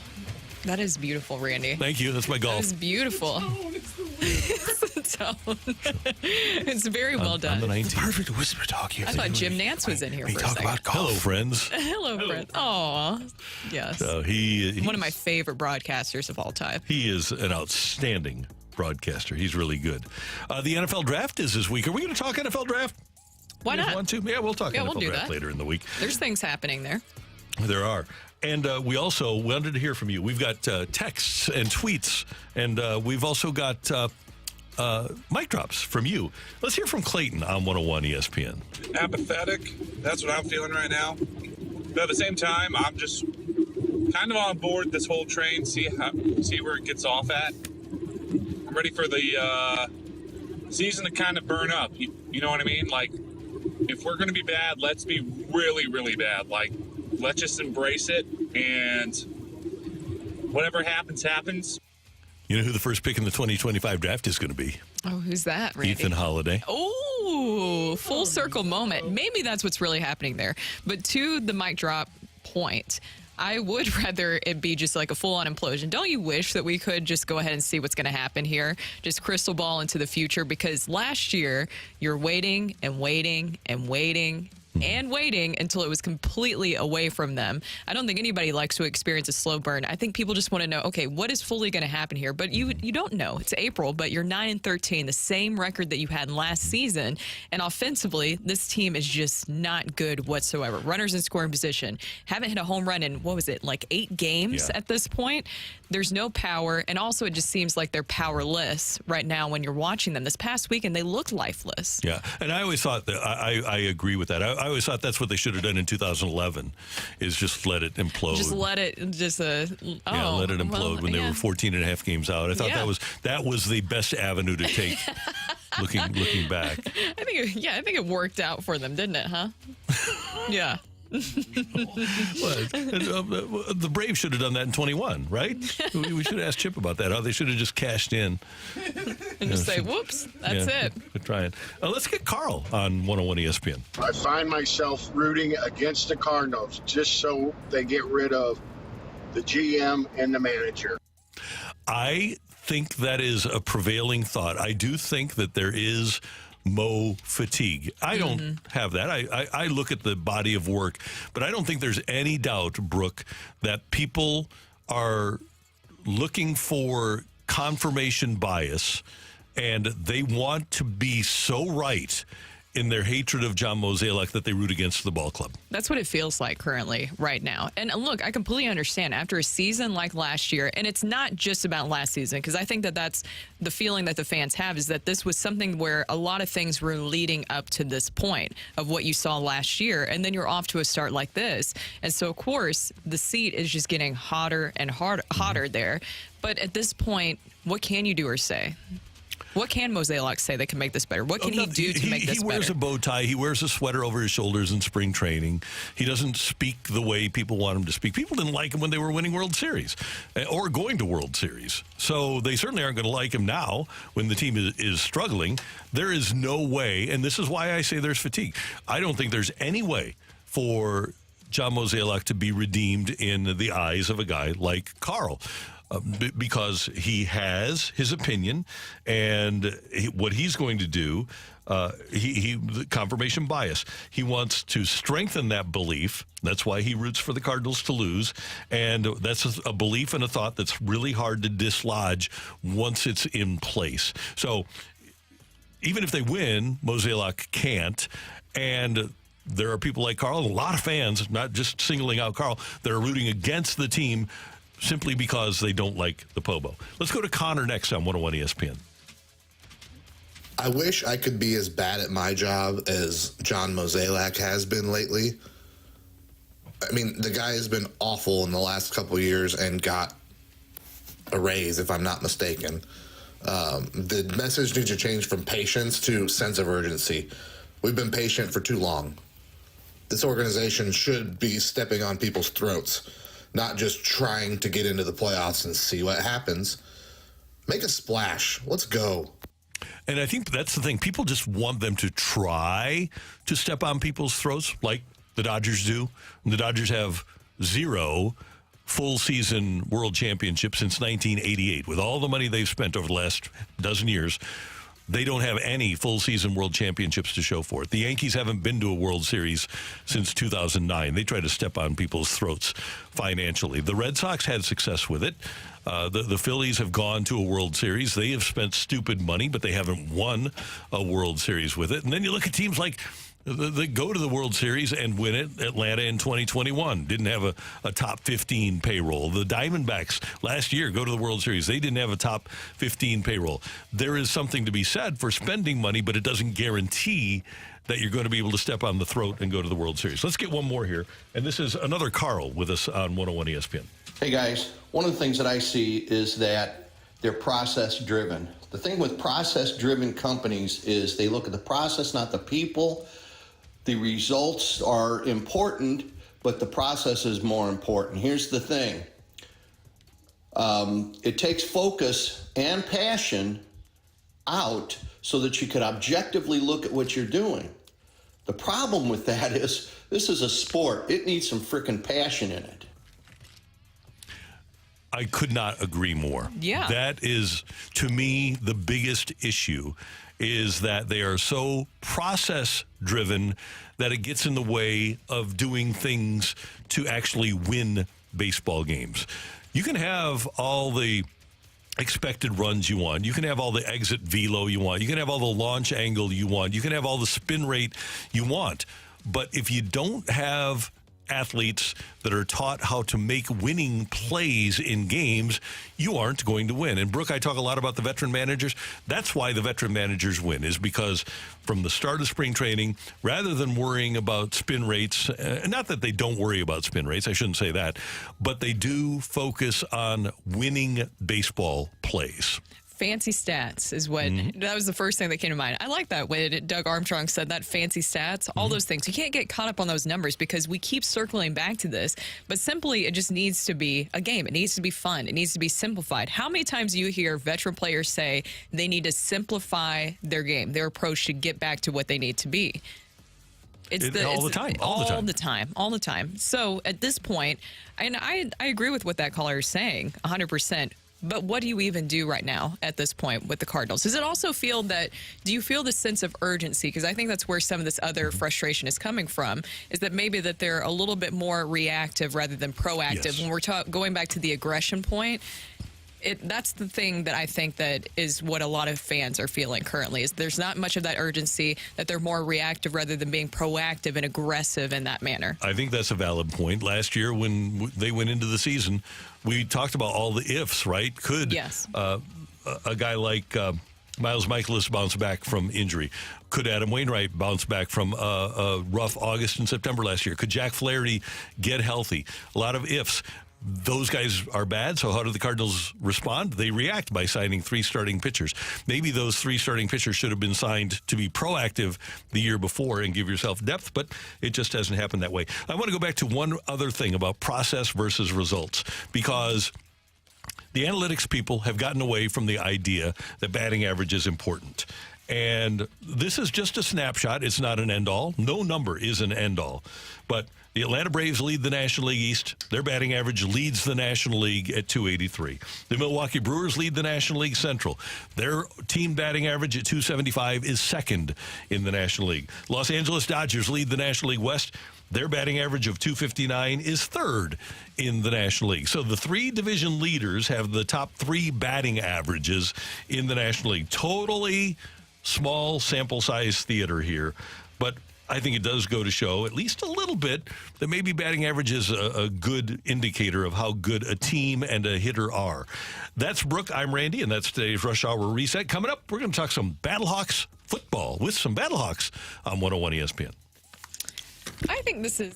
That is beautiful, Randy. Thank you. That's my golf. That is beautiful. It's the tone. It's very well done. On the 19th. Perfect whisper talk. I thought Jim Nance was in here for a second. About golf. Hello, friends. Hello, friends. Aw, yes. So one of my favorite broadcasters of all time. He is an outstanding broadcaster. He's really good. The NFL draft is this week. Are we going to talk NFL draft? Why not? Want to? Yeah, we'll talk NFL we'll do draft that later in the week. There's things happening there. There are. And we also wanted to hear from you. We've got texts and tweets, and we've also got mic drops from you. Let's hear from Clayton on 101 ESPN. Apathetic. That's what I'm feeling right now. But at the same time, I'm just kind of on board this whole train, see where it gets off at. I'm ready for the season to kind of burn up. You know what I mean? Like, if we're going to be bad, let's be really, really bad. Like, let's just embrace it, and whatever happens, happens. You know who the first pick in the 2025 draft is going to be? Oh, who's that, Randy? Ethan Holiday. Oh, full circle moment. Maybe that's what's really happening there. But to the mic drop point, I would rather it be just like a full-on implosion. Don't you wish that we could just go ahead and see what's going to happen here? Just crystal ball into the future, because last year you're waiting and waiting and waiting and waiting until it was completely away from them. I don't think anybody likes to experience a slow burn. I think people just want to know, okay, what is fully going to happen here? But you don't know. It's April, but you're 9-13, the same record that you had last season. And offensively, this team is just not good whatsoever. Runners in scoring position. Haven't hit a home run in, what was it, like 8 games at this point? There's no power. And also, it just seems like they're powerless right now when you're watching them. This past weekend, they looked lifeless. Yeah, and I always thought that, I agree with that. I always thought that's what they should have done in 2011, is just let it implode. Just let it, let it implode when they were 14 and a half games out. I thought that was the best avenue to take. looking back, I think it worked out for them, didn't it? Huh? Yeah. The Braves should have done that in 21, right? We should have asked Chip about that. How they should have just cashed in and just say, "Whoops, that's it." We're trying. Let's get Carl on 101 ESPN. I find myself rooting against the Cardinals just so they get rid of the GM and the manager. I think that is a prevailing thought. I do think that there is Mo fatigue. I don't have that. I look at the body of work, but I don't think there's any doubt, Brooke, that people are looking for confirmation bias, and they want to be so right in their hatred of John Mozeliak that they root against the ball club. That's what it feels like currently right now. And look, I completely understand after a season like last year, and it's not just about last season, because I think that that's the feeling that the fans have, is that this was something where a lot of things were leading up to this point of what you saw last year, and then you're off to a start like this. And so, of course, the seat is just getting hotter and hotter there. But at this point, what can you do or say? What can Mozeliak say that can make this better? What can he do to make this better? He wears a bow tie. He wears a sweater over his shoulders in spring training. He doesn't speak the way people want him to speak. People didn't like him when they were winning World Series or going to World Series. So they certainly aren't going to like him now when the team is struggling. There is no way, and this is why I say there's fatigue. I don't think there's any way for John Mozeliak to be redeemed in the eyes of a guy like Carl. Because he has his opinion, and what he's going to do, the confirmation bias. He wants to strengthen that belief. That's why he roots for the Cardinals to lose, and that's a belief and a thought that's really hard to dislodge once it's in place. So even if they win, Mozeliak can't, and there are people like Carl, a lot of fans, not just singling out Carl, that are rooting against the team simply because they don't like the Pobo. Let's go to Connor next on 101 ESPN. I wish I could be as bad at my job as John Mozeliak has been lately. I mean, the guy has been awful in the last couple of years and got a raise, if I'm not mistaken. The message needs to change from patience to sense of urgency. We've been patient for too long. This organization should be stepping on people's throats, not just trying to get into the playoffs and see what happens. Make a splash. Let's go. And I think that's the thing. People just want them to try to step on people's throats like the Dodgers do. And the Dodgers have 0 full season world championships since 1988. With all the money they've spent over the last dozen years, they don't have any full season world championships to show for it. The Yankees haven't been to a World Series since 2009. They try to step on people's throats financially. The Red Sox had success with it. The Phillies have gone to a World Series. They have spent stupid money, but they haven't won a World Series with it. And then you look at teams like they go to the World Series and win it. Atlanta in 2021 didn't have a top 15 payroll. The Diamondbacks last year go to the World Series. They didn't have a top 15 payroll. There is something to be said for spending money, but it doesn't guarantee that you're going to be able to step on the throat and go to the World Series. Let's get one more here. And this is another Carl with us on 101 ESPN. Hey, guys. One of the things that I see is that they're process-driven. The thing with process-driven companies is they look at the process, not the people. The results are important, but the process is more important. Here's the thing. It takes focus and passion out so that you can objectively look at what you're doing. The problem with that is this is a sport. It needs some freaking passion in it. I could not agree more. Yeah. That is, to me, the biggest issue is that they are so process-driven that it gets in the way of doing things to actually win baseball games. You can have all the expected runs you want. You can have all the exit velo you want. You can have all the launch angle you want. You can have all the spin rate you want. But if you don't have athletes that are taught how to make winning plays in games, you aren't going to win. And Brooke, I talk a lot about the veteran managers. That's why the veteran managers win, is because from the start of spring training, rather than worrying about spin rates, not that they don't worry about spin rates, I shouldn't say that, but they do focus on winning baseball plays. Fancy stats is what, that was the first thing that came to mind. I like that when Doug Armstrong said that, fancy stats, all those things. You can't get caught up on those numbers because we keep circling back to this, but simply it just needs to be a game. It needs to be fun. It needs to be simplified. How many times do you hear veteran players say they need to simplify their game, their approach to get back to what they need to be? All the time. So at this point, and I agree with what that caller is saying, 100%. But what do you even do right now at this point with the Cardinals? Does it also feel that, do you feel the sense of urgency? Because I think that's where some of this other frustration is coming from, is that maybe that they're a little bit more reactive rather than proactive. Yes. When we're going back to the aggression point, that's the thing that I think that is what a lot of fans are feeling currently, is there's not much of that urgency, that they're more reactive rather than being proactive and aggressive in that manner. I think that's a valid point. Last year when they went into the season, we talked about all the ifs, right? Could a guy like Miles Michaelis bounce back from injury? Could Adam Wainwright bounce back from a rough August and September last year? Could Jack Flaherty get healthy? A lot of ifs. Those guys are bad, so how do the Cardinals respond? They react by signing 3 starting pitchers. Maybe those 3 starting pitchers should have been signed to be proactive the year before and give yourself depth, but it just hasn't happened that way. I want to go back to one other thing about process versus results, because the analytics people have gotten away from the idea that batting average is important. And this is just a snapshot. It's not an end-all. No number is an end-all. But the Atlanta Braves lead the National League East. Their batting average leads the National League at 283. The Milwaukee Brewers lead the National League Central. Their team batting average at 275 is second in the National League. Los Angeles Dodgers lead the National League West. Their batting average of 259 is third in the National League. So the 3 division leaders have the top 3 batting averages in the National League. Totally small sample size theater here, but I think it does go to show, at least a little bit, that maybe batting average is a good indicator of how good a team and a hitter are. That's Brooke. I'm Randy, and that's today's Rush Hour Reset. Coming up, we're going to talk some Battlehawks football with some Battlehawks on 101 ESPN. I think this is...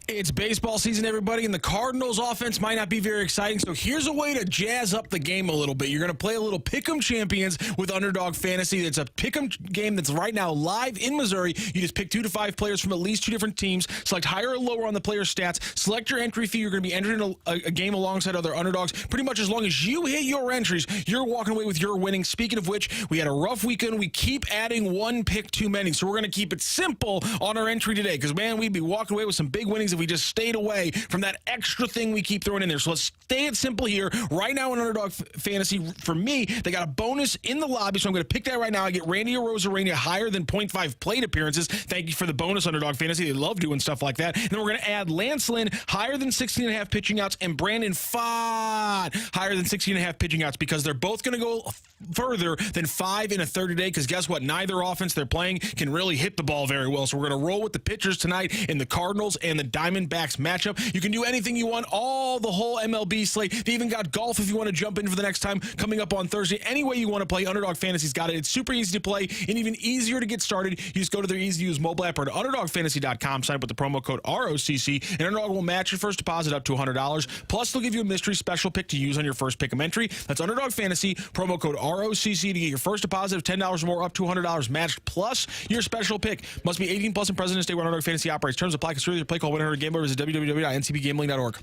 It's baseball season, everybody, and the Cardinals offense might not be very exciting, so here's a way to jazz up the game a little bit. You're going to play a little Pick'em Champions with Underdog Fantasy. It's a Pick'em game that's right now live in Missouri. You just pick 2 to 5 players from at least 2 different teams, select higher or lower on the player stats, select your entry fee. You're going to be entering a game alongside other underdogs. Pretty much as long as you hit your entries, you're walking away with your winnings. Speaking of which, we had a rough weekend. We keep adding one pick too many, so we're going to keep it simple on our entry today because, man, we'd be walking away with some big winnings if we just stayed away from that extra thing we keep throwing in there. So let's stay it simple here. Right now in Underdog Fantasy, for me, they got a bonus in the lobby, so I'm going to pick that right now. I get Randy Arozarena higher than 0.5 plate appearances. Thank you for the bonus, Underdog Fantasy. They love doing stuff like that. And then we're going to add Lance Lynn higher than 16.5 pitching outs and Brandon Pfaadt higher than 16.5 pitching outs because they're both going to go further than 5 in a third today because guess what? Neither offense they're playing can really hit the ball very well. So we're going to roll with the pitchers tonight in the Cardinals and the Diamondbacks matchup. You can do anything you want, the whole MLB slate. They even got golf if you want to jump in for the next time coming up on Thursday. Any way you want to play, Underdog Fantasy's got it. It's super easy to play and even easier to get started. You just go to their easy-to-use mobile app or to UnderdogFantasy.com, sign up with the promo code ROCC, and Underdog will match your first deposit up to $100. Plus, they'll give you a mystery special pick to use on your first pick'em entry. That's Underdog Fantasy, promo code ROCC to get your first deposit of $10 or more up to $100 matched, plus your special pick. Must be 18 plus in President's Day where Underdog Fantasy operates. Terms apply. Consider your play call 100-GAMBLER. Visit www.ncbgambling.org.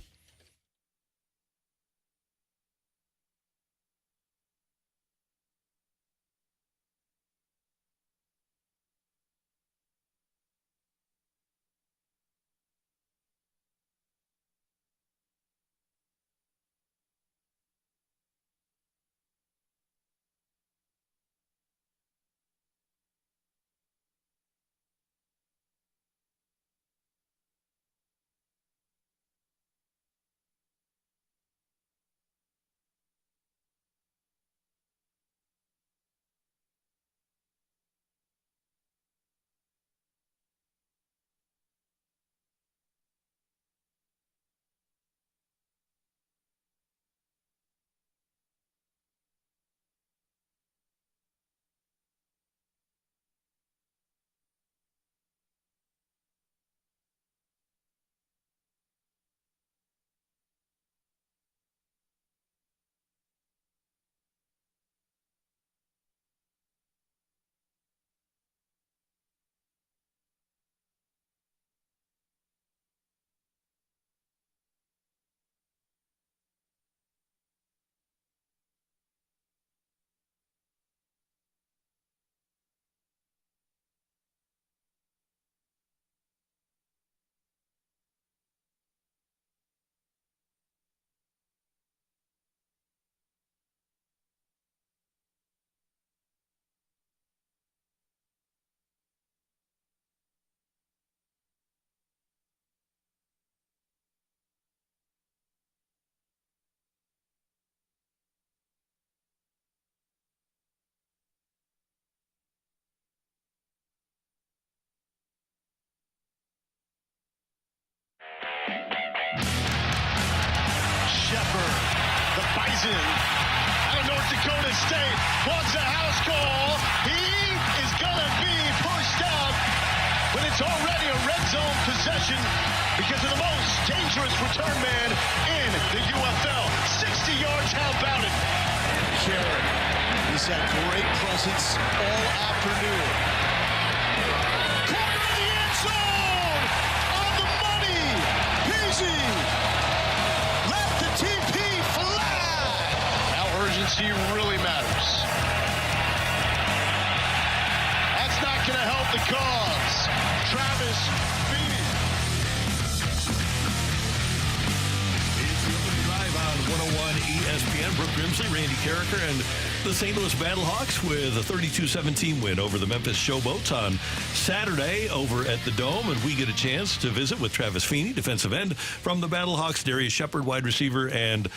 Kerber, the Bison out of North Dakota State, wants a house call. He is going to be pushed out, but it's already a red zone possession because of the most dangerous return man in the UFL. 60 yards, how about it? Caray, he's had great presence all afternoon. Corner of the end zone, on the money, Peasy. Let the TP fly. Now urgency really matters. That's not going to help the cause. Travis Feeney. It's the opening drive on 101 ESPN. Brooke Grimsley, Randy Carricker, and the St. Louis Battlehawks with a 32-17 win over the Memphis Showboats on Saturday over at the Dome. And we get a chance to visit with Travis Feeney, defensive end from the Battlehawks, Darrius Shepherd, wide receiver, and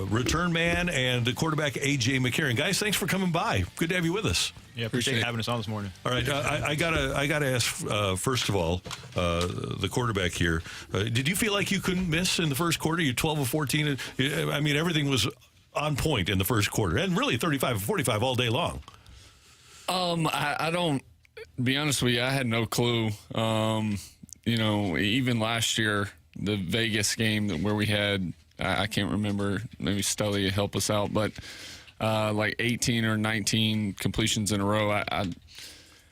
return man, and quarterback A.J. McCarron. Guys, thanks for coming by. Good to have you with us. Yeah, appreciate having us on this morning. All right, I gotta ask first of all, the quarterback here. Did you feel like you couldn't miss in the first quarter? You're 12 of 14. I mean, everything was on point in the first quarter, and really 35 of 45 all day long. I don't. Be honest with you, I had no clue. You know, even last year, the Vegas game where we had, I can't remember. Maybe Stully help us out, but. Like 18 or 19 completions in a row.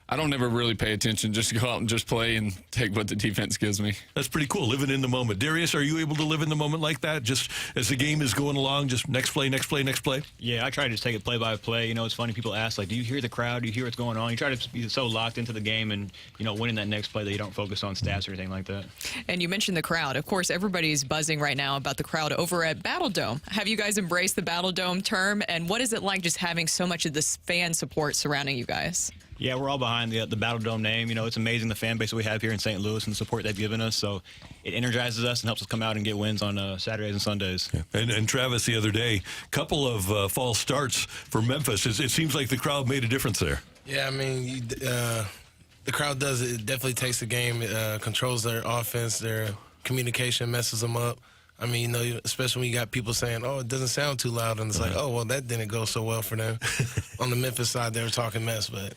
I don't ever really pay attention. Just go out and just play and take what the defense gives me. That's pretty cool, living in the moment. Darrius, are you able to live in the moment like that? Just as the game is going along, just next play, next play, next play? Yeah, I try to just take it play by play. You know, it's funny. People ask, like, do you hear the crowd? Do you hear what's going on? You try to be so locked into the game and, you know, winning that next play that you don't focus on stats or anything like that. And you mentioned the crowd. Of course, everybody's buzzing right now about the crowd over at BattleDome. Have you guys embraced the BattleDome term? And what is it like just having so much of this fan support surrounding you guys? Yeah, we're all behind the BattleDome name. You know, it's amazing the fan base that we have here in St. Louis and the support they've given us. So it energizes us and helps us come out and get wins on Saturdays and Sundays. Yeah. And Travis, the other day, couple of false starts for Memphis. It seems like the crowd made a difference there. Yeah, I mean, the crowd does it. It definitely takes the game. It controls their offense. Their communication messes them up. I mean, you know, especially when you got people saying, oh, it doesn't sound too loud. And it's like, oh, well, that didn't go so well for them. On the Memphis side, they were talking mess, but...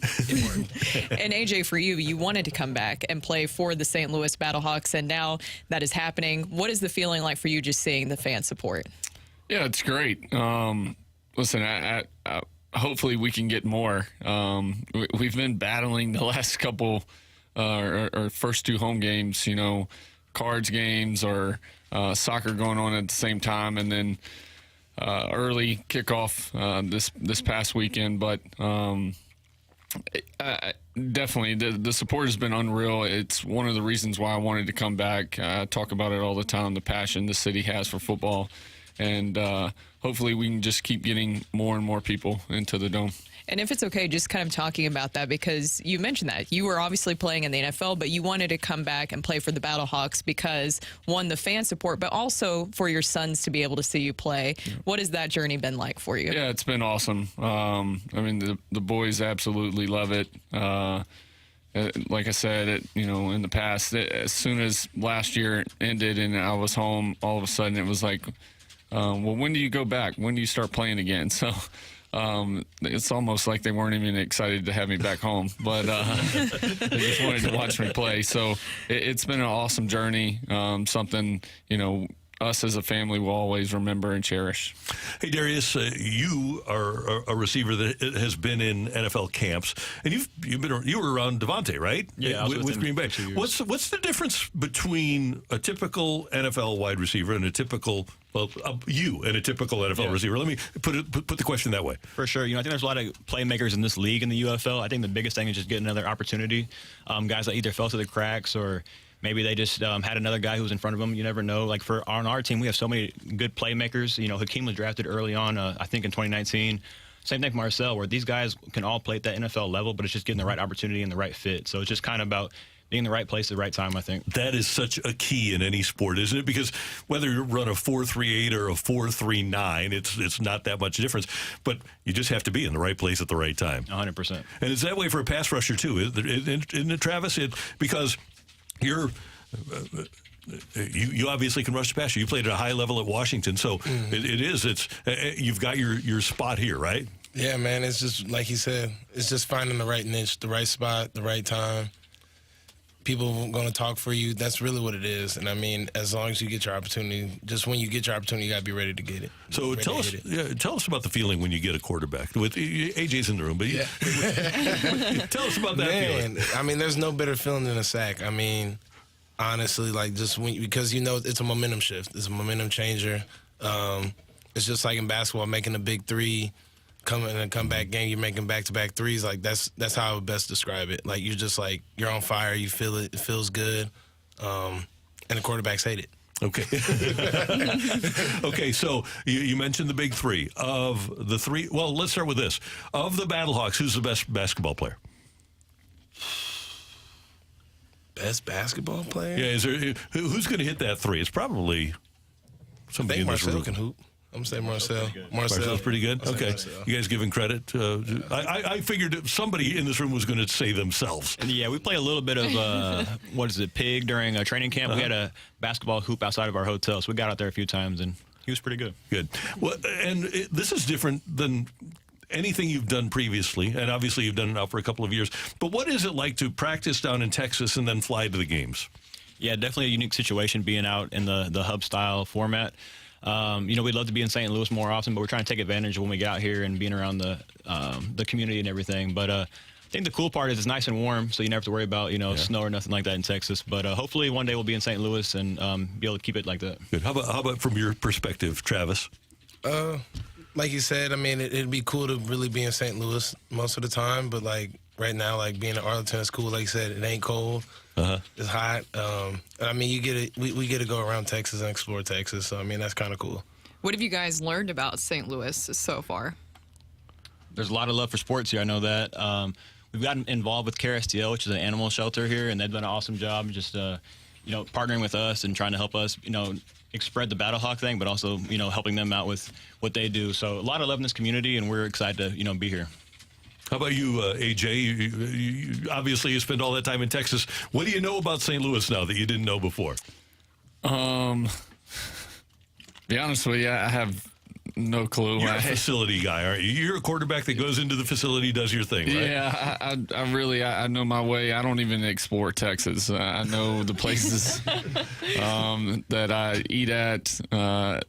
And AJ, for you, you wanted to come back and play for the St. Louis Battlehawks, and now that is happening. What is the feeling like for you just seeing the fan support? Yeah, it's great. Listen, I hopefully we can get more. We've been battling the last couple, or first two home games, you know, Cards games or soccer going on at the same time, and then early kickoff this past weekend, but definitely the support has been unreal. It's one of the reasons why I wanted to come back. I talk about it all the time, the passion the city has for football, and hopefully we can just keep getting more and more people into the Dome. And if it's okay, just kind of talking about that, because you mentioned that you were obviously playing in the NFL, but you wanted to come back and play for the Battlehawks because, one, the fan support, but also for your sons to be able to see you play. Yeah. What has that journey been like for you? Yeah, it's been awesome. I mean, the boys absolutely love it. Like I said, you know, in the past, as soon as last year ended and I was home, all of a sudden it was like, well, when do you go back? When do you start playing again? So it's almost like they weren't even excited to have me back home, but they just wanted to watch me play. So it's been an awesome journey, something, you know, us as a family will always remember and cherish. Hey, Darrius, you are a receiver that has been in NFL camps, and you were around Devontae, right? Yeah, with Green Bay. What's the difference between a typical NFL wide receiver and a typical NFL receiver? Let me put the question that way. For sure. You know, I think there's a lot of playmakers in this league in the UFL. I think the biggest thing is just getting another opportunity. Guys that either fell through the cracks or maybe they just had another guy who was in front of them. You never know. Like on our team, we have so many good playmakers. You know, Hakeem was drafted early on, I think in 2019. Same thing for Marcel, where these guys can all play at that NFL level, but it's just getting the right opportunity and the right fit. So it's just kind of about being in the right place at the right time, I think. That is such a key in any sport, isn't it? Because whether you run a 4.38 or a 4.39, it's not that much difference. But you just have to be in the right place at the right time. 100%. And it's that way for a pass rusher, too, isn't it, Travis? Because you obviously can rush the passer. You played at a high level at Washington, so you've got your spot here, right? Yeah, man. It's just like he said. It's just finding the right niche, the right spot, the right time. People going to talk for you. That's really what it is. And I mean, as long as you get your opportunity, just when you get your opportunity, you got to be ready to get it. So tell us about the feeling when you get a quarterback. With AJ's in the room, but tell us about that feeling. I mean, there's no better feeling than a sack. I mean, honestly, like because it's a momentum shift. It's a momentum changer. It's just like in basketball, making a big three. Coming in a comeback game, you're making back-to-back threes. Like that's how I would best describe it. Like you're on fire. You feel it. It feels good. And the quarterbacks hate it. Okay. Okay. So you mentioned the big three. Of the three, well, let's start with this. Of the Battlehawks, who's the best basketball player? Best basketball player? Yeah. Who's going to hit that three? It's probably somebody in this room. Marcel can hoop. I'm going to say Marcel. Marcel's pretty good? Okay. You guys giving credit? I figured somebody in this room was going to say themselves. And we play a little bit of, pig during a training camp. We had a basketball hoop outside of our hotel, so we got out there a few times, and he was pretty good. Good. Well, and this is different than anything you've done previously, and obviously you've done it now for a couple of years. But what is it like to practice down in Texas and then fly to the games? Yeah, definitely a unique situation being out in the hub-style format. We'd love to be in St. Louis more often, but we're trying to take advantage of when we get out here and being around the community and everything. But I think the cool part is it's nice and warm, so you never have to worry about snow or nothing like that in Texas. But hopefully one day we'll be in St. Louis and be able to keep it like that. Good. How about from your perspective, Travis? Like you said, I mean, it'd be cool to really be in St. Louis most of the time, but like right now, like being in Arlington is cool. Like you said, it ain't cold. It's hot. I mean, we get to go around Texas and explore Texas. So I mean, that's kind of cool. What have you guys learned about St. Louis so far? There's a lot of love for sports here. I know that. We've gotten involved with KerbSide, which is an animal shelter here, and they've done an awesome job just partnering with us and trying to help us spread the Battlehawk thing, but also helping them out with what they do. So a lot of love in this community, and we're excited to be here. How about you, AJ? You obviously you spend all that time in Texas. What do you know about St. Louis now that you didn't know before? Be honest with you, I have no clue. You're a facility guy, aren't you? You're a quarterback that goes into the facility, does your thing, right? Yeah, I really know my way. I don't even explore Texas. I know the places that I eat at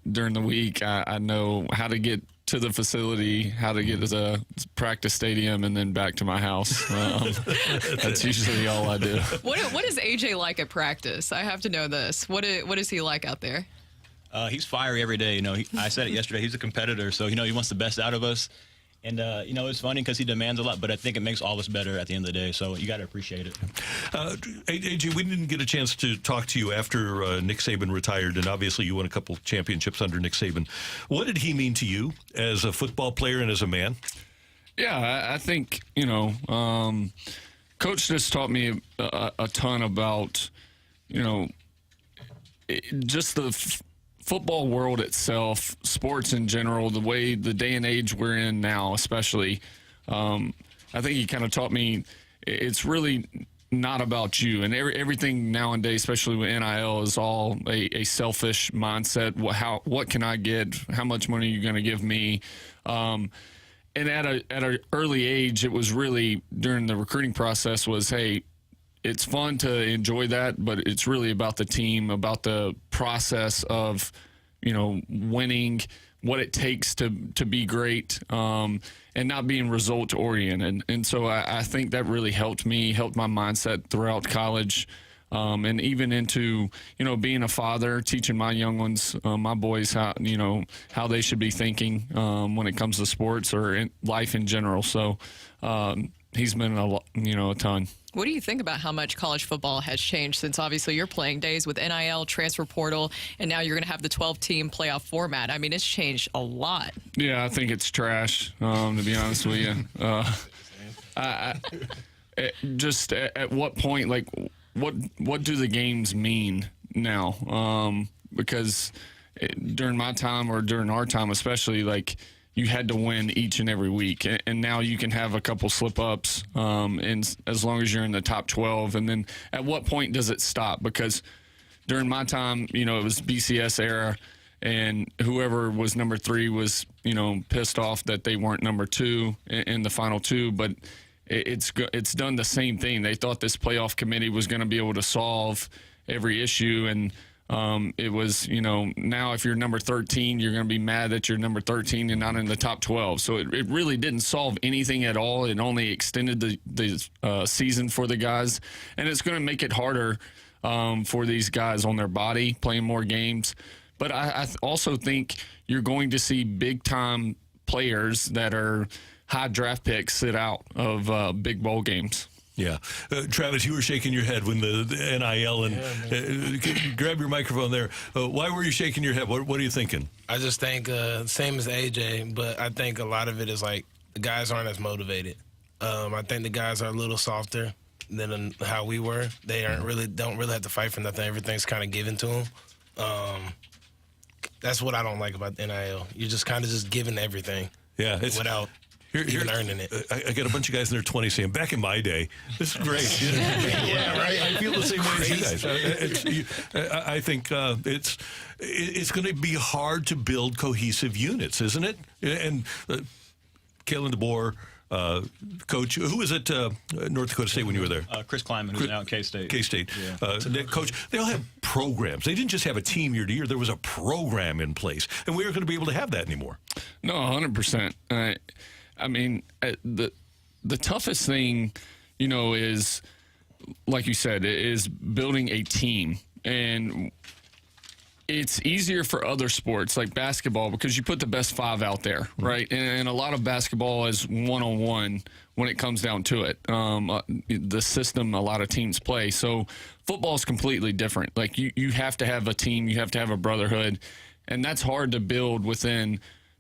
during the week. I know how to get to the facility, how to get to the practice stadium, and then back to my house. That's usually all I do. What is AJ like at practice? I have to know this. What is he like out there? He's fiery every day. I said it yesterday. He's a competitor, so he wants the best out of us. And, it's funny because he demands a lot, but I think it makes all of us better at the end of the day. So you got to appreciate it. AJ, we didn't get a chance to talk to you after Nick Saban retired, and obviously you won a couple championships under Nick Saban. What did he mean to you as a football player and as a man? Yeah, I think, Coach just taught me a ton about, just the football world itself, sports in general, the way the day and age we're in now, especially. I think he kind of taught me it's really not about you, and everything nowadays, especially with NIL, is all a selfish mindset. What can I get? How much money are you going to give me? And at an early age, it was really during the recruiting process was, hey, it's fun to enjoy that, but it's really about the team, about the process of, winning, what it takes to be great, and not being result oriented. And so I think that really helped my mindset throughout college, and even into, being a father, teaching my young ones, my boys, how they should be thinking when it comes to sports or in life in general. So he's been a ton. What do you think about how much college football has changed since obviously your playing days with NIL, transfer portal, and now you're going to have the 12-team playoff format? I mean, it's changed a lot. Yeah, I think it's trash, to be honest with you. Just at what point, like, what do the games mean now? Because during my time or during our time especially, like, you had to win each and every week, and now you can have a couple slip-ups, and as long as you're in the top 12. And then at what point does it stop? Because during my time, it was BCS era, and whoever was number 3 was, pissed off that they weren't number 2 in the final 2. But it's done the same thing. They thought this playoff committee was going to be able to solve every issue, and it was, now if you're number 13, you're going to be mad that you're number 13 and not in the top 12. So it really didn't solve anything at all. It only extended the season for the guys, and it's going to make it harder for these guys on their body, playing more games. But I also think you're going to see big-time players that are high draft picks sit out of big bowl games. Yeah. Travis, you were shaking your head when the NIL and grab your microphone there. Why were you shaking your head? What are you thinking? I just think same as AJ, but I think a lot of it is like the guys aren't as motivated. I think the guys are a little softer than how we were. They don't really have to fight for nothing. Everything's kind of given to them. That's what I don't like about NIL. You're just kind of just giving everything. Yeah, without even earning it. I got a bunch of guys in their 20s saying, back in my day, this is great. Yeah, right. I feel the same way as you guys. I think it's going to be hard to build cohesive units, isn't it? And Kalen DeBoer, Coach, who was at North Dakota State when you were there? Chris Kleiman, who's now at K-State. K-State. Yeah. Coach, they all have programs. They didn't just have a team year to year. There was a program in place. And we aren't going to be able to have that anymore. No, 100%. I mean, the toughest thing, is, like you said, is building a team. And it's easier for other sports like basketball because you put the best 5 out there, right? And a lot of basketball is one-on-one when it comes down to it. The system a lot of teams play. So football is completely different. Like you have to have a team, you have to have a brotherhood, and that's hard to build within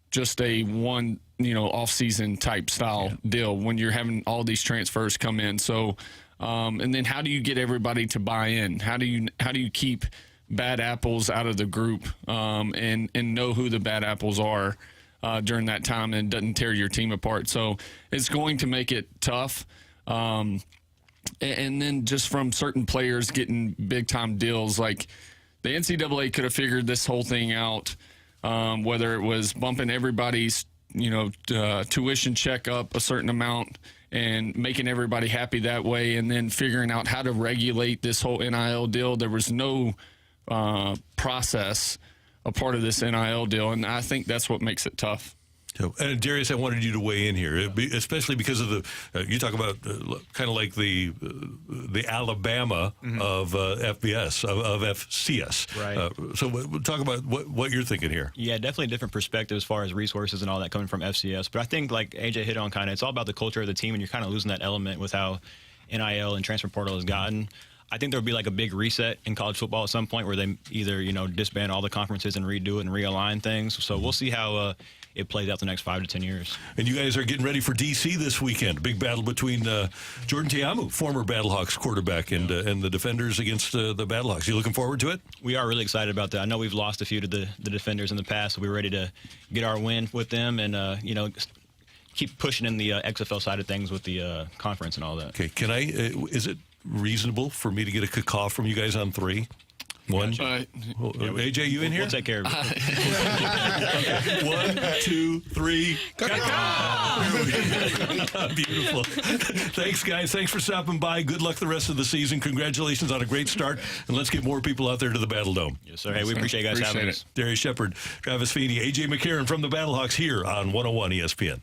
just a one, off-season type style deal when you're having all these transfers come in. So, and then how do you get everybody to buy in? How do you keep bad apples out of the group and know who the bad apples are during that time and doesn't tear your team apart? So it's going to make it tough. And then just from certain players getting big-time deals, like the NCAA could have figured this whole thing out, whether it was bumping everybody's tuition check up a certain amount and making everybody happy that way, and then figuring out how to regulate this whole NIL deal. There was no process a part of this NIL deal, and I think that's what makes it tough. And Darrius, I wanted you to weigh in here, especially because of you talk about kind of like the Alabama of FBS, of FCS. Right. So talk about what you're thinking here. Yeah, definitely a different perspective as far as resources and all that coming from FCS. But I think, like AJ hit on, it's all about the culture of the team, and you're kind of losing that element with how NIL and transfer portal has gotten. I think there would be like a big reset in college football at some point where they either, disband all the conferences and redo it and realign things. So we'll see how it plays out the next 5 to 10 years. And you guys are getting ready for D.C. this weekend. Big battle between Jordan Ta'amu, former Battlehawks quarterback, and the Defenders against the Battlehawks. You looking forward to it? We are really excited about that. I know we've lost a few to the Defenders in the past, so we're ready to get our win with them and, keep pushing in the XFL side of things with the conference and all that. Okay, can I, is it reasonable for me to get a caw from you guys on 3? 1. AJ, you in here? We'll take care of it. Okay. 1, 2, 3. Beautiful. Thanks, guys. Thanks for stopping by. Good luck the rest of the season. Congratulations on a great start. And let's get more people out there to the BattleDome. Yes, sir. Hey, we appreciate you guys having us. Darrius Shepherd, Travis Feeney, AJ McCarron from the Battlehawks here on 101 ESPN.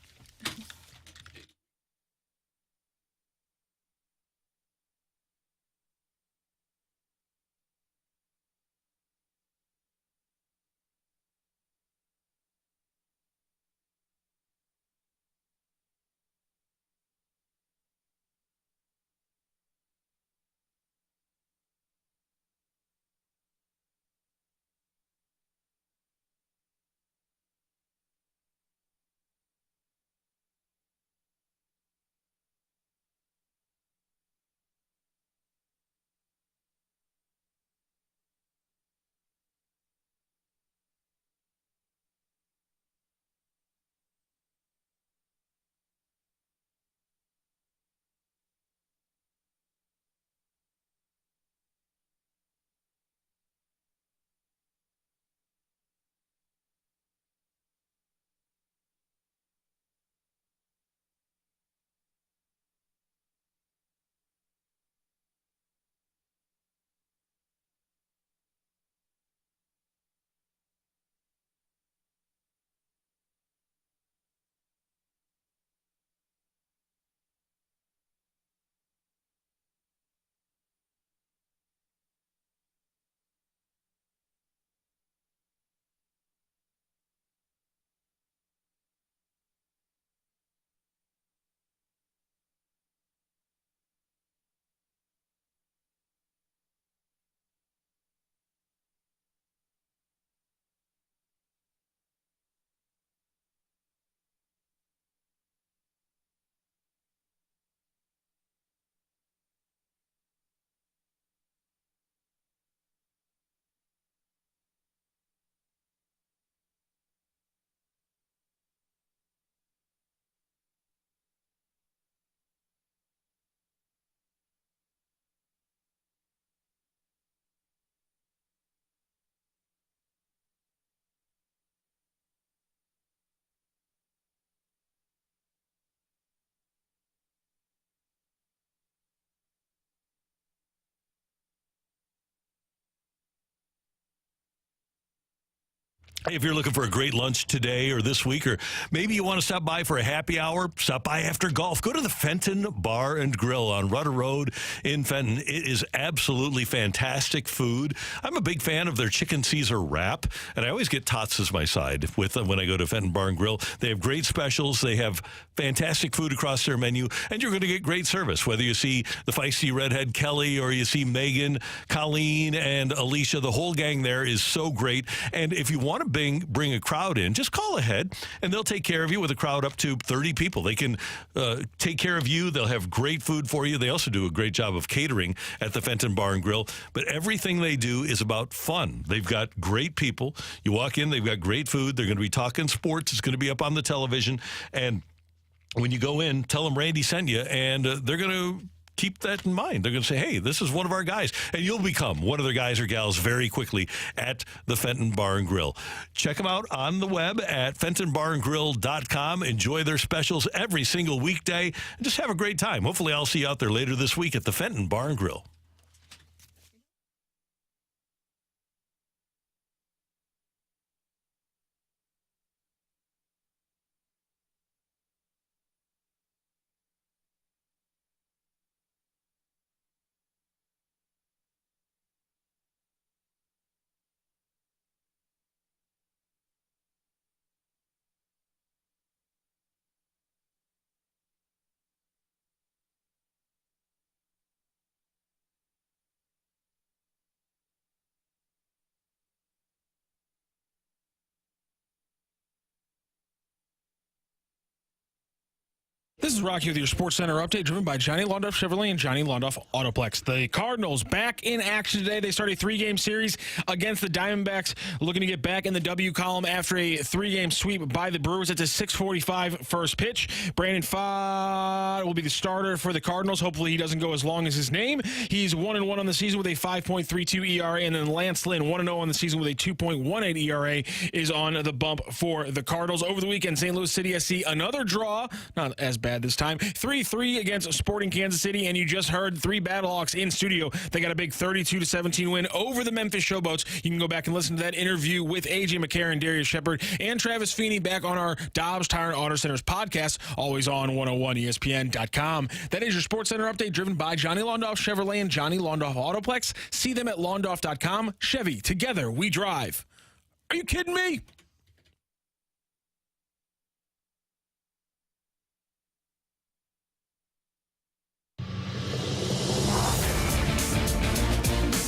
Hey, if you're looking for a great lunch today or this week, or maybe you want to stop by for a happy hour, stop by after golf, go to the Fenton Bar and Grill on Rudder Road in Fenton. It is absolutely fantastic food. I'm a big fan of their chicken Caesar wrap, and I always get tots as my side with when I go to Fenton Bar and Grill. They have great specials. They have fantastic food across their menu, and you're going to get great service. Whether you see the feisty redhead Kelly or you see Megan, Colleen, and Alicia, the whole gang there is so great. And if you want to bring a crowd in, just call ahead, and they'll take care of you with a crowd up to 30 people. They can take care of you. They'll have great food for you. They also do a great job of catering at the Fenton Bar and Grill. But everything they do is about fun. They've got great people. You walk in, they've got great food. They're going to be talking sports. It's going to be up on the television. And when you go in, tell them Randy sent you, and they're going to keep that in mind. They're going to say, hey, this is one of our guys. And you'll become one of their guys or gals very quickly at the Fenton Bar and Grill. Check them out on the web at FentonBarandGrill.com. Enjoy their specials every single weekday and just have a great time. Hopefully I'll see you out there later this week at the Fenton Bar and Grill. This is Rocky with your Sports Center update, driven by Johnny Londoff Chevrolet and Johnny Londoff Autoplex. The Cardinals back in action today. They start a 3-game series against the Diamondbacks, looking to get back in the W column after a 3-game sweep by the Brewers. It's a 6:45 first pitch. Brandon Pfaadt will be the starter for the Cardinals. Hopefully he doesn't go as long as his name. He's 1-1 on the season with a 5.32 ERA, and then Lance Lynn, 1-0 on the season with a 2.18 ERA, is on the bump for the Cardinals. Over the weekend, St. Louis City SC, another draw, not as bad this time, 3-3 against Sporting Kansas City, and you just heard 3 Battlehawks in studio. They got a big 32-17 win over the Memphis Showboats. You can go back and listen to that interview with A.J. McCarron, Darrius Shepard, and Travis Feeney back on our Dobbs Tire and Auto Centers podcast, always on 101ESPN.com. That is your Sports Center update, driven by Johnny Londoff Chevrolet and Johnny Londoff Autoplex. See them at londoff.com. Chevy, together we drive. Are you kidding me?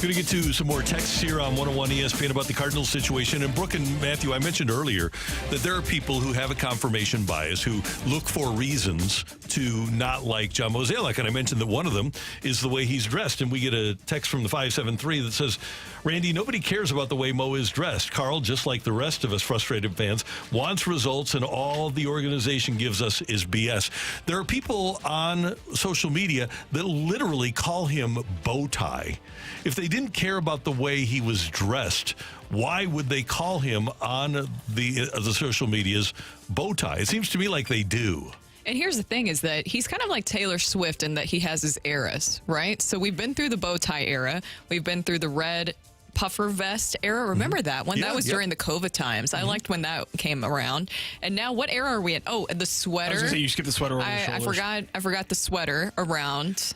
Going to get to some more texts here on 101 ESPN about the Cardinals situation. And Brooke and Matthew, I mentioned earlier that there are people who have a confirmation bias, who look for reasons to not like John Mozeliak. And I mentioned that one of them is the way he's dressed. And we get a text from the 573 that says, Randy, nobody cares about the way Mo is dressed. Carl, just like the rest of us frustrated fans, wants results, and all the organization gives us is BS. There are people on social media that literally call him bow tie. If they didn't care about the way he was dressed, why would they call him on the social medias bow tie? It seems to me like they do. And here's the thing is that he's kind of like Taylor Swift in that he has his eras, right? So we've been through the bow tie era. We've been through the red puffer vest era. Remember that one? That was during the COVID times. I liked when that came around. And now what era are we in? Oh, the sweater. I was going to say, you skipped the sweater over the shoulders. I forgot the sweater around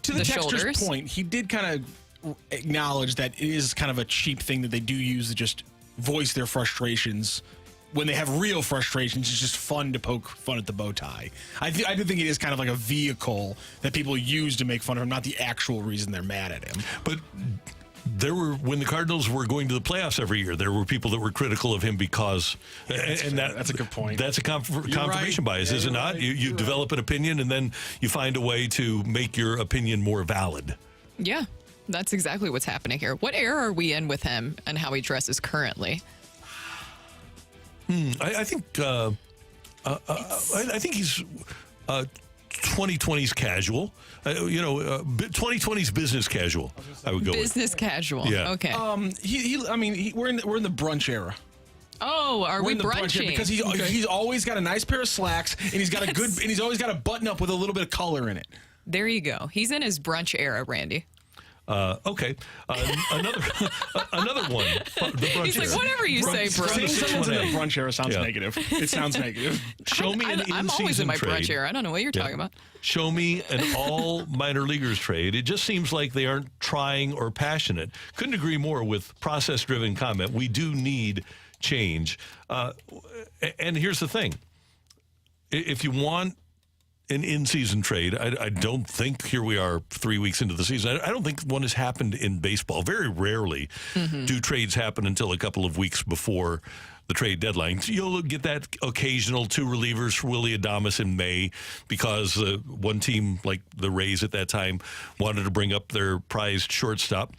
to the shoulders. Texter's point, he did kind of acknowledge that it is kind of a cheap thing that they do use to just voice their frustrations. When they have real frustrations, it's just fun to poke fun at the bow tie. I do think it is kind of like a vehicle that people use to make fun of him, not the actual reason they're mad at him. But when the Cardinals were going to the playoffs every year, there were people that were critical of him because, that's a good point. That's a confirmation bias, is it not? You develop an opinion, and then you find a way to make your opinion more valid. Yeah. That's exactly what's happening here. What era are we in with him and how he dresses currently? I think he's 2020's casual. 2020's business casual. I would go business casual. Yeah. Okay. We're in the brunch era. Oh, are we brunching? Because he's always got a nice pair of slacks, and he's got and he's always got a button up with a little bit of color in it. There you go. He's in his brunch era, Randy. Okay. Another one. The brunch He's like, era. whatever you say, bro. Saying someone's in the brunch era sounds negative. It sounds negative. Show me an I'm always in in-season my trade. brunch era. I don't know what you're talking about. Show me an all minor leaguers trade. It just seems like they aren't trying or passionate. Couldn't agree more with process-driven comment. We do need change. And here's the thing. If you want an in-season trade, I don't think, here we are 3 weeks into the season, I don't think one has happened in baseball. Very rarely do trades happen until a couple of weeks before the trade deadline. You'll get that occasional 2 relievers for Willy Adames in May because one team, like the Rays at that time, wanted to bring up their prized shortstop,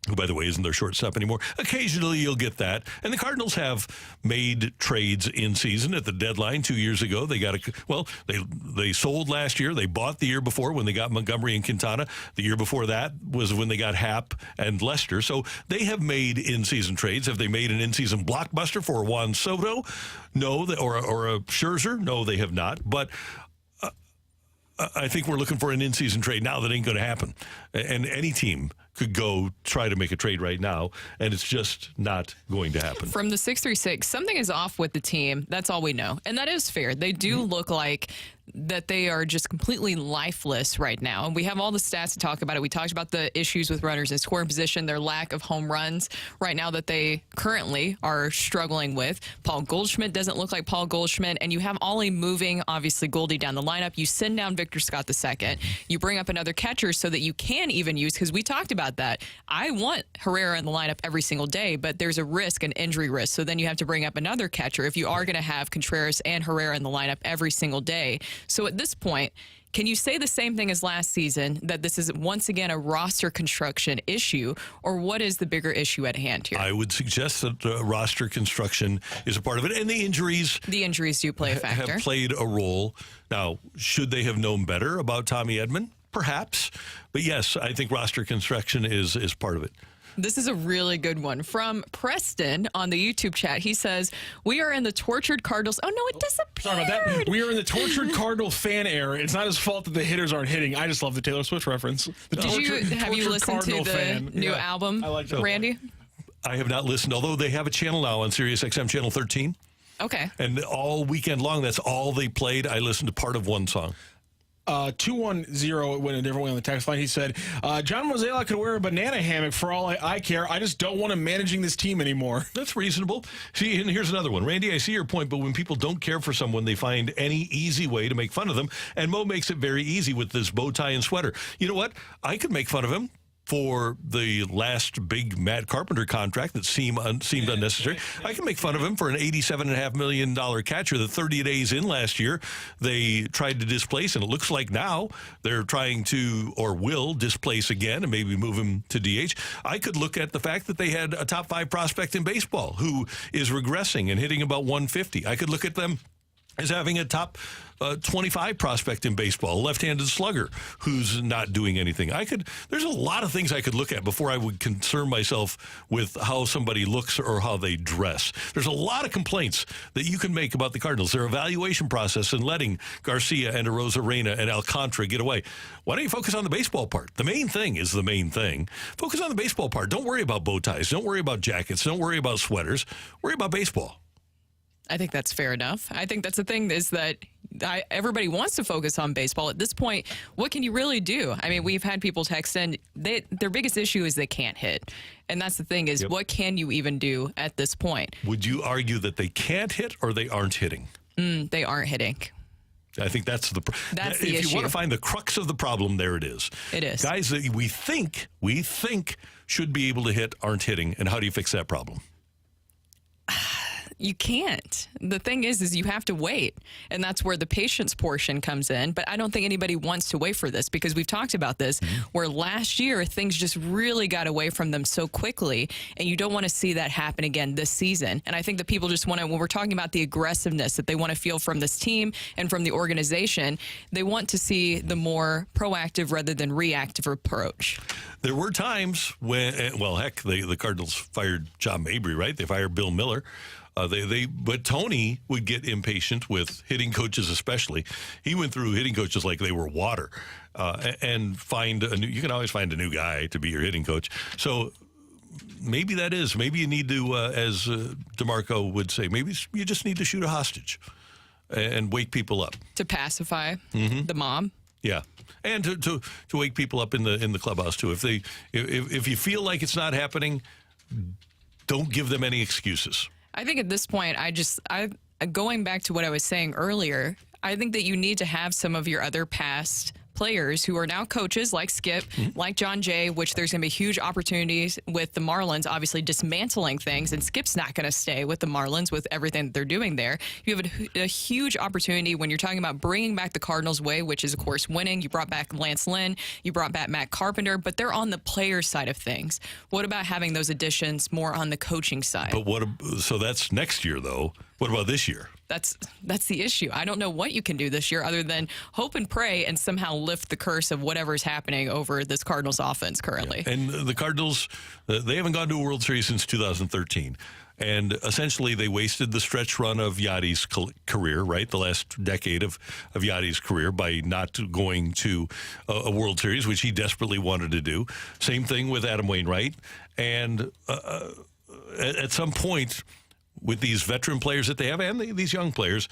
who, by the way, isn't their shortstop anymore. Occasionally, you'll get that. And the Cardinals have made trades in season at the deadline 2 years ago. They got they sold last year. They bought the year before when they got Montgomery and Quintana. The year before that was when they got Happ and Lester. So they have made in-season trades. Have they made an in-season blockbuster for Juan Soto? No. Or a Scherzer? No, they have not. But I think we're looking for an in-season trade now. That ain't going to happen. And any team could go try to make a trade right now, and it's just not going to happen. From the 636, something is off with the team. That's all we know. And that is fair. They do look like that they are just completely lifeless right now. And we have all the stats to talk about it. We talked about the issues with runners in scoring position, their lack of home runs right now that they currently are struggling with. Paul Goldschmidt doesn't look like Paul Goldschmidt. And you have Oli moving, obviously, Goldie down the lineup. You send down Victor Scott II. You bring up another catcher so that you can even use, because we talked about that. I want Herrera in the lineup every single day, but there's a risk, an injury risk. So then you have to bring up another catcher if you are going to have Contreras and Herrera in the lineup every single day. So at this point, can you say the same thing as last season, that this is once again a roster construction issue, or what is the bigger issue at hand here? I would suggest that roster construction is a part of it, and the injuries. The injuries do play a factor. Have played a role. Now, should they have known better about Tommy Edman? Perhaps. But yes, I think roster construction is part of it. This is a really good one from Preston on the YouTube chat. He says, we are in the tortured Cardinals. Oh, no, it disappeared. Sorry about that. We are in the tortured Cardinal fan era. It's not his fault that the hitters aren't hitting. I just love the Taylor Swift reference. Have you listened to the new album, Randy? I have not listened, although they have a channel now on Sirius XM Channel 13. Okay. And all weekend long, that's all they played. I listened to part of one song. 210 went a different way on the text line. He said, John Mozeliak could wear a banana hammock for all I care. I just don't want him managing this team anymore. That's reasonable. See, and here's another one. Randy, I see your point, but when people don't care for someone, they find any easy way to make fun of them. And Mo makes it very easy with this bow tie and sweater. You know what? I could make fun of him for the last big Matt Carpenter contract that seemed unnecessary. I can make fun of him for an $87.5 million catcher that 30 days in last year they tried to displace, and it looks like now they're trying to, or will, displace again and maybe move him to DH. I could look at the fact that they had a top 5 prospect in baseball who is regressing and hitting about 150. I could look at them as having a top 25 prospect in baseball, a left-handed slugger who's not doing anything. There's a lot of things I could look at before I would concern myself with how somebody looks or how they dress. There's a lot of complaints that you can make about the Cardinals. Their evaluation process and letting Garcia and Arozarena and Alcantara get away. Why don't you focus on the baseball part? The main thing is the main thing. Focus on the baseball part. Don't worry about bow ties. Don't worry about jackets. Don't worry about sweaters. Worry about baseball. I think that's fair enough. I think that's the thing, is that everybody wants to focus on baseball. At this point, what can you really do? I mean, we've had people text in. Their biggest issue is they can't hit. And that's the thing, is what can you even do at this point? Would you argue that they can't hit or they aren't hitting? They aren't hitting. I think that's the issue. If you want to find the crux of the problem, there it is. It is. Guys that we think should be able to hit aren't hitting. And how do you fix that problem? You can't. The thing is you have to wait. And that's where the patience portion comes in. But I don't think anybody wants to wait for this, because we've talked about this, where last year things just really got away from them so quickly. And you don't want to see that happen again this season. And I think that people just want to, when we're talking about the aggressiveness that they want to feel from this team and from the organization, they want to see the more proactive rather than reactive approach. There were times when, well, heck, the Cardinals fired John Mabry, right? They fired Bill Miller. But Tony would get impatient with hitting coaches, especially. He went through hitting coaches like they were water, and you can always find a new guy to be your hitting coach. So maybe maybe you need to, as DeMarco would say, maybe you just need to shoot a hostage and wake people up to pacify the mom. Yeah, and to wake people up in the clubhouse too. If you feel like it's not happening, don't give them any excuses. I think at this point, going back to what I was saying earlier, I think that you need to have some of your other past players who are now coaches like Skip, like John Jay, which there's going to be huge opportunities with the Marlins, obviously dismantling things, and Skip's not going to stay with the Marlins with everything that they're doing there. You have a huge opportunity when you're talking about bringing back the Cardinals way, which is, of course, winning. You brought back Lance Lynn, you brought back Matt Carpenter, but they're on the player side of things. What about having those additions more on the coaching side? But so that's next year, though. What about this year? That's the issue. I don't know what you can do this year other than hope and pray and somehow lift the curse of whatever's happening over this Cardinals offense currently. Yeah. And the Cardinals, they haven't gone to a World Series since 2013. And essentially, they wasted the stretch run of Yadi's career, right? The last decade of Yadi's career by not going to a World Series, which he desperately wanted to do. Same thing with Adam Wainwright. And at some point, with these veteran players that they have and these young players,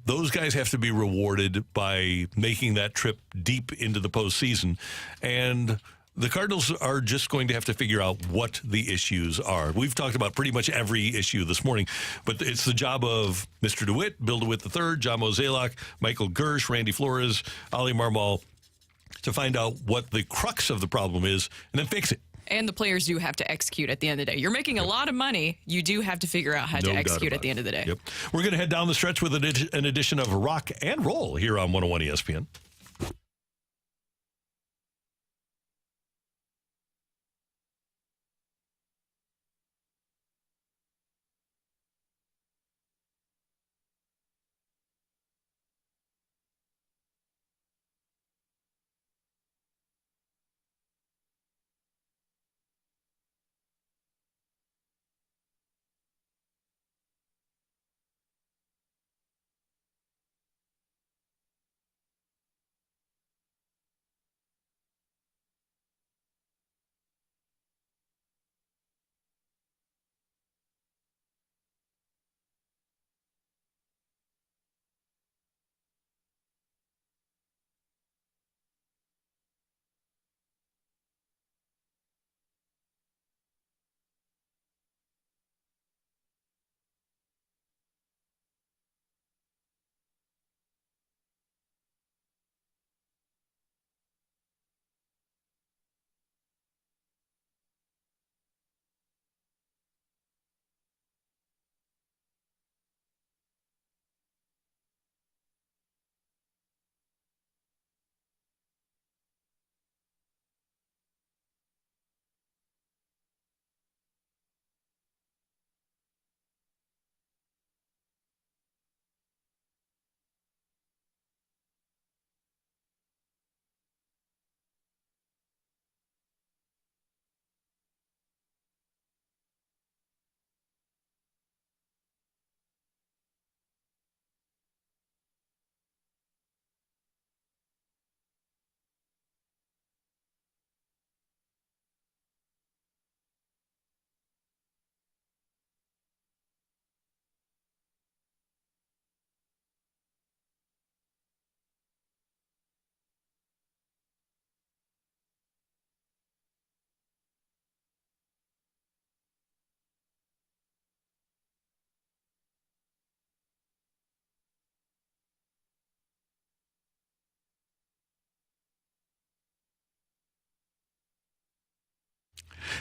those guys have to be rewarded by making that trip deep into the postseason. And the Cardinals are just going to have to figure out what the issues are. We've talked about pretty much every issue this morning, but it's the job of Mr. DeWitt, Bill DeWitt III, John Mozeliak, Michael Gersh, Randy Flores, Oli Marmol, to find out what the crux of the problem is and then fix it. And the players do have to execute at the end of the day. You're making a lot of money. You do have to figure out how to execute at the end of the day. Yep. We're going to head down the stretch with an edition of Rocc Roll here on 101 ESPN.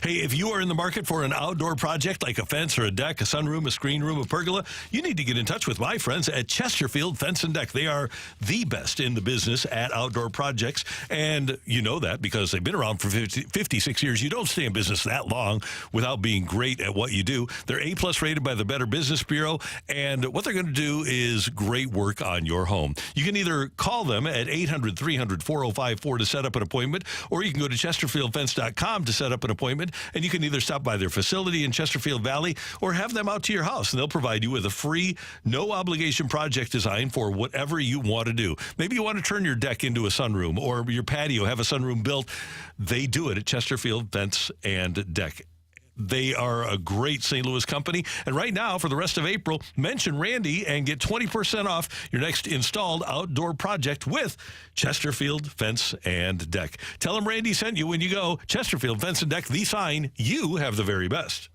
Hey, if you are in the market for an outdoor project like a fence or a deck, a sunroom, a screen room, a pergola, you need to get in touch with my friends at Chesterfield Fence and Deck. They are the best in the business at outdoor projects, and you know that because they've been around for 56 years. You don't stay in business that long without being great at what you do. They're A-plus rated by the Better Business Bureau, and what they're going to do is great work on your home. You can either call them at 800-300-4054 to set up an appointment, or you can go to chesterfieldfence.com to set up an appointment. Management, and you can either stop by their facility in Chesterfield Valley or have them out to your house, and they'll provide you with a free, no-obligation project design for whatever you want to do. Maybe you want to turn your deck into a sunroom or your patio, have a sunroom built. They do it at Chesterfield Fence and Deck. They are a great St. Louis company. And right now, for the rest of April, mention Randy and get 20% off your next installed outdoor project with Chesterfield Fence and Deck. Tell them Randy sent you when you go. Chesterfield Fence and Deck, the sign. You have the very best.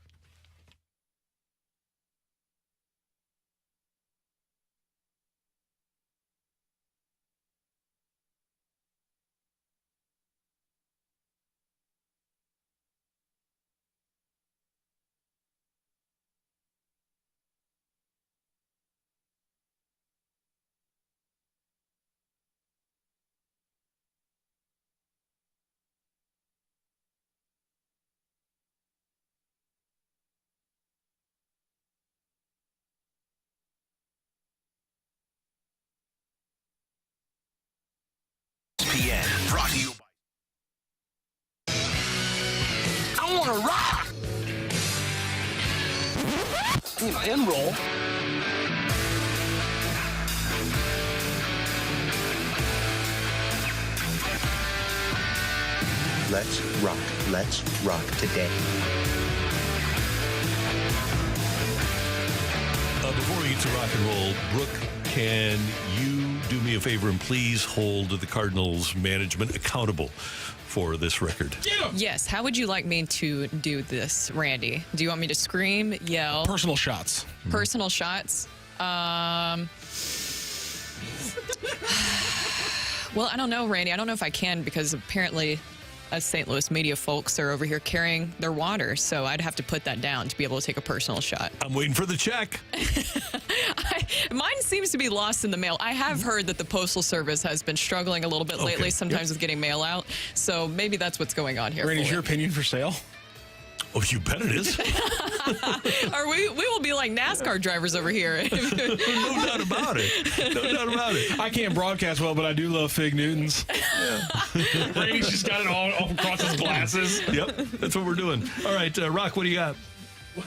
ESPN, brought to you by... I want to rock! And roll. Let's rock. Let's rock today. Before we get to rock and roll, Brooke, can you do me a favor and please hold the Cardinals management accountable for this record? Yeah. Yes. How would you like me to do this, Randy? Do you want me to scream, yell? Personal shots. Personal shots? Well, I don't know, Randy. I don't know if I can because apparently us St. Louis media folks are over here carrying their water, so I'd have to put that down to be able to take a personal shot. I'm waiting for the check. Mine seems to be lost in the mail. I have heard that the Postal Service has been struggling a little bit lately, sometimes with getting mail out, so maybe that's what's going on here. Randy, is your opinion for sale? Oh, you bet it is. Or we will be like NASCAR drivers over here. No doubt about it. No doubt about it. I can't broadcast well, but I do love Fig Newtons. Yeah. Randy's just got it all across his glasses. Yep, that's what we're doing. All right, Rocc, what do you got? Well,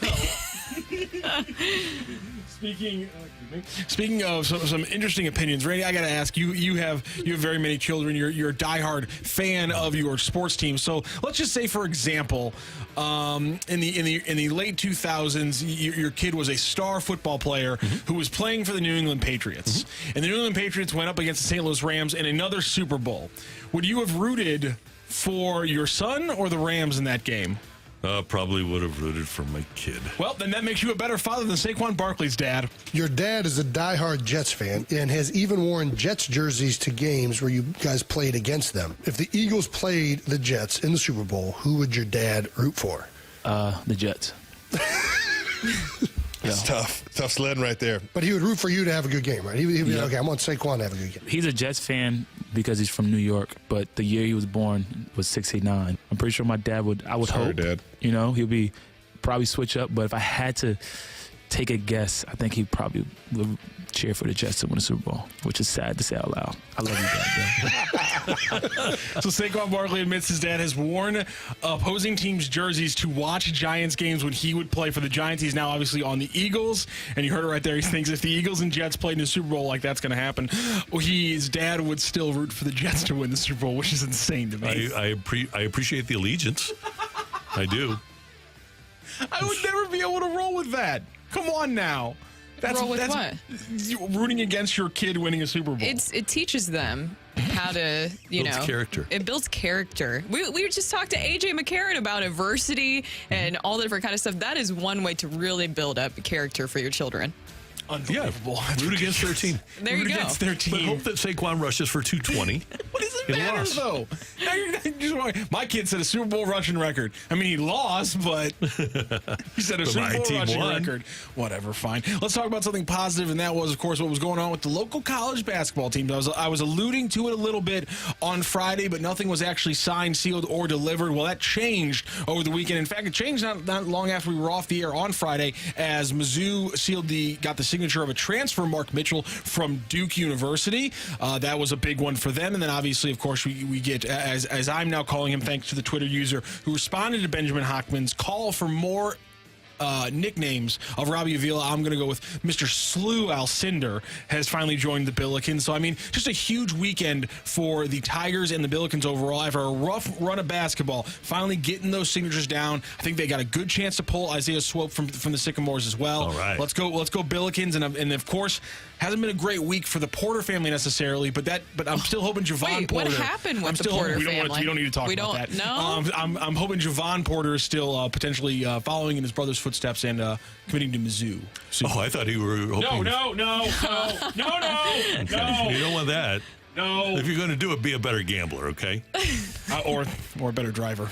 Speaking of some interesting opinions, Randy, I got to ask you. You have very many children. You're a diehard fan of your sports team. So let's just say, for example, in the late 2000s, your kid was a star football player who was playing for the New England Patriots, and the New England Patriots went up against the St. Louis Rams in another Super Bowl. Would you have rooted for your son or the Rams in that game? Probably would have rooted for my kid. Well, then that makes you a better father than Saquon Barkley's dad. Your dad is a diehard Jets fan and has even worn Jets jerseys to games where you guys played against them. If the Eagles played the Jets in the Super Bowl, who would your dad root for? The Jets. It's tough sledding right there. But he would root for you to have a good game, right? He'd be like, okay, I want Saquon to have a good game. He's a Jets fan because he's from New York, but the year he was born was 69. I'm pretty sure my dad would, I would hope, Dad. You know, he'll be probably switch up, but if I had to take a guess, I think he probably would cheer for the Jets to win the Super Bowl, which is sad to say out loud. I love you, Dad. So Saquon Barkley admits his dad has worn opposing teams' jerseys to watch Giants games when he would play for the Giants. He's now obviously on the Eagles, and you heard it right there. He thinks if the Eagles and Jets played in the Super Bowl, like that's going to happen, well, his dad would still root for the Jets to win the Super Bowl, which is insane to me. I appreciate the allegiance. I do. I would never be able to roll with that. Come on now. Roll with what? Rooting against your kid winning a Super Bowl. It teaches them how to, builds character. It builds character. We just talked to A.J. McCarron about adversity and all the different kind of stuff. That is one way to really build up character for your children. Unbelievable. Yeah. Root against their team. There you go. Against their team. But hope that Saquon rushes for 220. What does it matter, though? Now my kid set a Super Bowl rushing record. I mean, he lost, but he set a Super Bowl rushing record. Whatever, fine. Let's talk about something positive, and that was, of course, what was going on with the local college basketball teams. I was alluding to it a little bit on Friday, but nothing was actually signed, sealed, or delivered. Well, that changed over the weekend. In fact, it changed not long after we were off the air on Friday as Mizzou got the signature of a transfer, Mark Mitchell from Duke University. That was a big one for them. And then obviously, of course, we get, as I'm now calling him, thanks to the Twitter user who responded to Benjamin Hockman's call for more nicknames of Robbie Avila, I'm going to go with Mr. Slew Alcindor has finally joined the Billikens. So, I mean, just a huge weekend for the Tigers and the Billikens overall. After a rough run of basketball, finally getting those signatures down. I think they got a good chance to pull Isaiah Swope from the Sycamores as well. All right. Let's go Billikens. And of course, hasn't been a great week for the Porter family necessarily, but I'm still hoping Javon Porter. What happened with the Porter family? We don't need to talk about that. No? I'm hoping Javon Porter is still potentially following in his brother's footsteps and committing to Mizzou. Oh, I thought you were hoping. No. You don't want that. No. If you're going to do it, be a better gambler, okay? Or a better driver.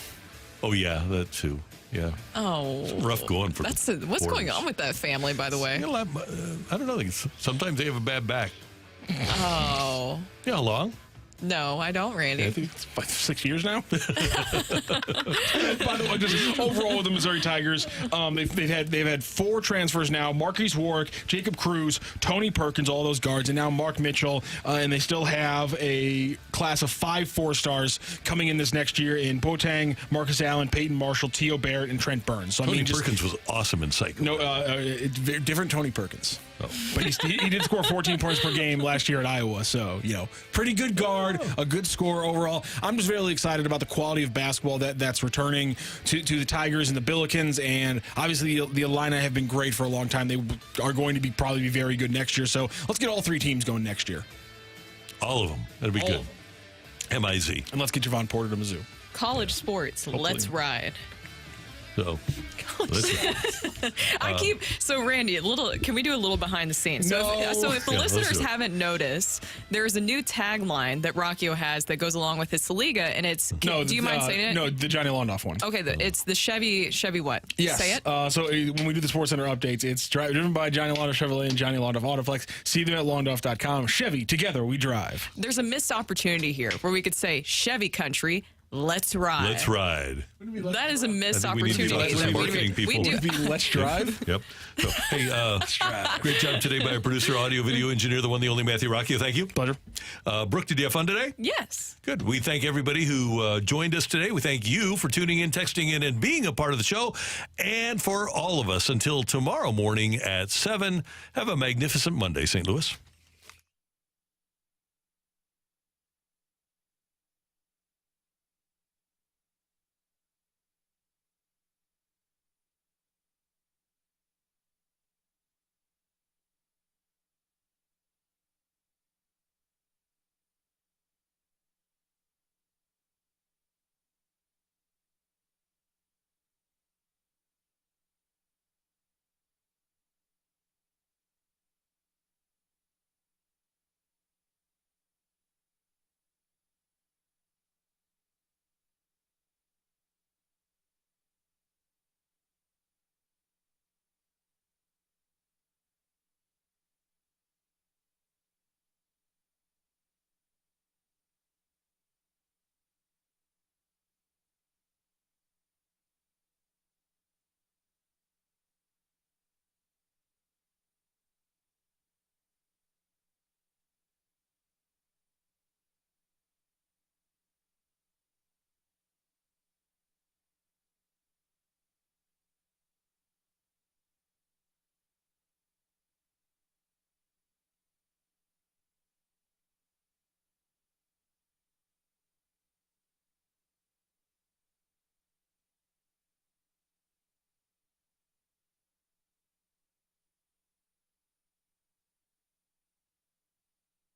Oh, yeah, that too. Yeah. Oh. It's rough going for what's Porters. going on with that family, by the way? I don't know. Sometimes they have a bad back. Oh. You know how long? No, I don't, Randy. I think it's 6 years now. By the way, just overall with the Missouri Tigers, they've had 4 transfers now: Marquise Warwick, Jacob Cruz, Tony Perkins, all those guards, and now Mark Mitchell. And they still have a class of 5 4-stars coming in this next year in Boateng, Marcus Allen, Peyton Marshall, Tio Barrett, and Trent Burns. So Tony Perkins was awesome in Psycho. No, different Tony Perkins. Oh. But he did score 14 points per game last year at Iowa. So, pretty good guard, a good scorer overall. I'm just really excited about the quality of basketball that's returning to the Tigers and the Billikens. And obviously, the Illini have been great for a long time. They are going to probably be very good next year. So let's get all 3 teams going next year. All of them. That'd be good. MIZ. And let's get Javon Porter to Mizzou. College sports. Hopefully. Let's ride. So, So Randy, can we do a little behind the scenes? No. So if the listeners haven't noticed, there's a new tagline that Rocchio has that goes along with his Saliga, and it's. Do you mind saying it? No, the Johnny Londoff one. Okay, it's the Chevy what? Yes. Say it. So when we do the Sports Center updates, it's driven by Johnny Londoff Chevrolet and Johnny Londoff Autoflex. See them at londoff.com. Chevy, together we drive. There's a missed opportunity here where we could say Chevy Country. Let's ride. Let's ride. That is a missed opportunity. We do. Let's drive. Yep. So, hey, great job today by our producer, audio, video engineer, the one, the only Matthew Rocchio. Thank you. Pleasure. Brooke, did you have fun today? Yes. Good. We thank everybody who joined us today. We thank you for tuning in, texting in, and being a part of the show. And for all of us, until tomorrow morning at 7, have a magnificent Monday, St. Louis.